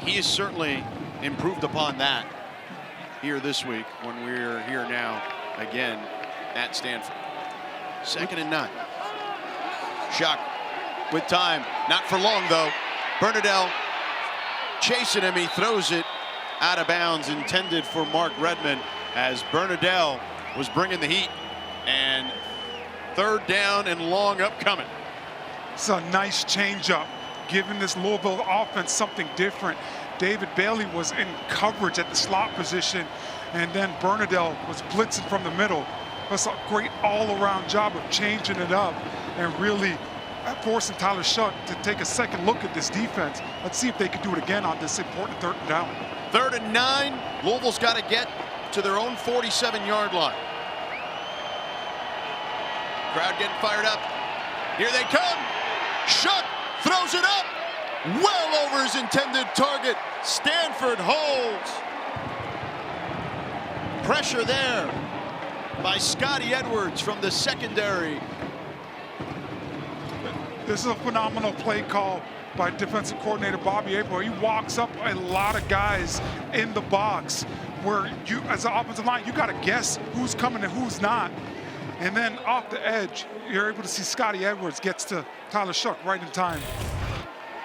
he has certainly improved upon that here this week when we're here now again at Stanford. 2nd and 9. Shock with time. Not for long, though. Bernadelle chasing him. He throws it out of bounds, intended for Mark Redmond, as Bernadelle was bringing the heat. And 3rd down and long upcoming. It's a nice changeup, giving this Louisville offense something different. David Bailey was in coverage at the slot position, and then Bernadelle was blitzing from the middle. That's a great all-around job of changing it up and really forcing Tyler Shuck to take a second look at this defense. Let's see if they can do it again on this important 3rd down. 3rd and 9. Louisville's got to get to their own 47-yard line. Crowd getting fired up. Here they come. Shuck throws it up. Well over his intended target. Stanford holds. Pressure there by Scotty Edwards from the secondary. This is a phenomenal play call by defensive coordinator Bobby April. He walks up a lot of guys in the box where you, as an offensive line, you got to guess who's coming and who's not. And then off the edge, you're able to see Scotty Edwards gets to Tyler Shuck right in time.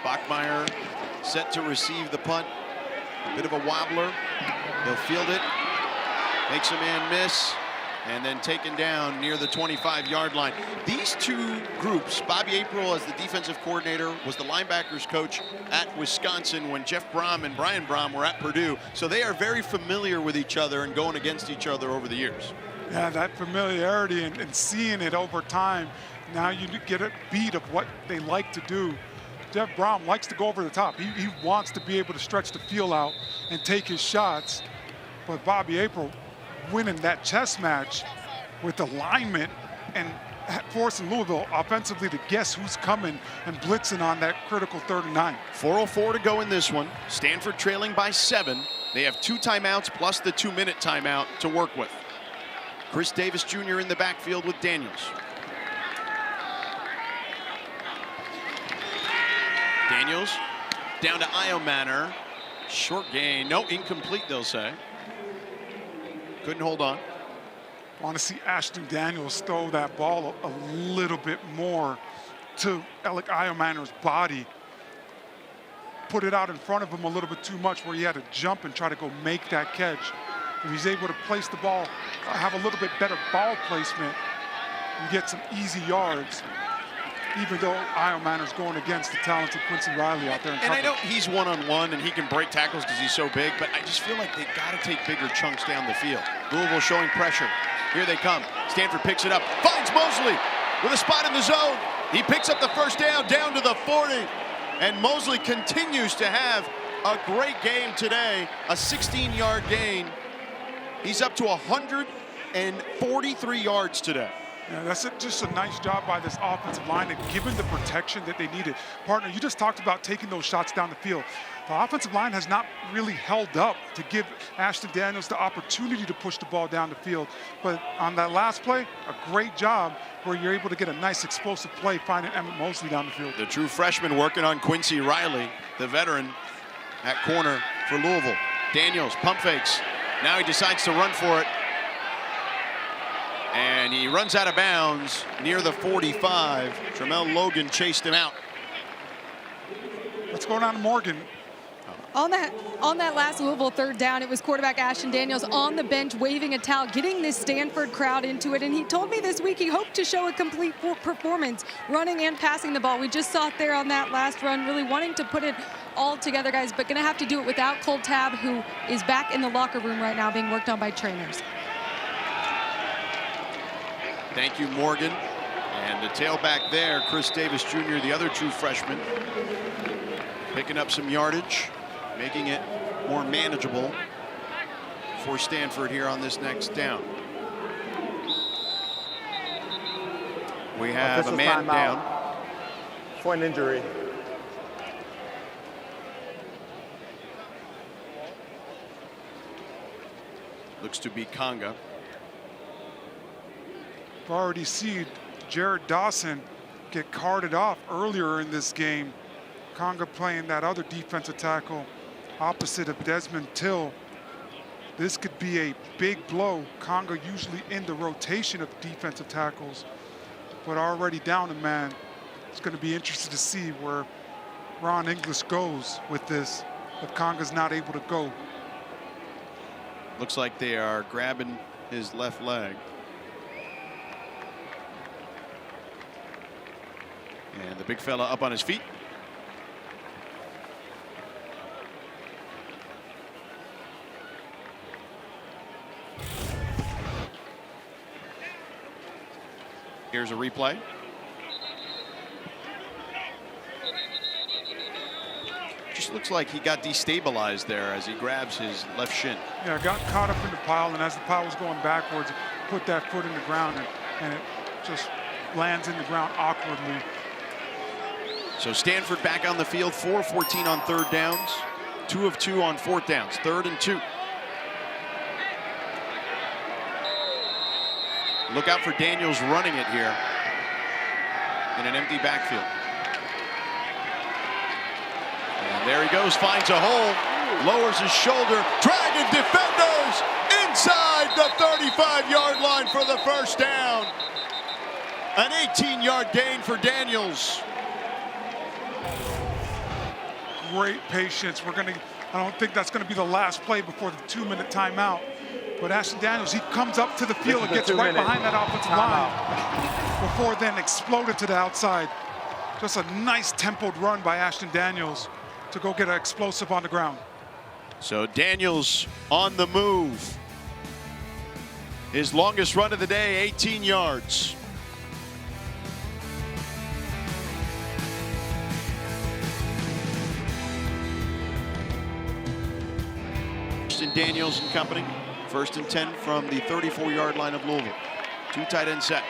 Bachmeier set to receive the punt. A bit of a wobbler. He'll field it. Makes a man miss. And then taken down near the 25-yard line. These two groups, Bobby April as the defensive coordinator, was the linebackers coach at Wisconsin when Jeff Brom and Brian Brom were at Purdue. So they are very familiar with each other and going against each other over the years. Yeah, that familiarity and seeing it over time, now you get a beat of what they like to do. Jeff Brom likes to go over the top. He wants to be able to stretch the field out and take his shots. But Bobby April winning that chess match with alignment and forcing Louisville offensively to guess who's coming and blitzing on that critical 3rd and 9. 4:04 to go in this one. Stanford trailing by 7. They have 2 timeouts plus the 2-minute timeout to work with. Chris Davis Jr. in the backfield with Daniels. Daniels down to Iomanner. Short gain. No, incomplete, they'll say. Couldn't hold on. Want to see Ashton Daniels throw that ball a little bit more to Alec Iomanner's body. Put it out in front of him a little bit too much where he had to jump and try to go make that catch. If he's able to place the ball, have a little bit better ball placement, and get some easy yards, even though Iomanner's going against the talented Quincy Riley out there in coverage. I know he's one-on-one and he can break tackles because he's so big, but I just feel like they've got to take bigger chunks down the field. Louisville showing pressure. Here they come. Stanford picks it up, finds Mosley with a spot in the zone. He picks up the 1st down to the 40, and Mosley continues to have a great game today, a 16-yard gain. He's up to 143 yards today. Yeah, that's just a nice job by this offensive line and given the protection that they needed. Partner, you just talked about taking those shots down the field. The offensive line has not really held up to give Ashton Daniels the opportunity to push the ball down the field. But on that last play, a great job where you're able to get a nice explosive play finding Emmett Mosley down the field. The true freshman working on Quincy Riley, the veteran at corner for Louisville. Daniels pump fakes. Now he decides to run for it. And he runs out of bounds near the 45. Tramel Logan chased him out. What's going on to Morgan? On that last Louisville third down, it was quarterback Ashton Daniels on the bench waving a towel, getting this Stanford crowd into it. And he told me this week he hoped to show a complete performance, running and passing the ball. We just saw it there on that last run, really wanting to put it all together, guys, but going to have to do it without Cole Tabb, who is back in the locker room right now being worked on by trainers. Thank you, Morgan. And the tailback there, Chris Davis Jr., the other true freshman, picking up some yardage, making it more manageable for Stanford here on this next down. We have a man down for an injury. Looks to be Conga. We've already seen Jared Dawson get carted off earlier in this game. Conga playing that other defensive tackle opposite of Desmond Till. This could be a big blow. Conga usually in the rotation of defensive tackles, but already down a man. It's going to be interesting to see where Ron English goes with this if Conga's not able to go. Looks like they are grabbing his left leg. And the big fella up on his feet. Here's a replay. Just looks like he got destabilized there as he grabs his left shin. Yeah, got caught up in the pile, and as the pile was going backwards, put that foot in the ground, and it just lands in the ground awkwardly. So Stanford back on the field, 4 of 14 on third downs, 2 of 2 on fourth downs, 3rd and 2. Look out for Daniels running it here in an empty backfield. And there he goes, finds a hole, lowers his shoulder, dragging defenders inside the 35-yard line for the first down. An 18-yard gain for Daniels. Great patience. I don't think that's gonna be the last play before the 2-minute timeout. But Ashton Daniels, he comes up to the field and gets right behind that offensive line before then exploded to the outside. Just a nice tempoed run by Ashton Daniels to go get an explosive on the ground. So Daniels on the move. His longest run of the day, 18 yards. Ashton Daniels and company. 1st and 10 from the 34-yard line of Louisville. 2 tight end set.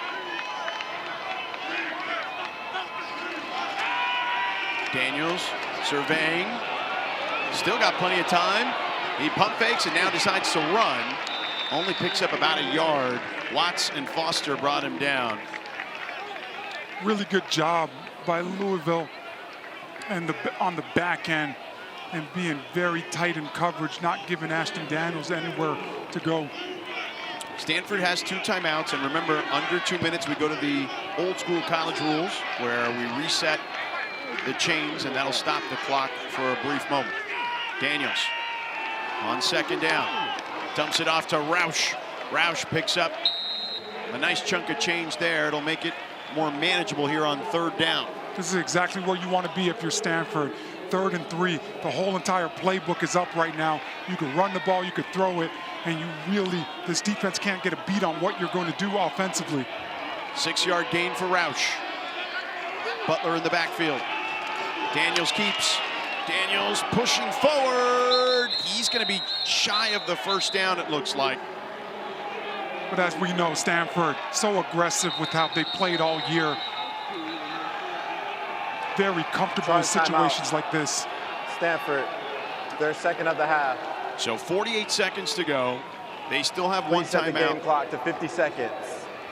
Daniels surveying. Still got plenty of time. He pump fakes and now decides to run. Only picks up about a yard. Watts and Foster brought him down. Really good job by Louisville and on the back end, and being very tight in coverage, not giving Ashton Daniels anywhere to go. Stanford has 2 timeouts, and remember, under 2 minutes we go to the old school college rules where we reset the chains, and that'll stop the clock for a brief moment. Daniels on 2nd down, dumps it off to Roush. Roush picks up a nice chunk of change there. It'll make it more manageable here on 3rd down. This is exactly where you want to be if you're Stanford. 3rd and 3, the whole entire playbook is up right now. You can run the ball, you could throw it, and this defense can't get a beat on what you're going to do offensively. 6-yard gain for Roush. Butler in the backfield. Daniels keeps. Daniels pushing forward. He's going to be shy of the 1st down, it looks like. But as we know, Stanford, so aggressive with how they played all year. Very comfortable in situations like this. Stanford, their 2nd of the half. So 48 seconds to go. They still have 1 Set the game timeout. clock to 50 seconds.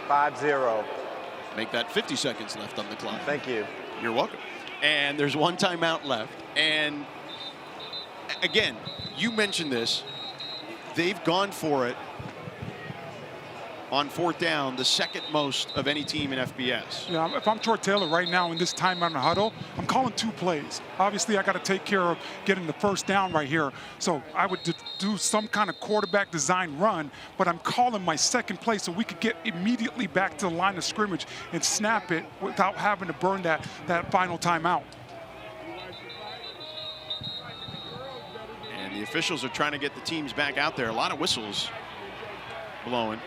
5-0. Make that 50 seconds left on the clock. Thank you. You're welcome. And there's 1 timeout left. And again, you mentioned this. They've gone for it on 4th down, the second most of any team in FBS. Yeah, if I'm Troy Taylor right now in this timeout in the huddle, I'm calling 2 plays. Obviously, I got to take care of getting the 1st down right here. So I would do some kind of quarterback design run, but I'm calling my 2nd play so we could get immediately back to the line of scrimmage and snap it without having to burn that final timeout. And the officials are trying to get the teams back out there. A lot of whistles blowing.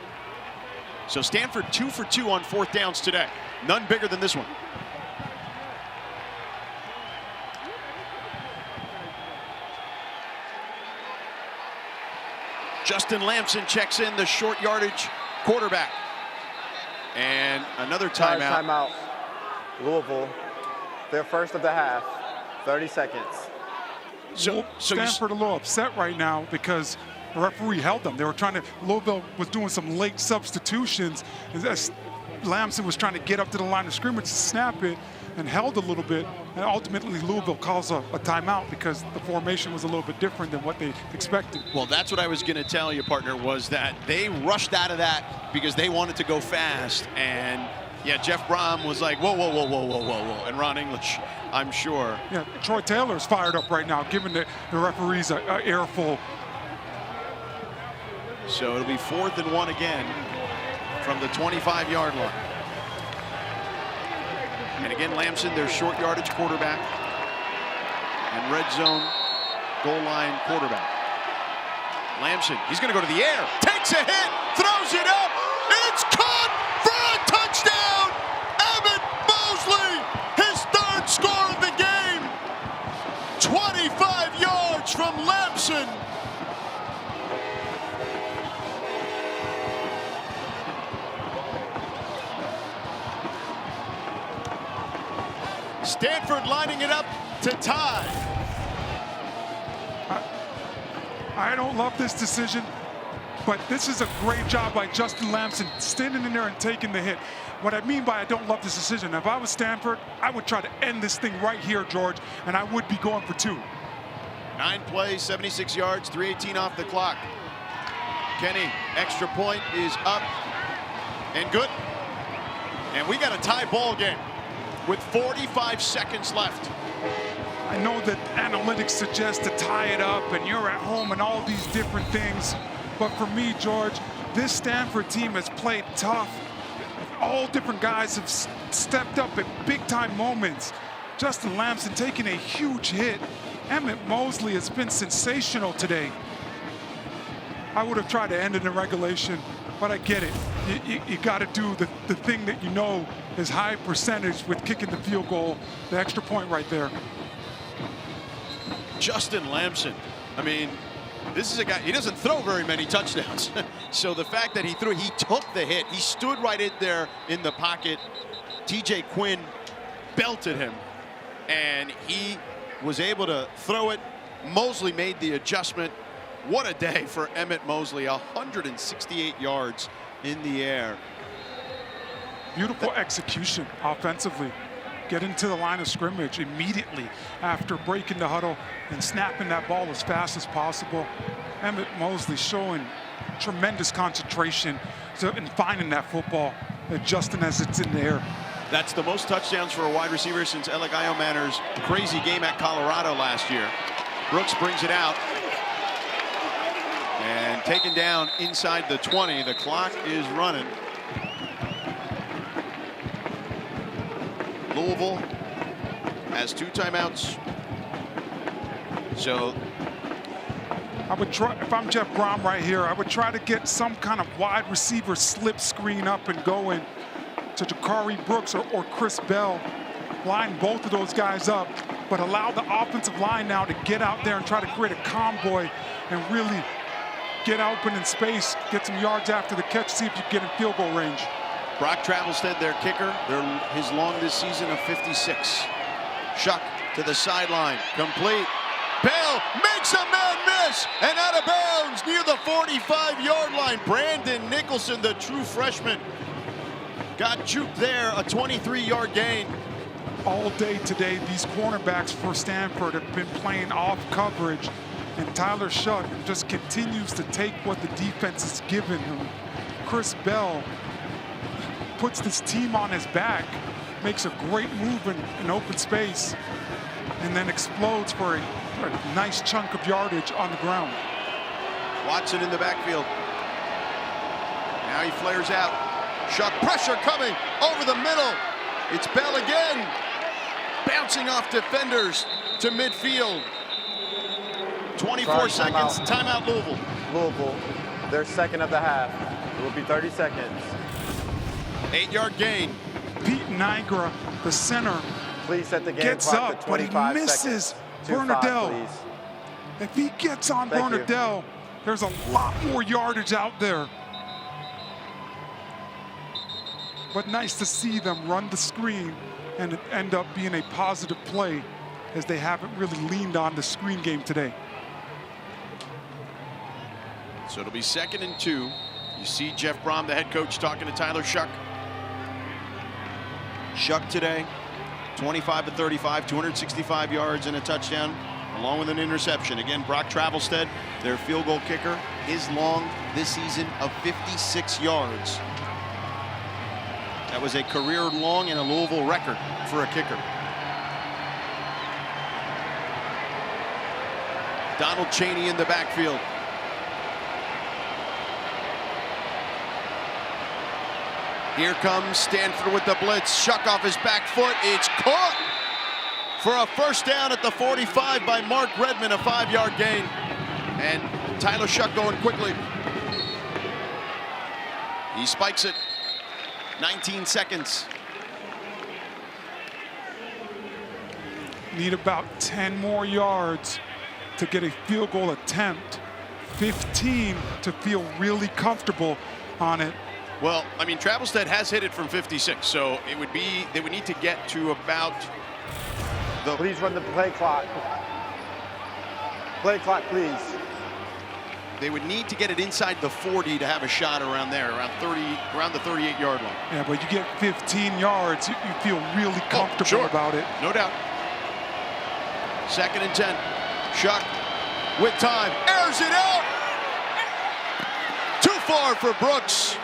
So Stanford 2 for 2 on 4th downs today. None bigger than this one. Justin Lamson checks in, the short yardage quarterback. And another timeout. Timeout. Louisville, their first of the half, 30 seconds. So Stanford a little upset right now because the referee held them. They were trying to, Louisville was doing some late substitutions as Lamson was trying to get up to the line of scrimmage to snap it and held a little bit. And ultimately Louisville calls a timeout because the formation was a little bit different than what they expected. Well, that's what I was going to tell you, partner, was that they rushed out of that because they wanted to go fast. And yeah, Jeff Brom was like, whoa, whoa, whoa, whoa, whoa, whoa, whoa. And Ron English, I'm sure. Yeah, Troy Taylor's fired up right now, giving the referees an earful. So it'll be 4th and 1 again from the 25-yard line. And again, Lamson, their short yardage quarterback, and red zone goal line quarterback. Lamson, he's going to go to the air, takes a hit, throws it up, and it's caught for a touchdown! Emmett Mosley, his 3rd score of the game. 25 yards from Lamson. Stanford lining it up to tie. I don't love this decision, but this is a great job by Justin Lamson standing in there and taking the hit. What I mean by I don't love this decision, if I was Stanford, I would try to end this thing right here, George, and I would be going for 2. 9 plays, 76 yards, 3:18 off the clock. Kenney, extra point is up and good. And we got a tie ball game with 45 seconds left. I know that analytics suggest to tie it up and you're at home and all these different things. But for me, George, this Stanford team has played tough. All different guys have stepped up at big-time moments. Justin Lamson taking a huge hit. Emmett Mosley has been sensational today. I would have tried to end it in regulation, but I get it. You got to do the thing that you know is high percentage with kicking the field goal, the extra point right there. Justin Lamson, I mean, this is a guy, he doesn't throw very many touchdowns. So the fact that he took the hit, he stood right in there in the pocket. TJ Quinn belted him, and he was able to throw it. Mosley made the adjustment. What a day for Emmett Mosley, 168 yards in the air. Beautiful execution offensively. Getting to the line of scrimmage immediately after breaking the huddle and snapping that ball as fast as possible. Emmett Mosley showing tremendous concentration in finding that football, adjusting as it's in the air. That's the most touchdowns for a wide receiver since Eligio Manor's crazy game at Colorado last year. Brooks brings it out. And taken down inside the 20. The clock is running. Louisville has 2 timeouts. So I would try, if I'm Jeff Brom right here, I would try to get some kind of wide receiver slip screen up and going to Jakari Brooks or Chris Bell. Line both of those guys up, but allow the offensive line now to get out there and try to create a convoy and really get open in space, get some yards after the catch, see if you get in field goal range. Brock Travelstead, their kicker, his long this season of 56. Shuck to the sideline, complete. Bell makes a man miss and out of bounds near the 45-yard line. Brandon Nicholson, the true freshman, got juked there, a 23-yard gain. All day today, these cornerbacks for Stanford have been playing off coverage, and Tyler Shuck just continues to take what the defense is giving him. Chris Bell puts this team on his back, makes a great move in open space, and then explodes for a nice chunk of yardage on the ground. Watson in the backfield. Now he flares out. Shuck, pressure coming over the middle. It's Bell again. Bouncing off defenders to midfield. 24 seconds, timeout Louisville. Louisville, their second of the half. It will be 30 seconds. 8-yard gain. Pete Nigra, the center, Please set the game gets clock up, to but he 25 misses seconds. 2-5, Bernardell. please. If he gets on Thank you. Bernardell, there's a lot more yardage out there. But nice to see them run the screen and it end up being a positive play, as they haven't really leaned on the screen game today. So it'll be 2nd and 2. You see Jeff Brom, the head coach, talking to Tyler Shuck. Shuck today, 25 to 35, 265 yards and a touchdown, along with an interception. Again, Brock Travelstead, their field goal kicker, his long this season of 56 yards. That was a career long and a Louisville record for a kicker. Donald Chaney in the backfield. Here comes Stanford with the blitz. Shuck off his back foot. It's caught for a first down at the 45 by Mark Redmond, a 5-yard gain. And Tyler Shuck going quickly. He spikes it. 19 seconds. Need about 10 more yards to get a field goal attempt. 15 to feel really comfortable on it. Well, I mean, Travelstead has hit it from 56, so it would be, they would need to get to about the... Please run the play clock. Play clock, please. They would need to get it inside the 40 to have a shot around there, around the 38-yard line. Yeah, but you get 15 yards, you feel really comfortable about it. No doubt. 2nd and 10. Shuck with time, airs it out. Too far for Brooks.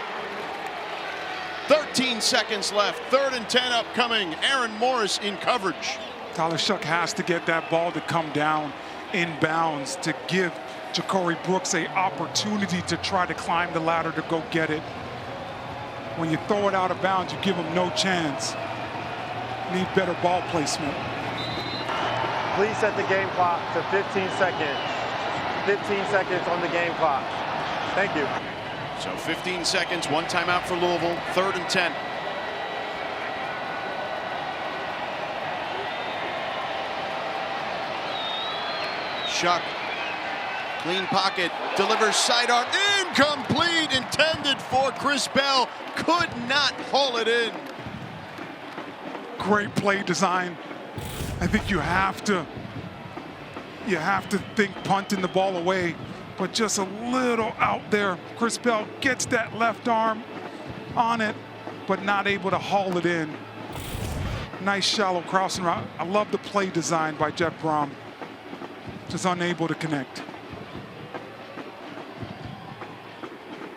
13 seconds left. 3rd and 10 upcoming. Aaron Morris in coverage. Tyler Shuck has to get that ball to come down in bounds to give Ja'Cory Brooks an opportunity to try to climb the ladder to go get it. When you throw it out of bounds, you give him no chance. Need better ball placement. Please set the game clock to 15 seconds. 15 seconds on the game clock. Thank you. So 15 seconds, 1 timeout for Louisville, 3rd and 10. Shuck, clean pocket, delivers sidearm, incomplete, intended for Chris Bell, could not haul it in. Great play design. I think you have to think punting the ball away, but just a little out there. Chris Bell gets that left arm on it, but not able to haul it in. Nice shallow crossing route. I love the play design by Jeff Brom. Just unable to connect.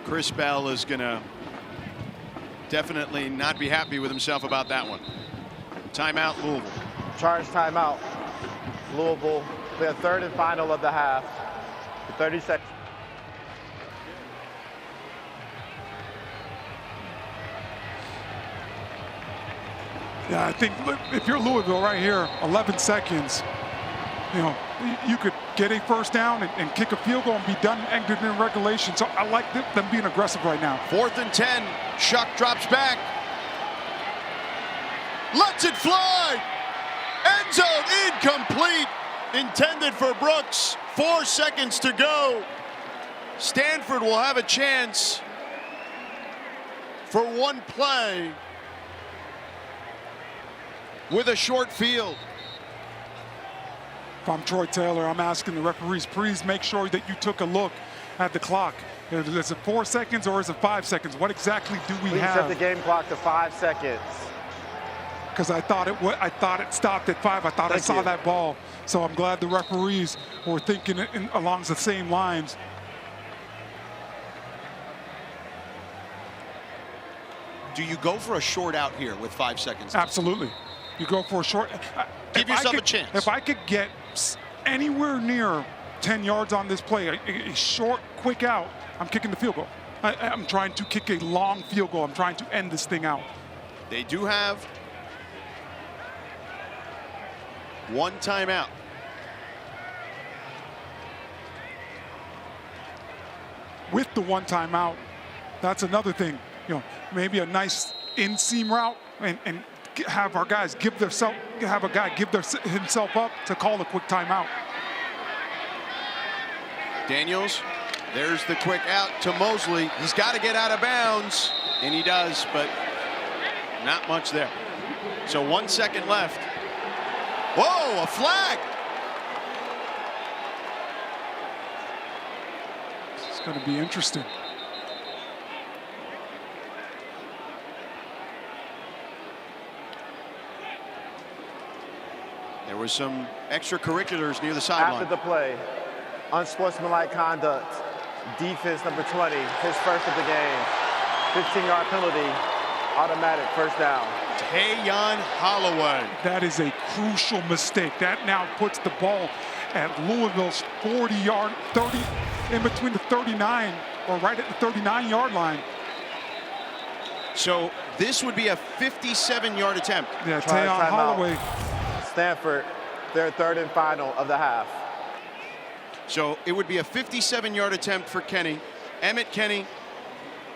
Chris Bell is gonna definitely not be happy with himself about that one. Timeout, Louisville. Charge timeout. Louisville, their 3rd and final of the half. 30 seconds. Yeah, I think if you're Louisville right here, 11 seconds, you know, you could get a first down and kick a field goal and be done exiting in regulation. So I like them being aggressive right now. 4th and 10. Shuck drops back. Lets it fly. End zone incomplete. Intended for Brooks. 4 seconds to go. Stanford will have a chance for one play with a short field. If I'm Troy Taylor, I'm asking the referees, please make sure that you took a look at the clock. Is it 4 seconds or is it 5 seconds? What exactly do we Please have? set the game clock to 5 seconds. Because I thought it stopped at 5. I thought I saw that ball. So I'm glad the referees were thinking along the same lines. Do you go for a short out here with 5 seconds? Absolutely. You go for a short. Give yourself a chance. If I could get anywhere near 10 yards on this play, a short, quick out, I'm kicking the field goal. I'm trying to kick a long field goal. I'm trying to end this thing out. They do have one timeout. With the one timeout, that's another thing. You know, maybe a nice inseam route and have our guys have a guy give himself up to call a quick timeout. Daniels, there's the quick out to Mosley. He's got to get out of bounds, and he does, but not much there. So 1 second left. Whoa, a flag! It's going to be interesting. There was some extracurriculars near the sideline. After the play, unsportsmanlike conduct, defense number 20, his first of the game, 15-yard penalty, automatic first down. Tayon Holloway. That is a crucial mistake. That now puts the ball at Louisville's 40-yard, 30, in between the 39, or right at the 39-yard line. So this would be a 57-yard attempt. Yeah, Tayon Holloway. Stanford, their third and final of the half. So it would be a 57-yard attempt for Kenney. Emmet Kenney,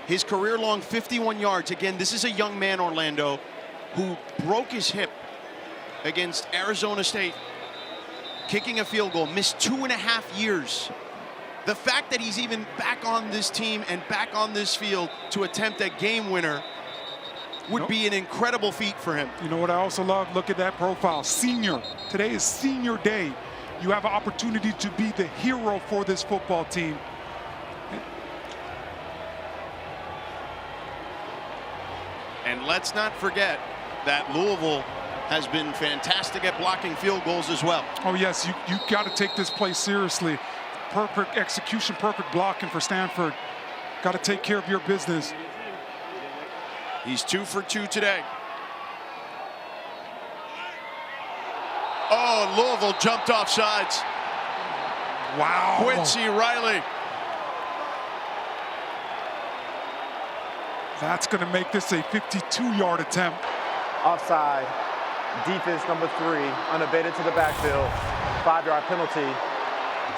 his career-long 51 yards. Again, this is a young man, Orlando, who broke his hip against Arizona State, kicking a field goal, missed 2.5 years. The fact that he's even back on this team and back on this field to attempt a game winner would be an incredible feat for him. You know what I also love? Look at that profile. Senior. Today is senior day. You have an opportunity to be the hero for this football team. And let's not forget that Louisville has been fantastic at blocking field goals as well. Oh yes, you got to take this play seriously. Perfect execution, perfect blocking for Stanford. Got to take care of your business. He's 2 for 2 today. Oh, Louisville jumped off sides. Wow. Quincy Riley. That's going to make this a 52-yard attempt. Offside, defense number 3, unabated to the backfield, 5-yard penalty,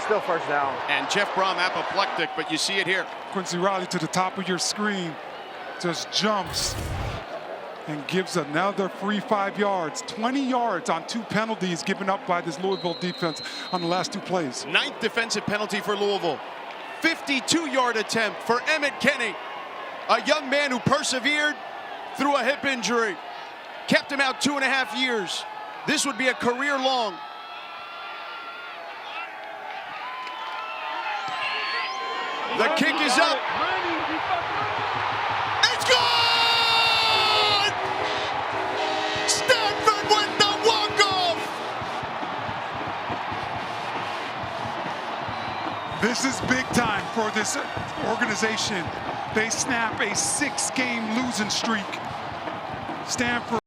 still first down. And Jeff Brom apoplectic, but you see it here. Quincy Riley to the top of your screen, just jumps and gives another free 5 yards. 20 yards on 2 penalties given up by this Louisville defense on the last 2 plays. 9th defensive penalty for Louisville. 52-yard attempt for Emmet Kenney, a young man who persevered through a hip injury. Kept him out 2.5 years. This would be a career long. The kick is up. It's good! Stanford with the walk-off! This is big time for this organization. They snap a 6-game losing streak. Stanford